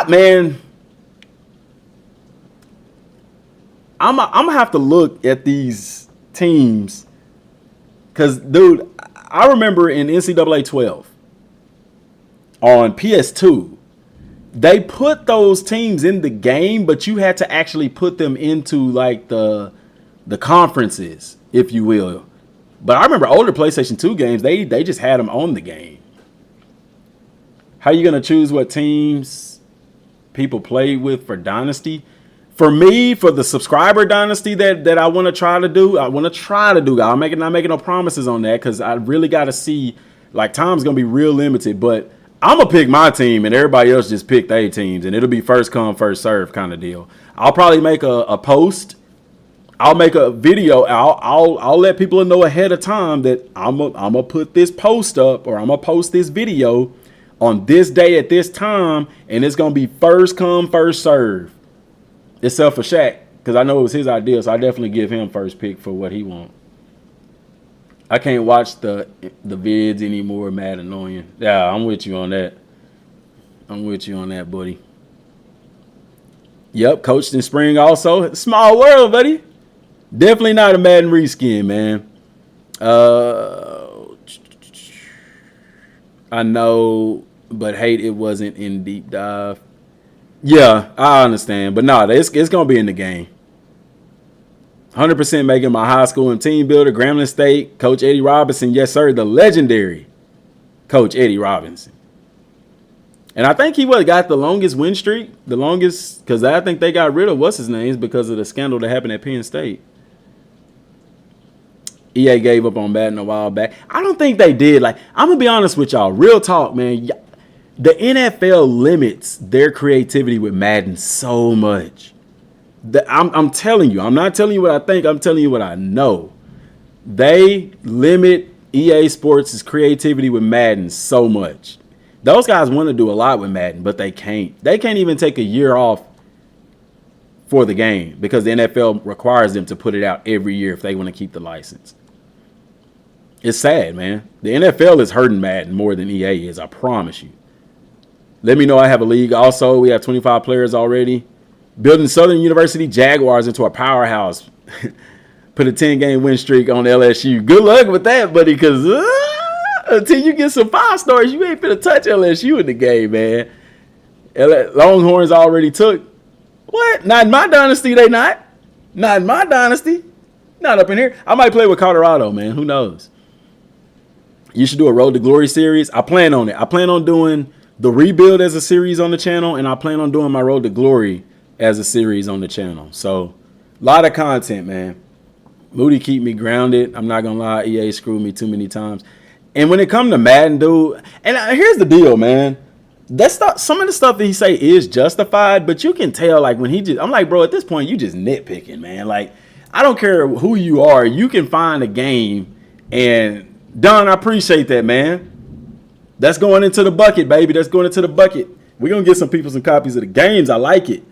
Man, I'm gonna have to look at these teams because, dude, I remember in NCAA 12 on PS2, they put those teams in the game, but you had to actually put them into like the conferences, if you will. But I remember older PlayStation 2 games, they just had them on the game. How you going to choose what teams people play with for Dynasty? For me, for the subscriber Dynasty that I want to try to do, I'm not making no promises on that because I really got to see, like, time's going to be real limited. But I'm going to pick my team and everybody else just pick their teams, and it'll be first come, first serve kind of deal. I'll probably make a post. I'll make a video. I'll let people know ahead of time that I'm gonna put this post up, or I'm gonna post this video on this day at this time, and it's gonna be first come, first serve. Except for Shaq, because I know it was his idea, so I definitely give him first pick for what he wants. I can't watch the vids anymore. Mad annoying. Yeah, I'm with you on that. Buddy. Yep, coached in spring also. Small world, buddy. Definitely not a Madden reskin, man. I know, but hate it wasn't in deep dive. Yeah, I understand. But no, it's going to be in the game. 100% making my high school and team builder, Grambling State, Coach Eddie Robinson. Yes, sir, the legendary Coach Eddie Robinson. And I think he got the longest win streak, because I think they got rid of what's-his-names because of the scandal that happened at Penn State. EA gave up on Madden a while back. I don't think they did. Like, I'm going to be honest with y'all. Real talk, man. The NFL limits their creativity with Madden so much. I'm telling you. I'm not telling you what I think. I'm telling you what I know. They limit EA Sports' creativity with Madden so much. Those guys want to do a lot with Madden, but they can't. They can't even take a year off for the game because the NFL requires them to put it out every year if they want to keep the license. It's sad, man. The NFL is hurting Madden more than EA is, I promise you. Let me know I have a league. Also, we have 25 players already. Building Southern University Jaguars into a powerhouse. Put a 10-game win streak on LSU. Good luck with that, buddy, because until you get some 5 stars, you ain't finna touch LSU in the game, man. Longhorns already took. What? Not in my dynasty, they not. Not in my dynasty. Not up in here. I might play with Colorado, man. Who knows? You should do a Road to Glory series. I plan on it. I plan on doing the rebuild as a series on the channel, and I plan on doing my Road to Glory as a series on the channel. So, a lot of content, man. Moody keep me grounded. I'm not going to lie. EA screwed me too many times. And when it comes to Madden, dude, and here's the deal, man. Some of the stuff that he say is justified, but you can tell, like, when I'm like, bro, at this point, you just nitpicking, man. Like, I don't care who you are. You can find a game, and Don, I appreciate that, man. That's going into the bucket, baby. That's going into the bucket. We're going to get some people some copies of the games. I like it.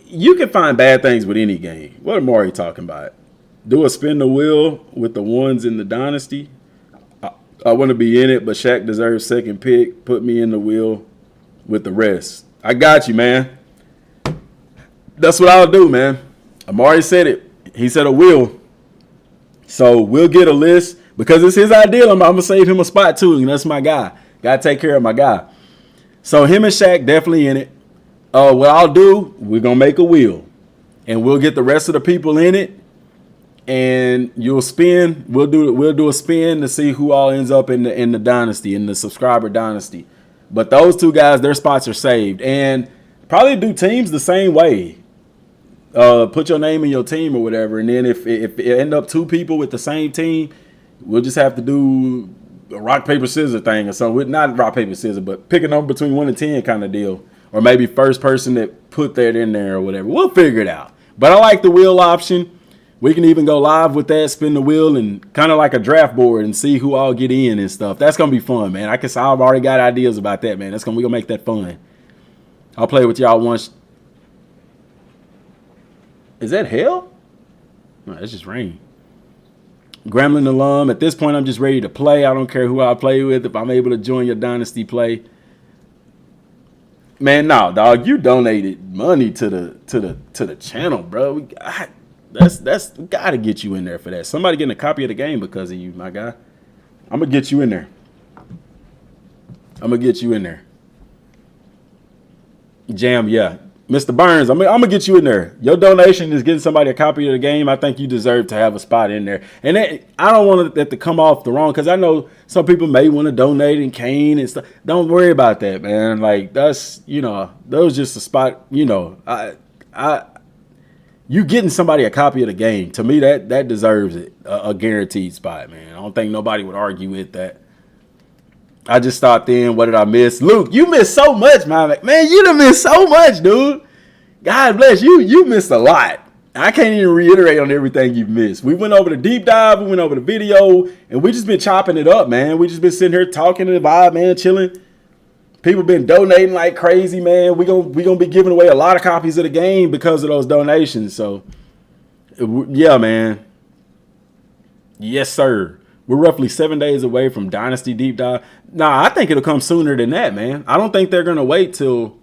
You can find bad things with any game. What am Maury talking about? Do a spin the wheel with the ones in the dynasty. I want to be in it, but Shaq deserves second pick. Put me in the wheel with the rest. I got you, man. That's what I'll do, man. Amari said it. He said a wheel. So we'll get a list because it's his idea. I'm going to save him a spot too, and that's my guy. Got to take care of my guy. So him and Shaq definitely in it. What I'll do, we're going to make a wheel, and we'll get the rest of the people in it, and you'll spin. We'll do a spin to see who all ends up in the dynasty, in the subscriber dynasty. But those two guys, their spots are saved, and probably do teams the same way. Put your name in your team or whatever, and then if it end up 2 people with the same team, we'll just have to do a rock paper scissors thing or something. Not rock paper scissors, but pick a number between 1 and 10 kind of deal, or maybe first person that put that in there or whatever. We'll figure it out. But I like the wheel option. We can even go live with that, spin the wheel, and kind of like a draft board and see who all get in and stuff. That's gonna be fun, man. I've already got ideas about that, man. We gonna make that fun. I'll play with y'all once. Is that hell? No, that's just rain. Gremlin alum. At this point, I'm just ready to play. I don't care who I play with. If I'm able to join your dynasty play, man, no, dog. You donated money to the channel, bro. That's gotta get you in there for that. Somebody getting a copy of the game because of you, my guy. I'm gonna get you in there. Jam, yeah. Mr. Burns, I'm gonna get you in there. Your donation is getting somebody a copy of the game. I think you deserve to have a spot in there. And I don't want that to come off the wrong, because I know some people may want to donate in Kane and stuff. Don't worry about that, man. Like, that's, that was just a spot, you getting somebody a copy of the game, to me, that deserves it. A guaranteed spot, man. I don't think nobody would argue with that. I just stopped in. What did I miss? Luke, you missed so much, man. You done missed so much, dude. God bless you. You missed a lot. I can't even reiterate on everything you've missed. We went over the deep dive. We went over the video. And we just been chopping it up, man. We just been sitting here talking to the vibe, man, chilling. People been donating like crazy, man. We gonna be giving away a lot of copies of the game because of those donations. So, yeah, man. Yes, sir. We're roughly 7 days away from Dynasty Deep Dive. Nah, I think it'll come sooner than that, man. I don't think they're going to wait till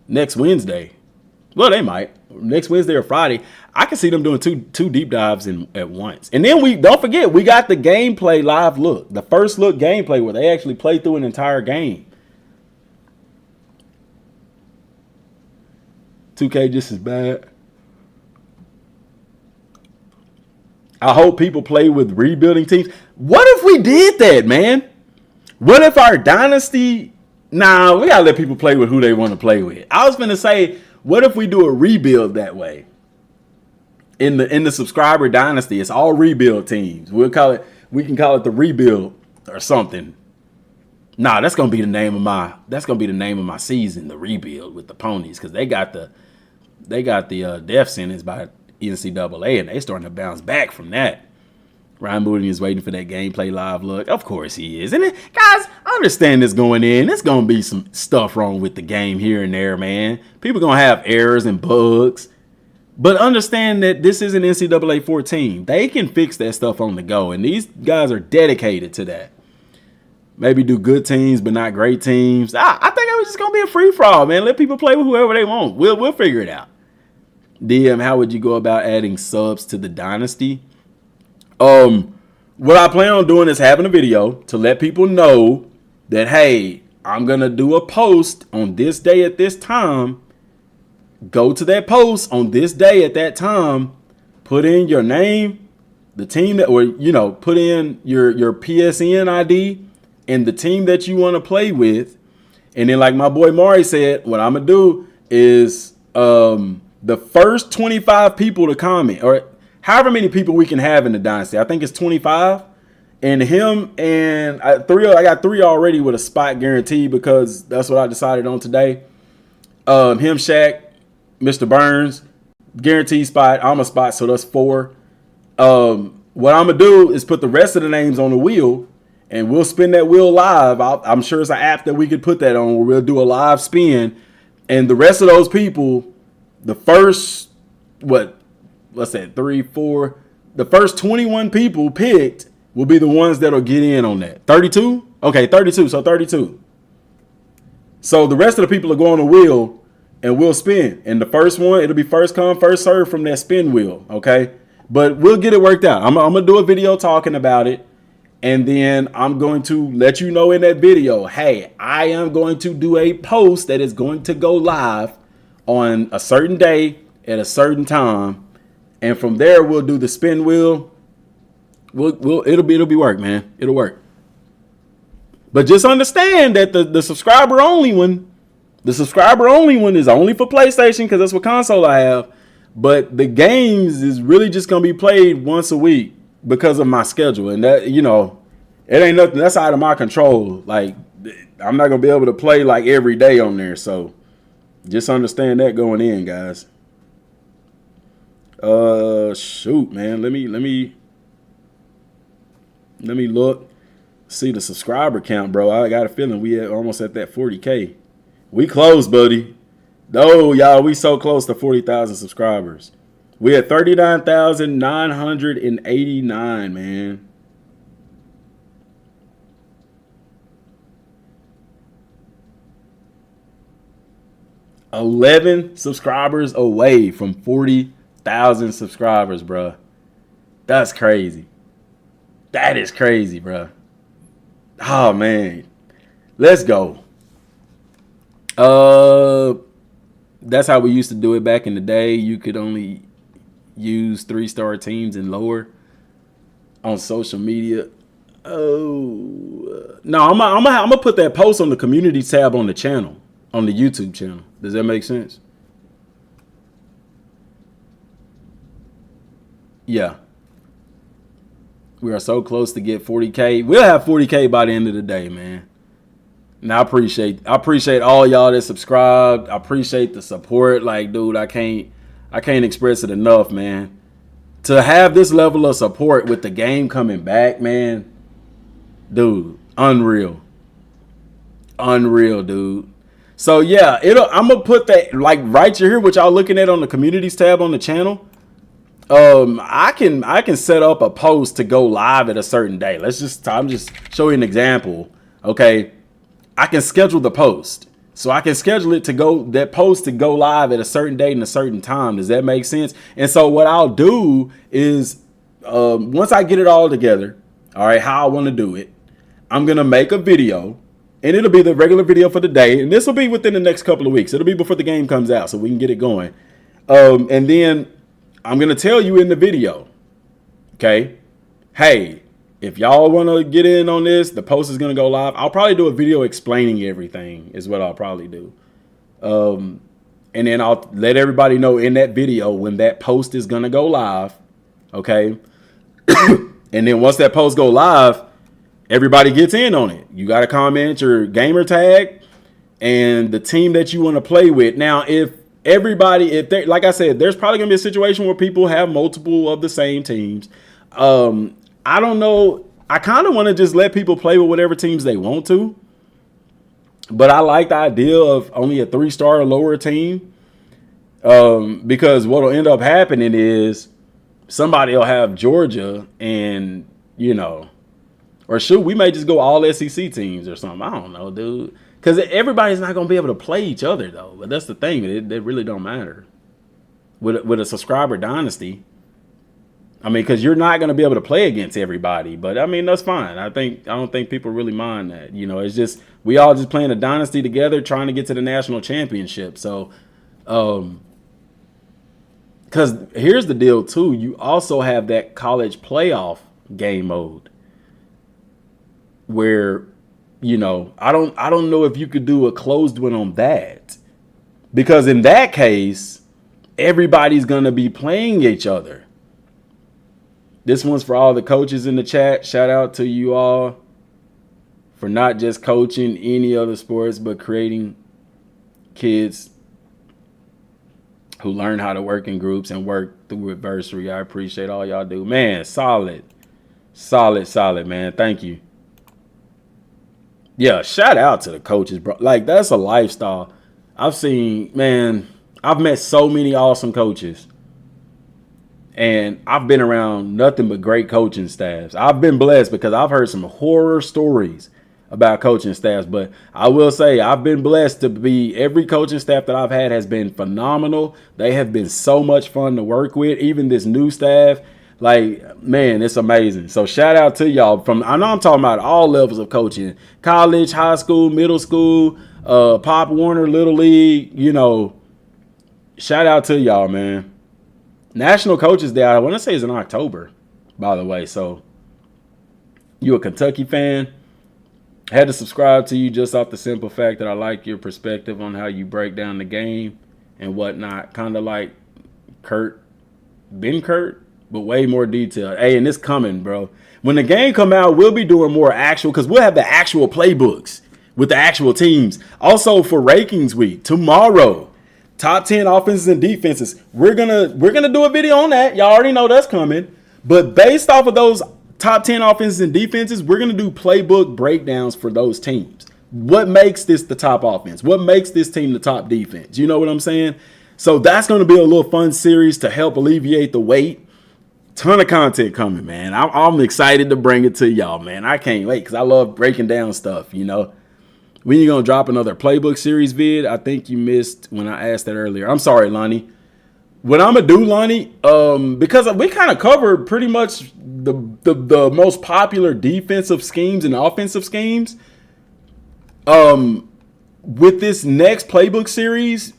next Wednesday. Well, they might. Next Wednesday or Friday. I can see them doing two deep dives at once. And then don't forget, we got the gameplay live look. The first look gameplay where they actually play through an entire game. 2K just as bad. I hope people play with rebuilding teams. What if we did that, man? What if our dynasty? Nah, we gotta let people play with who they want to play with. I was gonna say, what if we do a rebuild that way? In the subscriber dynasty, it's all rebuild teams. We can call it the rebuild or something. Nah, that's gonna be the name of my season, the rebuild with the ponies, because they got the death sentence by NCAA, and they starting to bounce back from that. Ryan Moody is waiting for that gameplay live look. Of course he is. And guys, I understand this going in. There's going to be some stuff wrong with the game here and there, man. People going to have errors and bugs. But understand that this is an NCAA 14. They can fix that stuff on the go, and these guys are dedicated to that. Maybe do good teams, but not great teams. I think it was just going to be a free-for-all, man. Let people play with whoever they want. We'll figure it out. DM, how would you go about adding subs to the dynasty? What I plan on doing is having a video to let people know that, hey, I'm going to do a post on this day at this time. Go to that post on this day at that time. Put in your name, the team that, or, put in your PSN ID and the team that you want to play with. And then, like my boy Mari said, what I'm going to do is, the first 25 people to comment, or however many people we can have in the dynasty. I think it's 25. And him and I got 3 already with a spot guaranteed, because that's what I decided on today. Him, Shaq, Mr. Burns, guaranteed spot. I'm a spot, so that's 4. What I'm going to do is put the rest of the names on the wheel, and we'll spin that wheel live. I'm sure it's an app that we could put that on where we'll do a live spin. And the rest of those people, the first, what's that, 3, 4, the first 21 people picked will be the ones that'll get in on that. 32? Okay, 32. So 32. So the rest of the people will go on the wheel and we'll spin. And the first one, it'll be first come, first serve from that spin wheel. Okay. But we'll get it worked out. I'm going to do a video talking about it. And then I'm going to let you know in that video, hey, I am going to do a post that is going to go live on a certain day at a certain time, and from there we'll do the spin wheel. It'll be work, man. It'll work. But just understand that the subscriber only one, is only for PlayStation, because that's what console I have. But the games is really just gonna be played once a week because of my schedule, and that, it ain't nothing that's out of my control. Like, I'm not gonna be able to play like every day on there, so. Just understand that going in, guys. Shoot, man. Let me look. See the subscriber count, bro. I got a feeling we almost at that 40K. We close, buddy. No, y'all, we so close to 40,000 subscribers. We at 39,989, man. $11 subscribers away from 40,000 subscribers, bro. That's crazy. That is crazy, bro. Oh, man. Let's go. That's how we used to do it back in the day. You could only use 3-star teams and lower on social media. Oh, no, I'm gonna put that post on the community tab on the channel, on the YouTube channel. Does that make sense? Yeah. We are so close to get 40K. We'll have 40K by the end of the day, man. And I appreciate all y'all that subscribed. I appreciate the support. Like, dude, I can't express it enough, man. To have this level of support with the game coming back, man, dude, unreal. Unreal, dude. So yeah, I'm gonna put that like right here, what y'all looking at on the communities tab on the channel. I can set up a post to go live at a certain day. I'm just showing an example. Okay. I can schedule the post. So I can schedule it that post to go live at a certain date and a certain time. Does that make sense? And so what I'll do is, once I get it all together, all right, how I want to do it, I'm going to make a video, and it'll be the regular video for the day. And this will be within the next couple of weeks. It'll be before the game comes out so we can get it going. And then I'm going to tell you in the video, okay, hey, if y'all want to get in on this, the post is going to go live. I'll probably do a video explaining everything is what I'll probably do. And then I'll let everybody know in that video when that post is going to go live. Okay. And then once that post go live, everybody gets in on it. You got to comment your gamer tag and the team that you want to play with. Now, like I said, there's probably going to be a situation where people have multiple of the same teams. I don't know. I kind of want to just let people play with whatever teams they want to. But I like the idea of only a 3-star or lower team. Because what will end up happening is somebody will have Georgia and, or shoot, we may just go all SEC teams or something. I don't know, dude. Because everybody's not going to be able to play each other, though. But that's the thing. It really don't matter. With a subscriber dynasty. I mean, because you're not going to be able to play against everybody. But, I mean, that's fine. I don't think people really mind that. It's just we all just playing a dynasty together trying to get to the national championship. So, because here's the deal, too. You also have that college playoff game mode where, I don't know if you could do a closed one on that. Because in that case, everybody's going to be playing each other. This one's for all the coaches in the chat. Shout out to you all for not just coaching any other sports, but creating kids who learn how to work in groups and work through adversity. I appreciate all y'all do. Man, solid, man. Thank you. Yeah, shout out to the coaches, bro. Like, that's a lifestyle. I've met so many awesome coaches. And I've been around nothing but great coaching staffs. I've been blessed because I've heard some horror stories about coaching staffs. But I will say I've been blessed to be, every coaching staff that I've had has been phenomenal. They have been so much fun to work with. Even this new staff, like, man, it's amazing. So shout out to y'all. I know I'm talking about all levels of coaching. College, high school, middle school, Pop Warner, Little League, shout out to y'all, man. National Coaches Day, I want to say, is in October, by the way. So, you a Kentucky fan? Had to subscribe to you just off the simple fact that I like your perspective on how you break down the game and whatnot. Kind of like Kurt, but way more detailed. Hey, and it's coming, bro. When the game come out, we'll be doing more actual, because we'll have the actual playbooks with the actual teams. Also, for Rankings Week, tomorrow, top 10 offenses and defenses. We're gonna do a video on that. Y'all already know that's coming. But based off of those top 10 offenses and defenses, we're gonna do playbook breakdowns for those teams. What makes this the top offense? What makes this team the top defense? You know what I'm saying? So that's going to be a little fun series to help alleviate the weight. Ton of content coming, man. I'm excited to bring it to y'all, man. I can't wait because I love breaking down stuff, you know. When you going to drop another playbook series vid? I think you missed when I asked that earlier. I'm sorry, Lonnie. What I'm going to do, Lonnie, because we kind of covered pretty much the most popular defensive schemes and offensive schemes. With this next playbook series,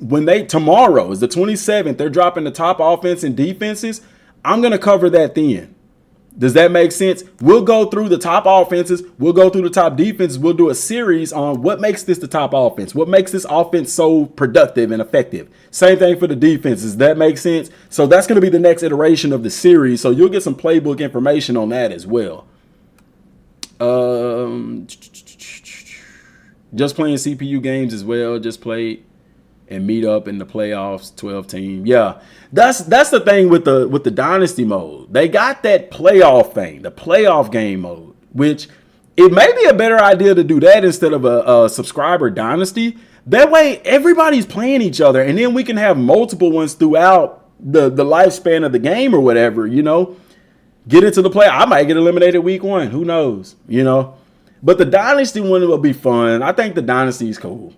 tomorrow is the 27th, they're dropping the top offense and defenses. I'm going to cover that then. Does that make sense? We'll go through the top offenses. We'll go through the top defenses. We'll do a series on what makes this the top offense. What makes this offense so productive and effective. Same thing for the defenses. That makes sense? So that's going to be the next iteration of the series. So you'll get some playbook information on that as well. Just playing CPU games as well. Just played and meet up in the playoffs, 12 team. Yeah, that's the thing with the dynasty mode. They got that playoff thing, the playoff game mode, which it may be a better idea to do that instead of a subscriber dynasty. That way, everybody's playing each other, and then we can have multiple ones throughout the lifespan of the game or whatever. You know, get into the play. I might get eliminated week 1. Who knows? You know. But the dynasty one will be fun. I think the dynasty is cool.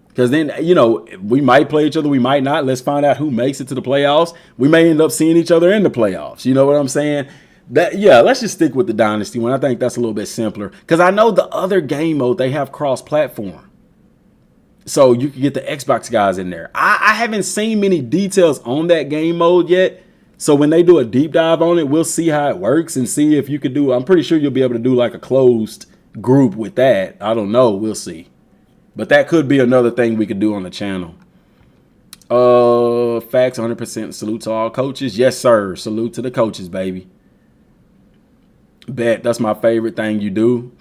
Because then, you know, we might play each other. We might not. Let's find out who makes it to the playoffs. We may end up seeing each other in the playoffs. You know what I'm saying? Let's just stick with the dynasty one. I think that's a little bit simpler. Because I know the other game mode, they have cross-platform. So you can get the Xbox guys in there. I haven't seen many details on that game mode yet. So when they do a deep dive on it, we'll see how it works and see if you could do. I'm pretty sure you'll be able to do like a closed group with that. I don't know. We'll see. But that could be another thing we could do on the channel. Facts, 100% salute to all coaches. Yes, sir. Salute to the coaches, baby. Bet. That's my favorite thing you do.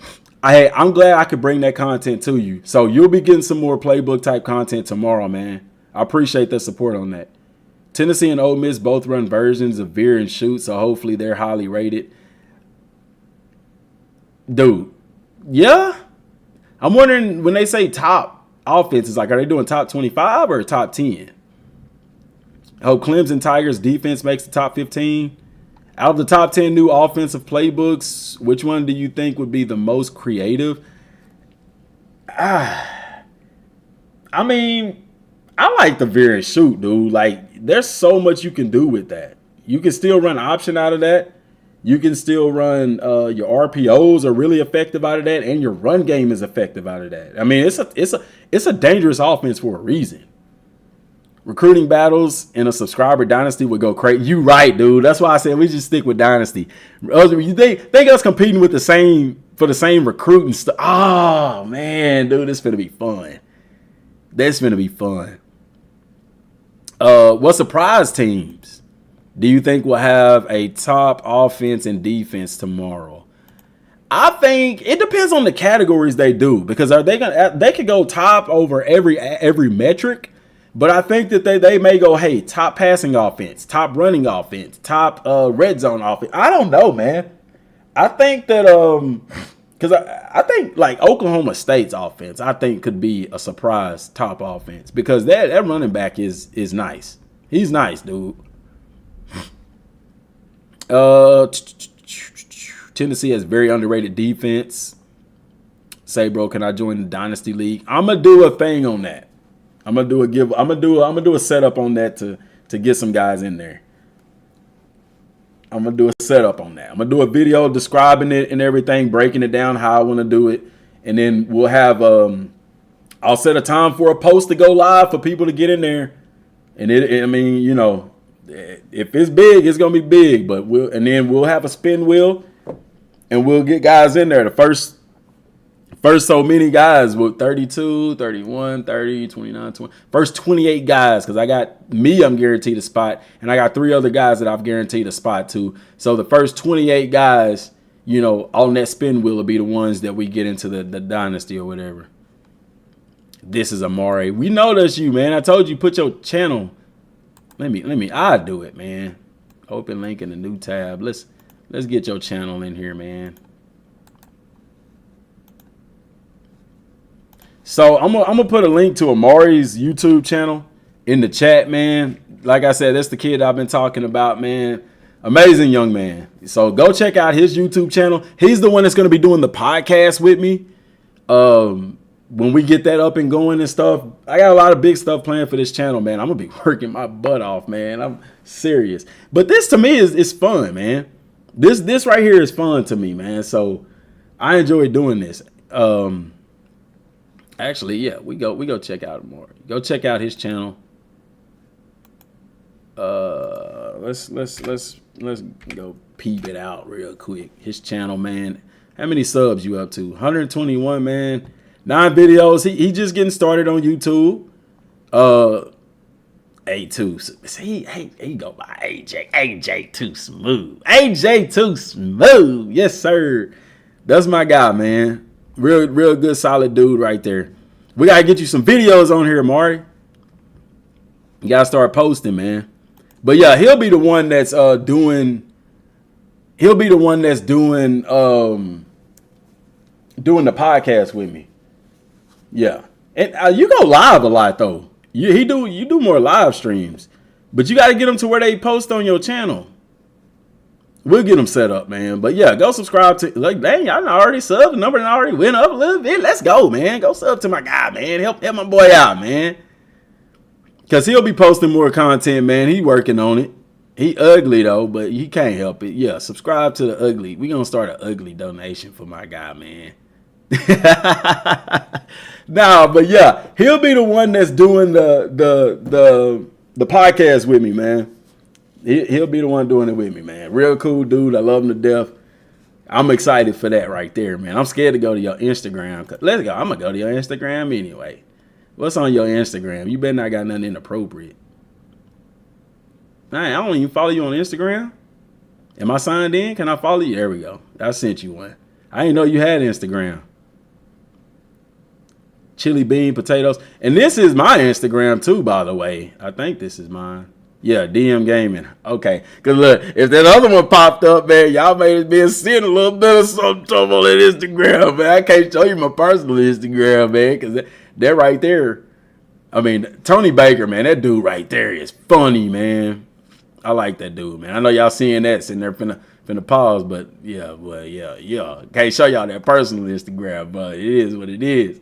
I'm glad I could bring that content to you. So you'll be getting some more playbook type content tomorrow, man. I appreciate the support on that. Tennessee and Ole Miss both run versions of veer and shoot, so hopefully they're highly rated. Dude. Yeah. I'm wondering when they say top offenses, like, are they doing top 25 or top 10? I hope Clemson Tigers defense makes the top 15. Out of the top 10 new offensive playbooks, which one do you think would be the most creative? I mean, I like the veer and shoot, dude. Like, there's so much you can do with that. You can still run option out of that. You can still run your RPOs are really effective out of that, and your run game is effective out of that. I mean, it's a dangerous offense for a reason. Recruiting battles in a subscriber dynasty would go crazy. You right, dude. That's why I said we just stick with dynasty. You think us competing with the same recruiting stuff? Oh man, dude, this is gonna be fun. That's gonna be fun. What surprise teams do you think will have a top offense and defense tomorrow? I think it depends on the categories they do, because they could go top over every metric, but I think that they may go, hey, top passing offense, top running offense, top red zone offense. I don't know, man. I think that because I think like Oklahoma State's offense, I think could be a surprise top offense, because that running back is nice. He's nice, dude. Tennessee has very underrated defense. Say, bro, can I join the Dynasty League? I'm gonna do a thing on that. I'm gonna do a setup on that to get some guys in there. I'm gonna do a setup on that. I'm gonna do a video describing it and everything, breaking it down how I want to do it, and then we'll have I'll set a time for a post to go live for people to get in there, and I mean, you know, if it's big, it's gonna be big, but we'll have a spin wheel, and we'll get guys in there. The first so many guys with 32, 31, 30, 29, 20. First 28 guys, because I got me, I'm guaranteed a spot, and I got 3 other guys that I've guaranteed a spot to. So the first 28 guys, you know, on that spin wheel will be the ones that we get into the dynasty or whatever. This is Amari. We know that's you, man. I told you, put your channel. I'll do it, man. Open link in the new tab. Let's get your channel in here, man. So I'm gonna put a link to Amari's YouTube channel in the chat, man. Like I said, that's the kid I've been talking about, man. Amazing young man. So go check out his YouTube channel. He's the one that's gonna be doing the podcast with me. When we get that up and going and stuff, I got a lot of big stuff planned for this channel, man. I'm gonna be working my butt off, man. I'm serious. But this to me is fun, man. This right here is fun to me, man. So I enjoy doing this. Actually, yeah, we go check out more. Go check out his channel. Let's go peep it out real quick. His channel, man. How many subs you up to? 121, man. 9 videos. He just getting started on YouTube. A2. See, he go by AJ. AJ too smooth. AJ too smooth. Yes, sir. That's my guy, man. Real good, solid dude right there. We gotta get you some videos on here, Amari. You gotta start posting, man. But yeah, he'll be the one that's doing the podcast with me. Yeah, and you go live a lot though. You do more live streams, but you got to get them to where they post on your channel. We'll get them set up, man. But yeah, go subscribe to. Like, dang, I already subbed. The number already went up a little bit. Let's go, man. Go sub to my guy, man. Help my boy out, man. Cause he'll be posting more content, man. He working on it. He ugly though, but he can't help it. Yeah, subscribe to the ugly. We gonna start an ugly donation for my guy, man. Nah, but yeah, he'll be the one that's doing the podcast with me, man. He'll be the one doing it with me, man. Real cool dude. I love him to death. I'm excited for that right there, man. I'm scared to go to your Instagram. Let's go. I'm gonna go to your Instagram anyway. What's on your Instagram? You better not got nothing inappropriate. I don't even follow you on Instagram. Am I signed in? Can I follow you? There we go. I sent you one. I didn't know you had Instagram. Chili bean potatoes. And this is my Instagram too, by the way. I think this is mine. Yeah, DM Gaming. Okay. Because look, if that other one popped up, man, y'all may have been seeing a little bit of some trouble on that Instagram, man. I can't show you my personal Instagram, man, because that right there, I mean, Tony Baker, man, that dude right there is funny, man. I like that dude, man. I know y'all seeing that sitting there finna pause, but yeah. Can't show y'all that personal Instagram, but it is what it is.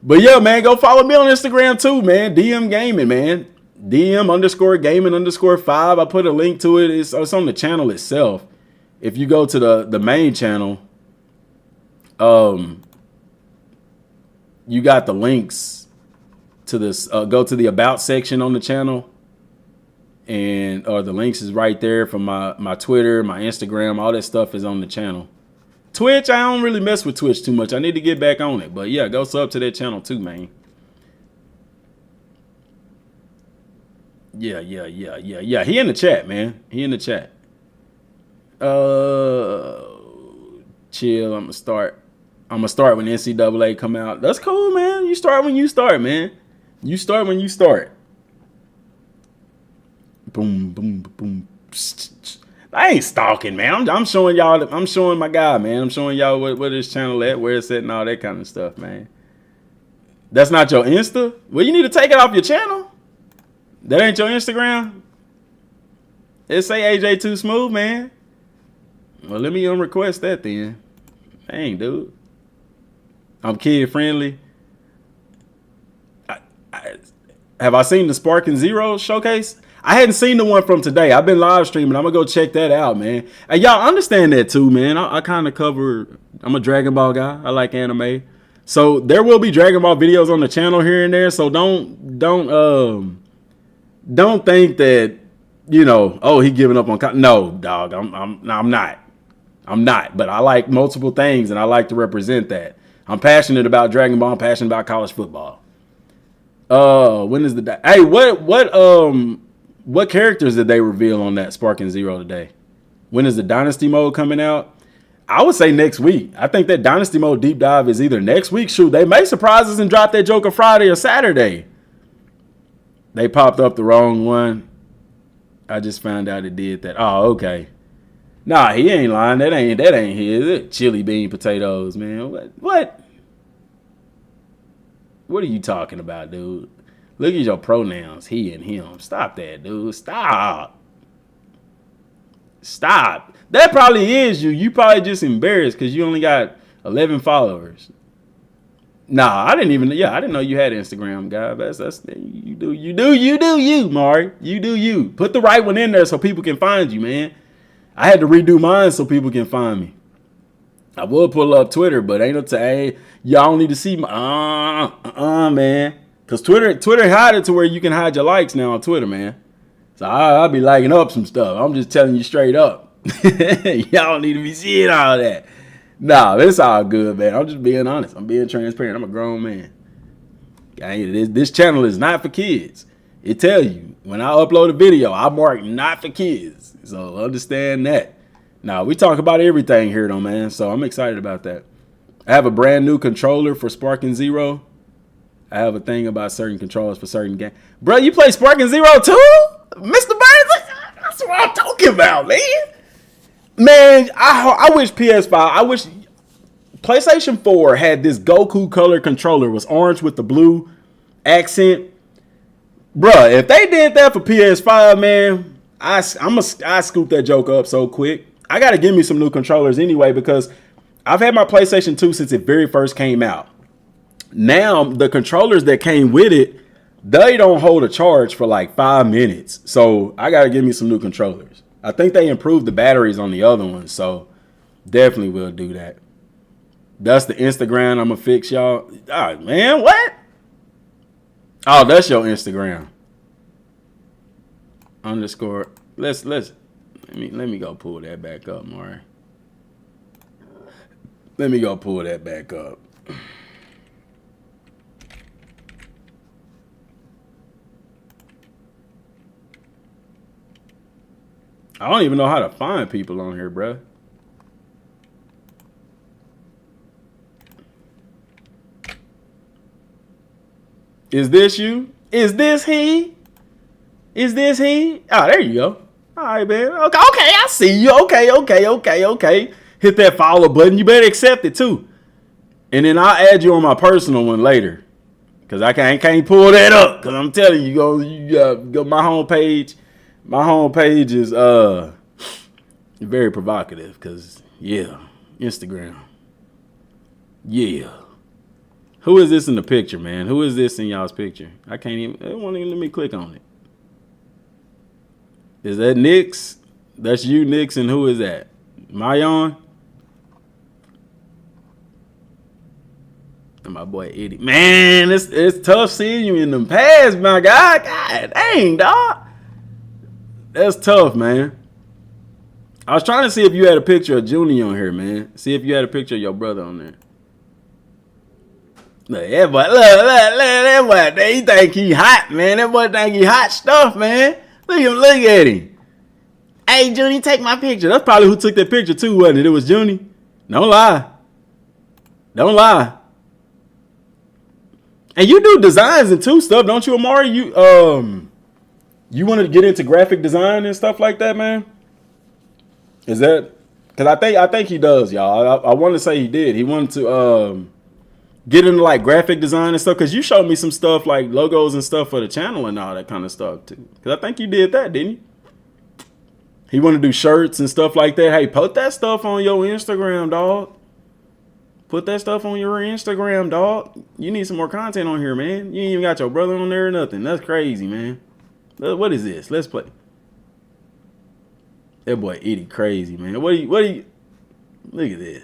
But yeah, man, go follow me on Instagram too, man. DM Gaming, man. DM_gaming_5. I put a link to it. It's on the channel itself. If you go to the main channel, you got the links to this. Go to the about section on the channel, and the links is right there from my Twitter, my Instagram. All that stuff is on the channel. Twitch, I don't really mess with Twitch too much. I need to get back on it. But yeah, go sub to that channel too, man. Yeah. He in the chat, man. He in the chat. Chill. I'm gonna start when NCAA come out. That's cool, man. You start when you start, man. You start when you start. Boom, boom, boom. I ain't stalking, man. I'm showing y'all. I'm showing my guy, man. I'm showing y'all where this channel at, where it's at, and all that kind of stuff, man. That's not your Insta? Well, you need to take it off your channel. That ain't your Instagram? It say AJ Too Smooth, man. Well, let me unrequest that then. Dang, dude. I'm kid friendly. Have I seen the Spark and Zero showcase? I hadn't seen the one from today. I've been live streaming. I'm going to go check that out, man. And y'all understand that too, man. I kind of cover, I'm a Dragon Ball guy. I like anime. So there will be Dragon Ball videos on the channel here and there. So don't think that, he giving up on, no, dog, I'm not. I'm not, but I like multiple things and I like to represent that. I'm passionate about Dragon Ball. I'm passionate about college football. When is the, hey, what characters did they reveal on that Spark and Zero today? When is the Dynasty mode coming out? I would say next week. I think that Dynasty Mode deep dive is either next week. Shoot, they may surprise us and drop that Joker Friday or Saturday. They popped up the wrong one. I just found out it did that. Oh, okay. Nah, he ain't lying. That ain't his. Chili bean potatoes, man. What? What are you talking about, dude? Look at your pronouns, he and him. Stop that, dude. Stop. That probably is you. You probably just embarrassed because you only got 11 followers. Nah, I didn't know you had Instagram, guy. That's you do you, Mari. You do you. Put the right one in there so people can find you, man. I had to redo mine so people can find me. I will pull up Twitter, but ain't no time. Y'all need to see my man. Cause Twitter hide it to where you can hide your likes now on Twitter, man. So I'll be liking up some stuff. I'm just telling you straight up. Y'all need to be seeing all that. Nah, it's all good, man. I'm just being honest. I'm being transparent. I'm a grown man. This channel is not for kids. It tell you when I upload a video, I mark not for kids. So understand that. Now we talk about everything here, though, man. So I'm excited about that. I have a brand new controller for Sparking Zero. I have a thing about certain controllers for certain games. Bro, you play Sparking Zero too, Mr. Burns? That's what I'm talking about, man. Man, I wish PS5. I wish PlayStation 4 had this Goku color controller. It was orange with the blue accent. Bruh, if they did that for PS5, man, I scoop that joke up so quick. I got to give me some new controllers anyway because I've had my PlayStation 2 since it very first came out. Now, the controllers that came with it, they don't hold a charge for like 5 minutes. So I got to give me some new controllers. I think they improved the batteries on the other ones. So definitely will do that. That's the Instagram I'm going to fix, y'all. Oh, man, what? Oh, that's your Instagram. Underscore. Let me go pull that back up, Maury. Let me go pull that back up. I don't even know how to find people on here, bruh. Is this you? Is this he? Is this he? Oh, there you go. All right, man. Okay, I see you. Okay. Hit that follow button. You better accept it too. And then I'll add you on my personal one later. Cause I can't pull that up. Cause I'm telling you, go my homepage. My homepage is very provocative. Cause yeah, Instagram. Yeah. Who is this in the picture, man? Who is this in y'all's picture? I can't even. It won't even let me click on it. Is that Nix? That's you, Nix, and who is that? Mayon? And my boy Eddie. Man, it's tough seeing you in them past, my guy. God dang, dog. That's tough, man. I was trying to see if you had a picture of Junie on here, man. See if you had a picture of your brother on there. Look, that boy, look, that boy, he think he hot, man. That boy think he hot stuff, man. Look at him. Hey, Junie, take my picture. That's probably who took that picture too, wasn't it? It was Junie. Don't lie. And you do designs and too stuff, don't you, Amari? You want to get into graphic design and stuff like that, man? Is that? Because I think he does, y'all. I want to say he did. He wanted to get into like graphic design and stuff. Because you showed me some stuff like logos and stuff for the channel and all that kind of stuff too. Because I think you did that, didn't you? He want to do shirts and stuff like that. Hey, put that stuff on your Instagram, dog. Put that stuff on your Instagram, dog. You need some more content on here, man. You ain't even got your brother on there or nothing. That's crazy, man. What is this? Let's play. That boy Eddie crazy, man. What do you look at this.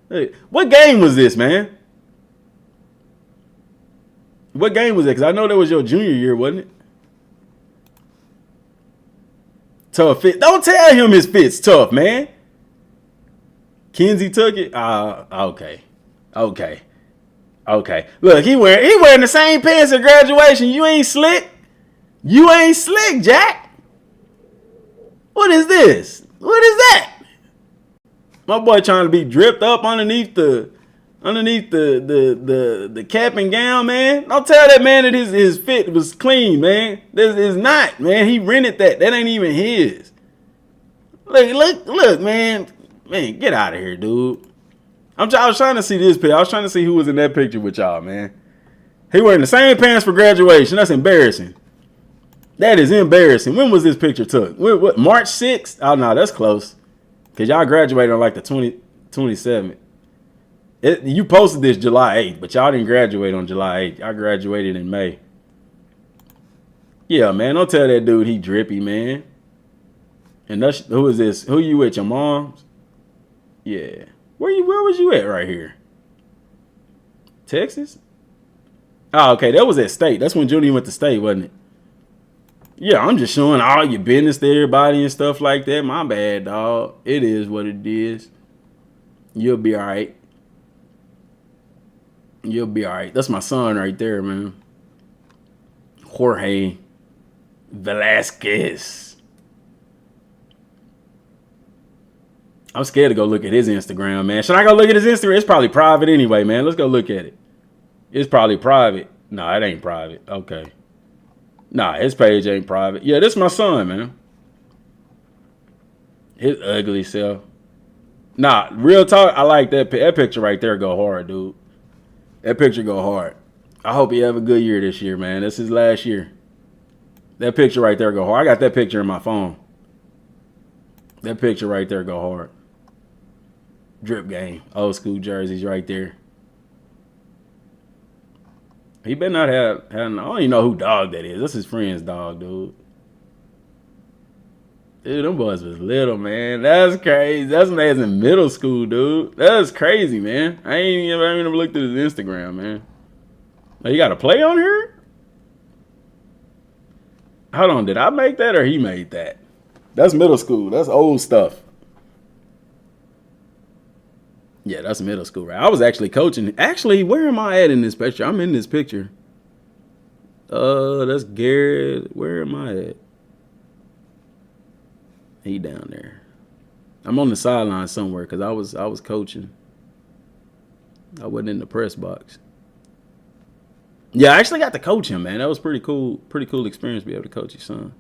Look, what game was this, man? What game was it? Because I know that was your junior year, wasn't it? Tough fit. Don't tell him his fit's tough, man. Kenzie took it. Okay. Look, he wearing the same pants at graduation. You ain't slick. Jack. What is this? What is that? My boy trying to be dripped up underneath the cap and gown, man. Don't tell that man that his fit was clean, man. This is not, man. He rented that. That ain't even his. Look, man. Man, get out of here, dude. I was trying to see this picture. I was trying to see who was in that picture with y'all, man. He wearing the same pants for graduation. That's embarrassing. That is embarrassing. When was this picture took? What, March 6th? Oh, no, that's close. Because y'all graduated on like the 27th. You posted this July 8th, but y'all didn't graduate on July 8th. Y'all graduated in May. Yeah, man, don't tell that dude he drippy, man. And who is this? Who you with, your mom's? Yeah. Where was you at right here? Texas? Oh, okay, that was at State. That's when Judy went to State, wasn't it? Yeah, I'm just showing all your business to everybody and stuff like that. My bad, dog. It is what it is. You'll be all right. You'll be all right. That's my son right there, man. Jorge Velasquez. I'm scared to go look at his Instagram, man. Should I go look at his Instagram? It's probably private anyway, man. Let's go look at it. It's probably private. No, it ain't private. Okay. Nah, his page ain't private. Yeah, this is my son, man. His ugly self. Nah, real talk, I like that picture right there go hard, dude. That picture go hard. I hope he have a good year this year, man. This is last year. That picture right there go hard. I got that picture in my phone. That picture right there go hard. Drip game. Old school jerseys right there. He better not have I don't even know who dog that is. That's his friend's dog, dude. Dude, them boys was little, man. That's crazy. That's when they was in middle school, dude. That's crazy, man. I ain't even looked at his Instagram, man. Oh, you got a play on here? Hold on, did I make that or he made that? That's middle school. That's old stuff. Yeah, that's middle school, right? I was actually coaching. Actually, where am I at in this picture? I'm in this picture. That's Garrett. Where am I at? He down there. I'm on the sideline somewhere because I was coaching. I wasn't in the press box. Yeah, I actually got to coach him, man. That was pretty cool experience to be able to coach your son.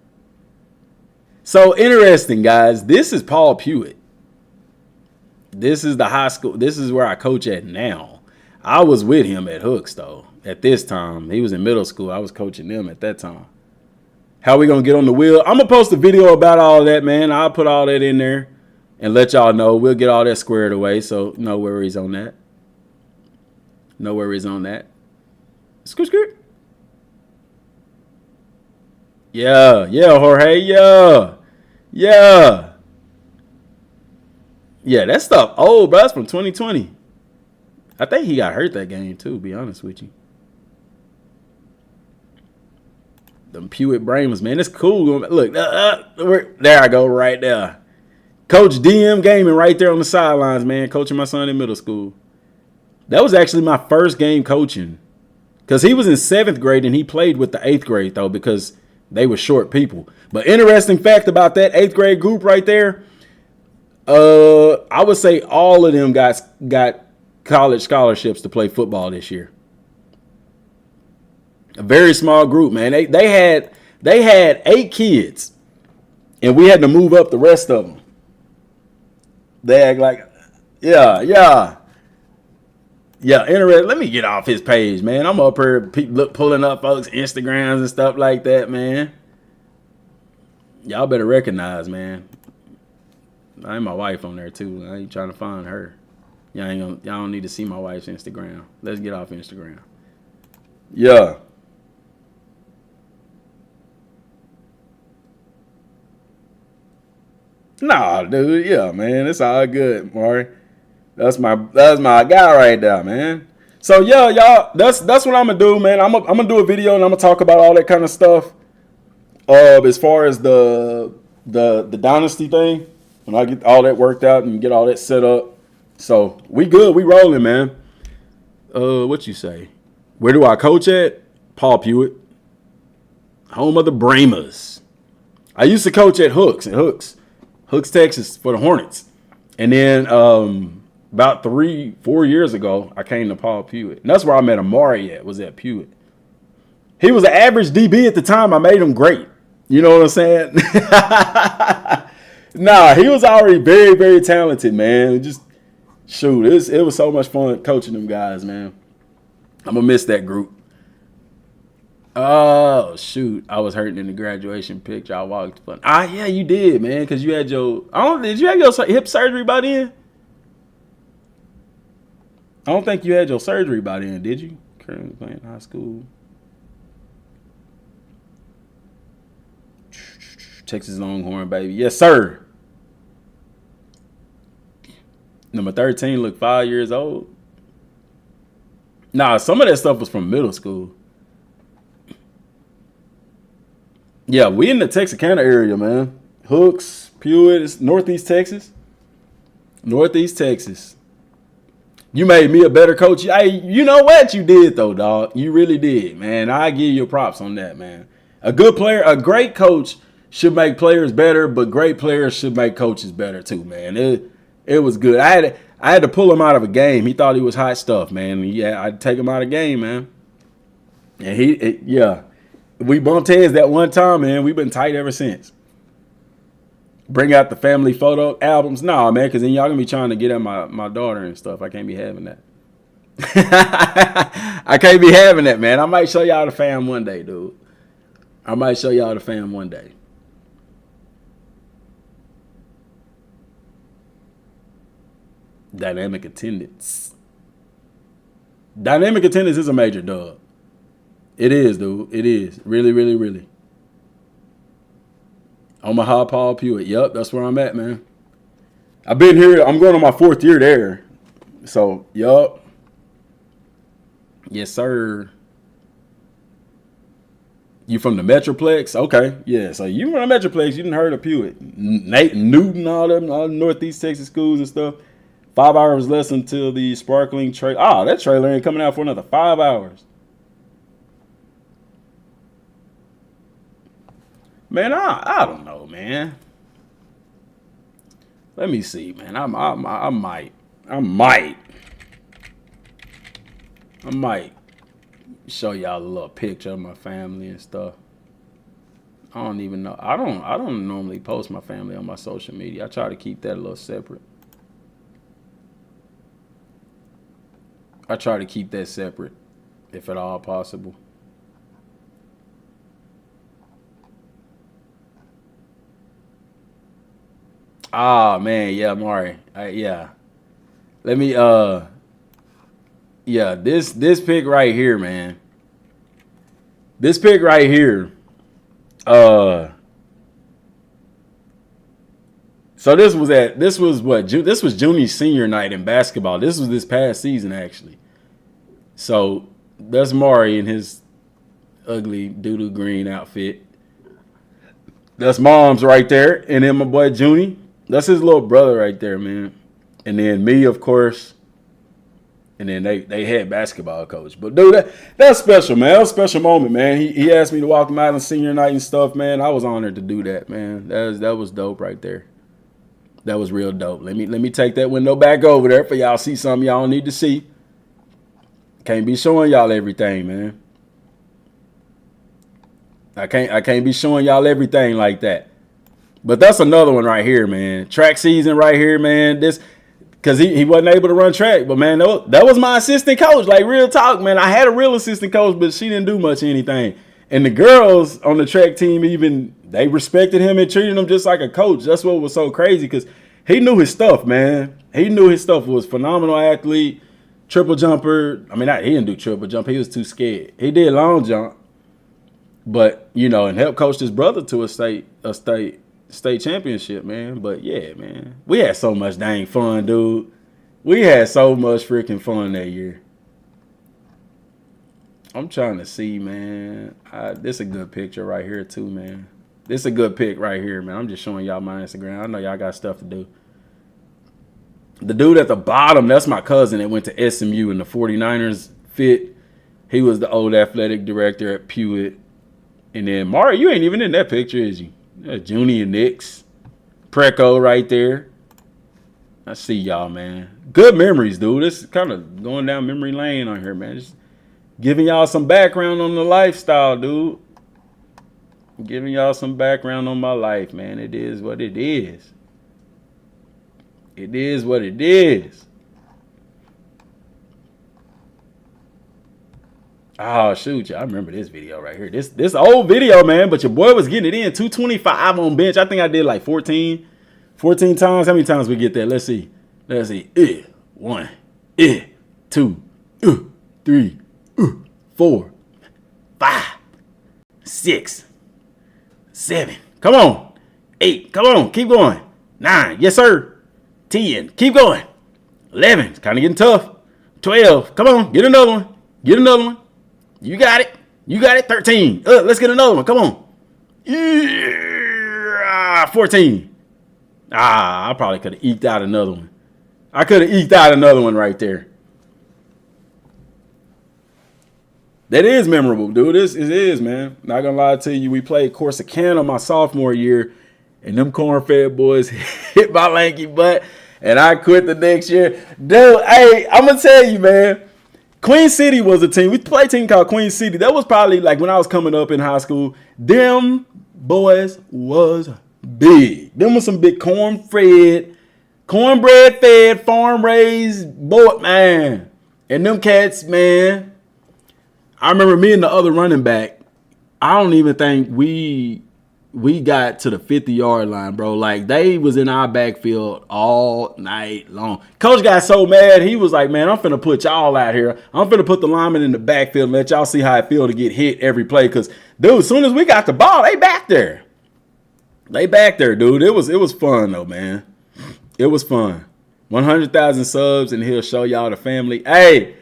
So interesting, guys. This is Paul Pewitt. This is the high school. This is where I coach at now. I was with him at Hooks, though, at this time. He was in middle school. I was coaching them at that time. How we going to get on the wheel? I'm going to post a video about all that, man. I'll put all that in there and let y'all know. We'll get all that squared away, so no worries on that. No worries on that. Skirt. Yeah, Jorge, yeah. Yeah, that stuff old, bro. That's from 2020. I think he got hurt that game, too, to be honest with you. Them Pewitt Bramers, man. It's cool. Look, there I go right there. Coach DM Gaming right there on the sidelines, man. Coaching my son in middle school. That was actually my first game coaching. Because he was in 7th grade and he played with the 8th grade, though, because they were short people. But interesting fact about that 8th grade group right there, I would say all of them got college scholarships to play football this year. A very small group, man. They had 8 kids, and we had to move up the rest of them. They act like, yeah. Interesting. Let me get off his page, man. I'm up here pulling up folks' Instagrams and stuff like that, man. Y'all better recognize, man. I ain't my wife on there too. I ain't trying to find her. Y'all don't need to see my wife's Instagram. Let's get off Instagram. Yeah. Nah, dude. Yeah, man. It's all good, Maury. That's my guy right there, man. So yeah, y'all. That's what I'm gonna do, man. I'm gonna do a video and I'm gonna talk about all that kind of stuff. As far as the dynasty thing. When I get all that worked out and get all that set up. So, we good. We rolling, man. What you say? Where do I coach at? Paul Pewitt. Home of the Bramers. I used to coach at Hooks, Texas, for the Hornets. And then about 3-4 years ago, I came to Paul Pewitt. And that's where I met Amari was at Pewitt. He was an average DB at the time. I made him great. You know what I'm saying? Nah, he was already very, very talented, man. Just shoot, it was so much fun coaching them guys, man. I'm gonna miss that group. Oh shoot, I was hurting in the graduation picture. I walked fun. Yeah, you did, man, because you had your. Did you have your hip surgery by then? I don't think you had your surgery by then, did you? Currently playing high school. Texas Longhorn, baby. Yes, sir. Number 13 looked 5 years old. Nah, some of that stuff was from middle school. Yeah, we in the Texarkana area, man. Hooks, Pewitt, it's Northeast Texas. Northeast Texas. You made me a better coach. Hey, you know what you did, though, dog. You really did, man. I give you props on that, man. A good player, a great coach should make players better, but great players should make coaches better too, man. It was good. I had to pull him out of a game. He thought he was hot stuff, man. Yeah, I'd take him out of the game, man. And we bumped heads that one time, man. We've been tight ever since. Bring out the family photo albums. Nah, man, because then y'all gonna be trying to get at my daughter and stuff. I can't be having that. I can't be having that, man. I might show y'all the fam one day, dude. I might show y'all the fam one day. Dynamic attendance. Dynamic attendance is a major dub. It is, dude. It is. Really, really, really. Omaha, Paul Pewitt. Yep, that's where I'm at, man. I've been here. I'm going on my 4th year there. So, yup. Yes, sir. You from the Metroplex? Okay. Yeah, so you from the Metroplex. You didn't heard of Pewitt. Nate Newton, all the Northeast Texas schools and stuff. 5 hours less until the sparkling trailer. That trailer ain't coming out for another 5 hours. Man, I don't know, man. Let me see, man. I might show y'all a little picture of my family and stuff. I don't even know. I don't normally post my family on my social media. I try to keep that a little separate. I try to keep that separate, if at all possible. Man, yeah, Mari. Yeah. Let me yeah, this pic right here, man. This pic right here. So this was Junie's senior night in basketball. This was this past season, actually. So that's Mari in his ugly doo-doo green outfit. That's Mom's right there. And then my boy Junie. That's his little brother right there, man. And then me, of course. And then they had basketball coach. But dude, that's special, man. That's a special moment, man. He asked me to walk him out on senior night and stuff, man. I was honored to do that, man. That was dope right there. That was real dope. Let me take that window back over there for y'all see something y'all need to see. Can't be showing y'all everything, man. I can't be showing y'all everything like that. But that's another one right here, man. Track season right here, man. This because he wasn't able to run track. But, man, that was my assistant coach. Like, real talk, man. I had a real assistant coach, but she didn't do much of anything. And the girls on the track team even, they respected him and treated him just like a coach. That's what was so crazy because he knew his stuff, man. He knew his stuff. Was phenomenal athlete, triple jumper. I mean, he didn't do triple jump. He was too scared. He did long jump. But, and helped coach his brother to a state championship, man. But, yeah, man. We had so much dang fun, dude. We had so much freaking fun that year. I'm trying to see, man. This a good picture right here, too, man. This a good pic right here, man. I'm just showing y'all my Instagram. I know y'all got stuff to do. The dude at the bottom, that's my cousin that went to SMU in the 49ers fit. He was the old athletic director at Pewitt. And then, Mari, you ain't even in that picture, is you? Junie and Nix. Preco right there. I see y'all, man. Good memories, dude. This is kind of going down memory lane on here, man. Just giving y'all some background on the lifestyle, dude. Giving y'all some background on my life, man. It is what it is. It is what it is. Oh, shoot, y'all. I remember this video right here. This old video, man, but your boy was getting it in. 225 on bench. I think I did like 14 times. How many times we get that? Let's see. 1, 2, 3, 4, 5, 6, 7. Come on. 8. Come on. Keep going. 9. Yes, sir. 10. Keep going. 11. It's kind of getting tough. 12. Come on. Get another one. Get another one. You got it. You got it. 13. Let's get another one. Come on. 14. I probably could have eked out another one. I could have eked out another one right there. That is memorable, dude. It is, man. Not gonna lie to you. We played Corsicana my sophomore year, and them corn-fed boys hit my lanky butt, and I quit the next year. Dude, hey, I'm gonna tell you, man. Queen City was a team. We played a team called Queen City. That was probably like when I was coming up in high school. Them boys was big. Them was some big cornbread fed, farm raised boy, man. And them cats, man. I remember me and the other running back. I don't even think we got to the 50-yard line, bro. Like, they was in our backfield all night long. Coach got so mad, he was like, man, I'm finna put y'all out here. I'm finna put the linemen in the backfield and let y'all see how it feel to get hit every play. Because, dude, as soon as we got the ball, they back there. They back there, dude. It was fun, though, man. It was fun. 100,000 subs, and he'll show y'all the family. Hey,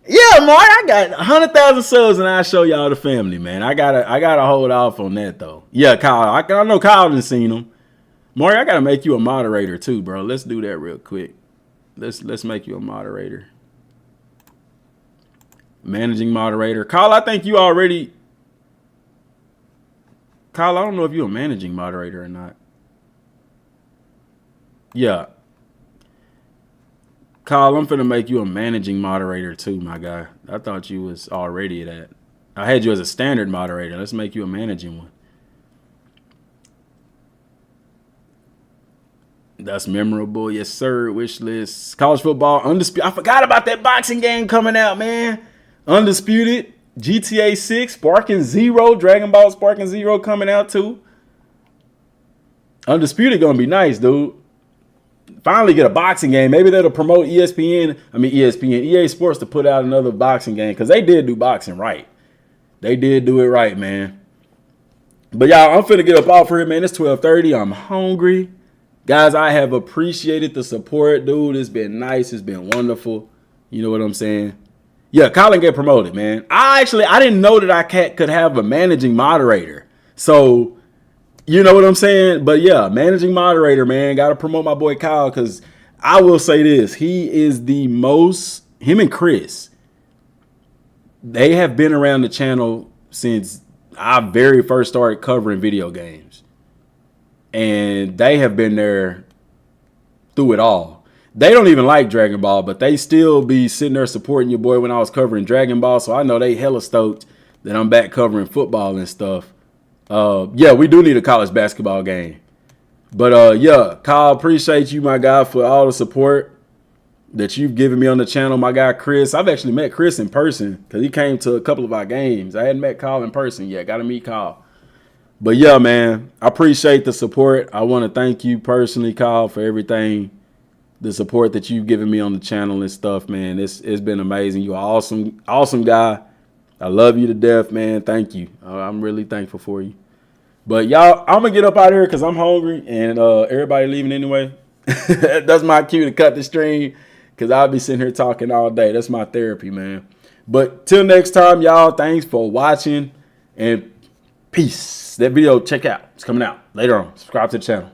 yeah, Mark, I got 100,000 subs, and I'll show y'all the family, man. I gotta hold off on that, though. Yeah, Kyle, I know Kyle done seen him. Mark, I gotta make you a moderator, too, bro. Let's do that real quick. Let's make you a moderator. Managing moderator. Kyle, I think you already... Kyle, I don't know if you're a managing moderator or not. Yeah. Kyle, I'm finna make you a managing moderator too, my guy. I thought you was already that. I had you as a standard moderator. Let's make you a managing one. That's memorable. Yes, sir. Wish list. College football. Undisputed. I forgot about that boxing game coming out, man. Undisputed. GTA 6. Sparking Zero. Dragon Ball Sparking Zero coming out too. Undisputed gonna be nice, dude. Finally get a boxing game. Maybe that'll promote EA Sports to put out another boxing game, because they did do boxing right. They did do it right, man. But y'all, I'm finna get up off here, man. It's 12:30. I'm hungry. Guys, I have appreciated the support, dude. It's been nice. It's been wonderful. You know what I'm saying? Yeah, Colin get promoted, man. I didn't know that I could have a managing moderator. So, you know what I'm saying? But yeah, managing moderator, man. Got to promote my boy Kyle, because I will say this. He is the most, him and Chris, they have been around the channel since I very first started covering video games. And they have been there through it all. They don't even like Dragon Ball, but they still be sitting there supporting your boy when I was covering Dragon Ball. So I know they hella stoked that I'm back covering football and stuff. Yeah, we do need a college basketball game. But yeah, Kyle, appreciate you, my guy, for all the support that you've given me on the channel. My guy Chris, I've actually met Chris in person because he came to a couple of our games. I hadn't met Kyle in person yet. Got to meet Kyle. But yeah, man, I appreciate the support. I want to thank you personally, Kyle, for everything, the support that you've given me on the channel and stuff, man. It's been amazing. You're an awesome guy. I love you to death, man. Thank you. I'm really thankful for you. But y'all, I'm going to get up out of here because I'm hungry and everybody leaving anyway. That's my cue to cut the stream because I'll be sitting here talking all day. That's my therapy, man. But till next time, y'all, thanks for watching and peace. That video, check out. It's coming out later on. Subscribe to the channel.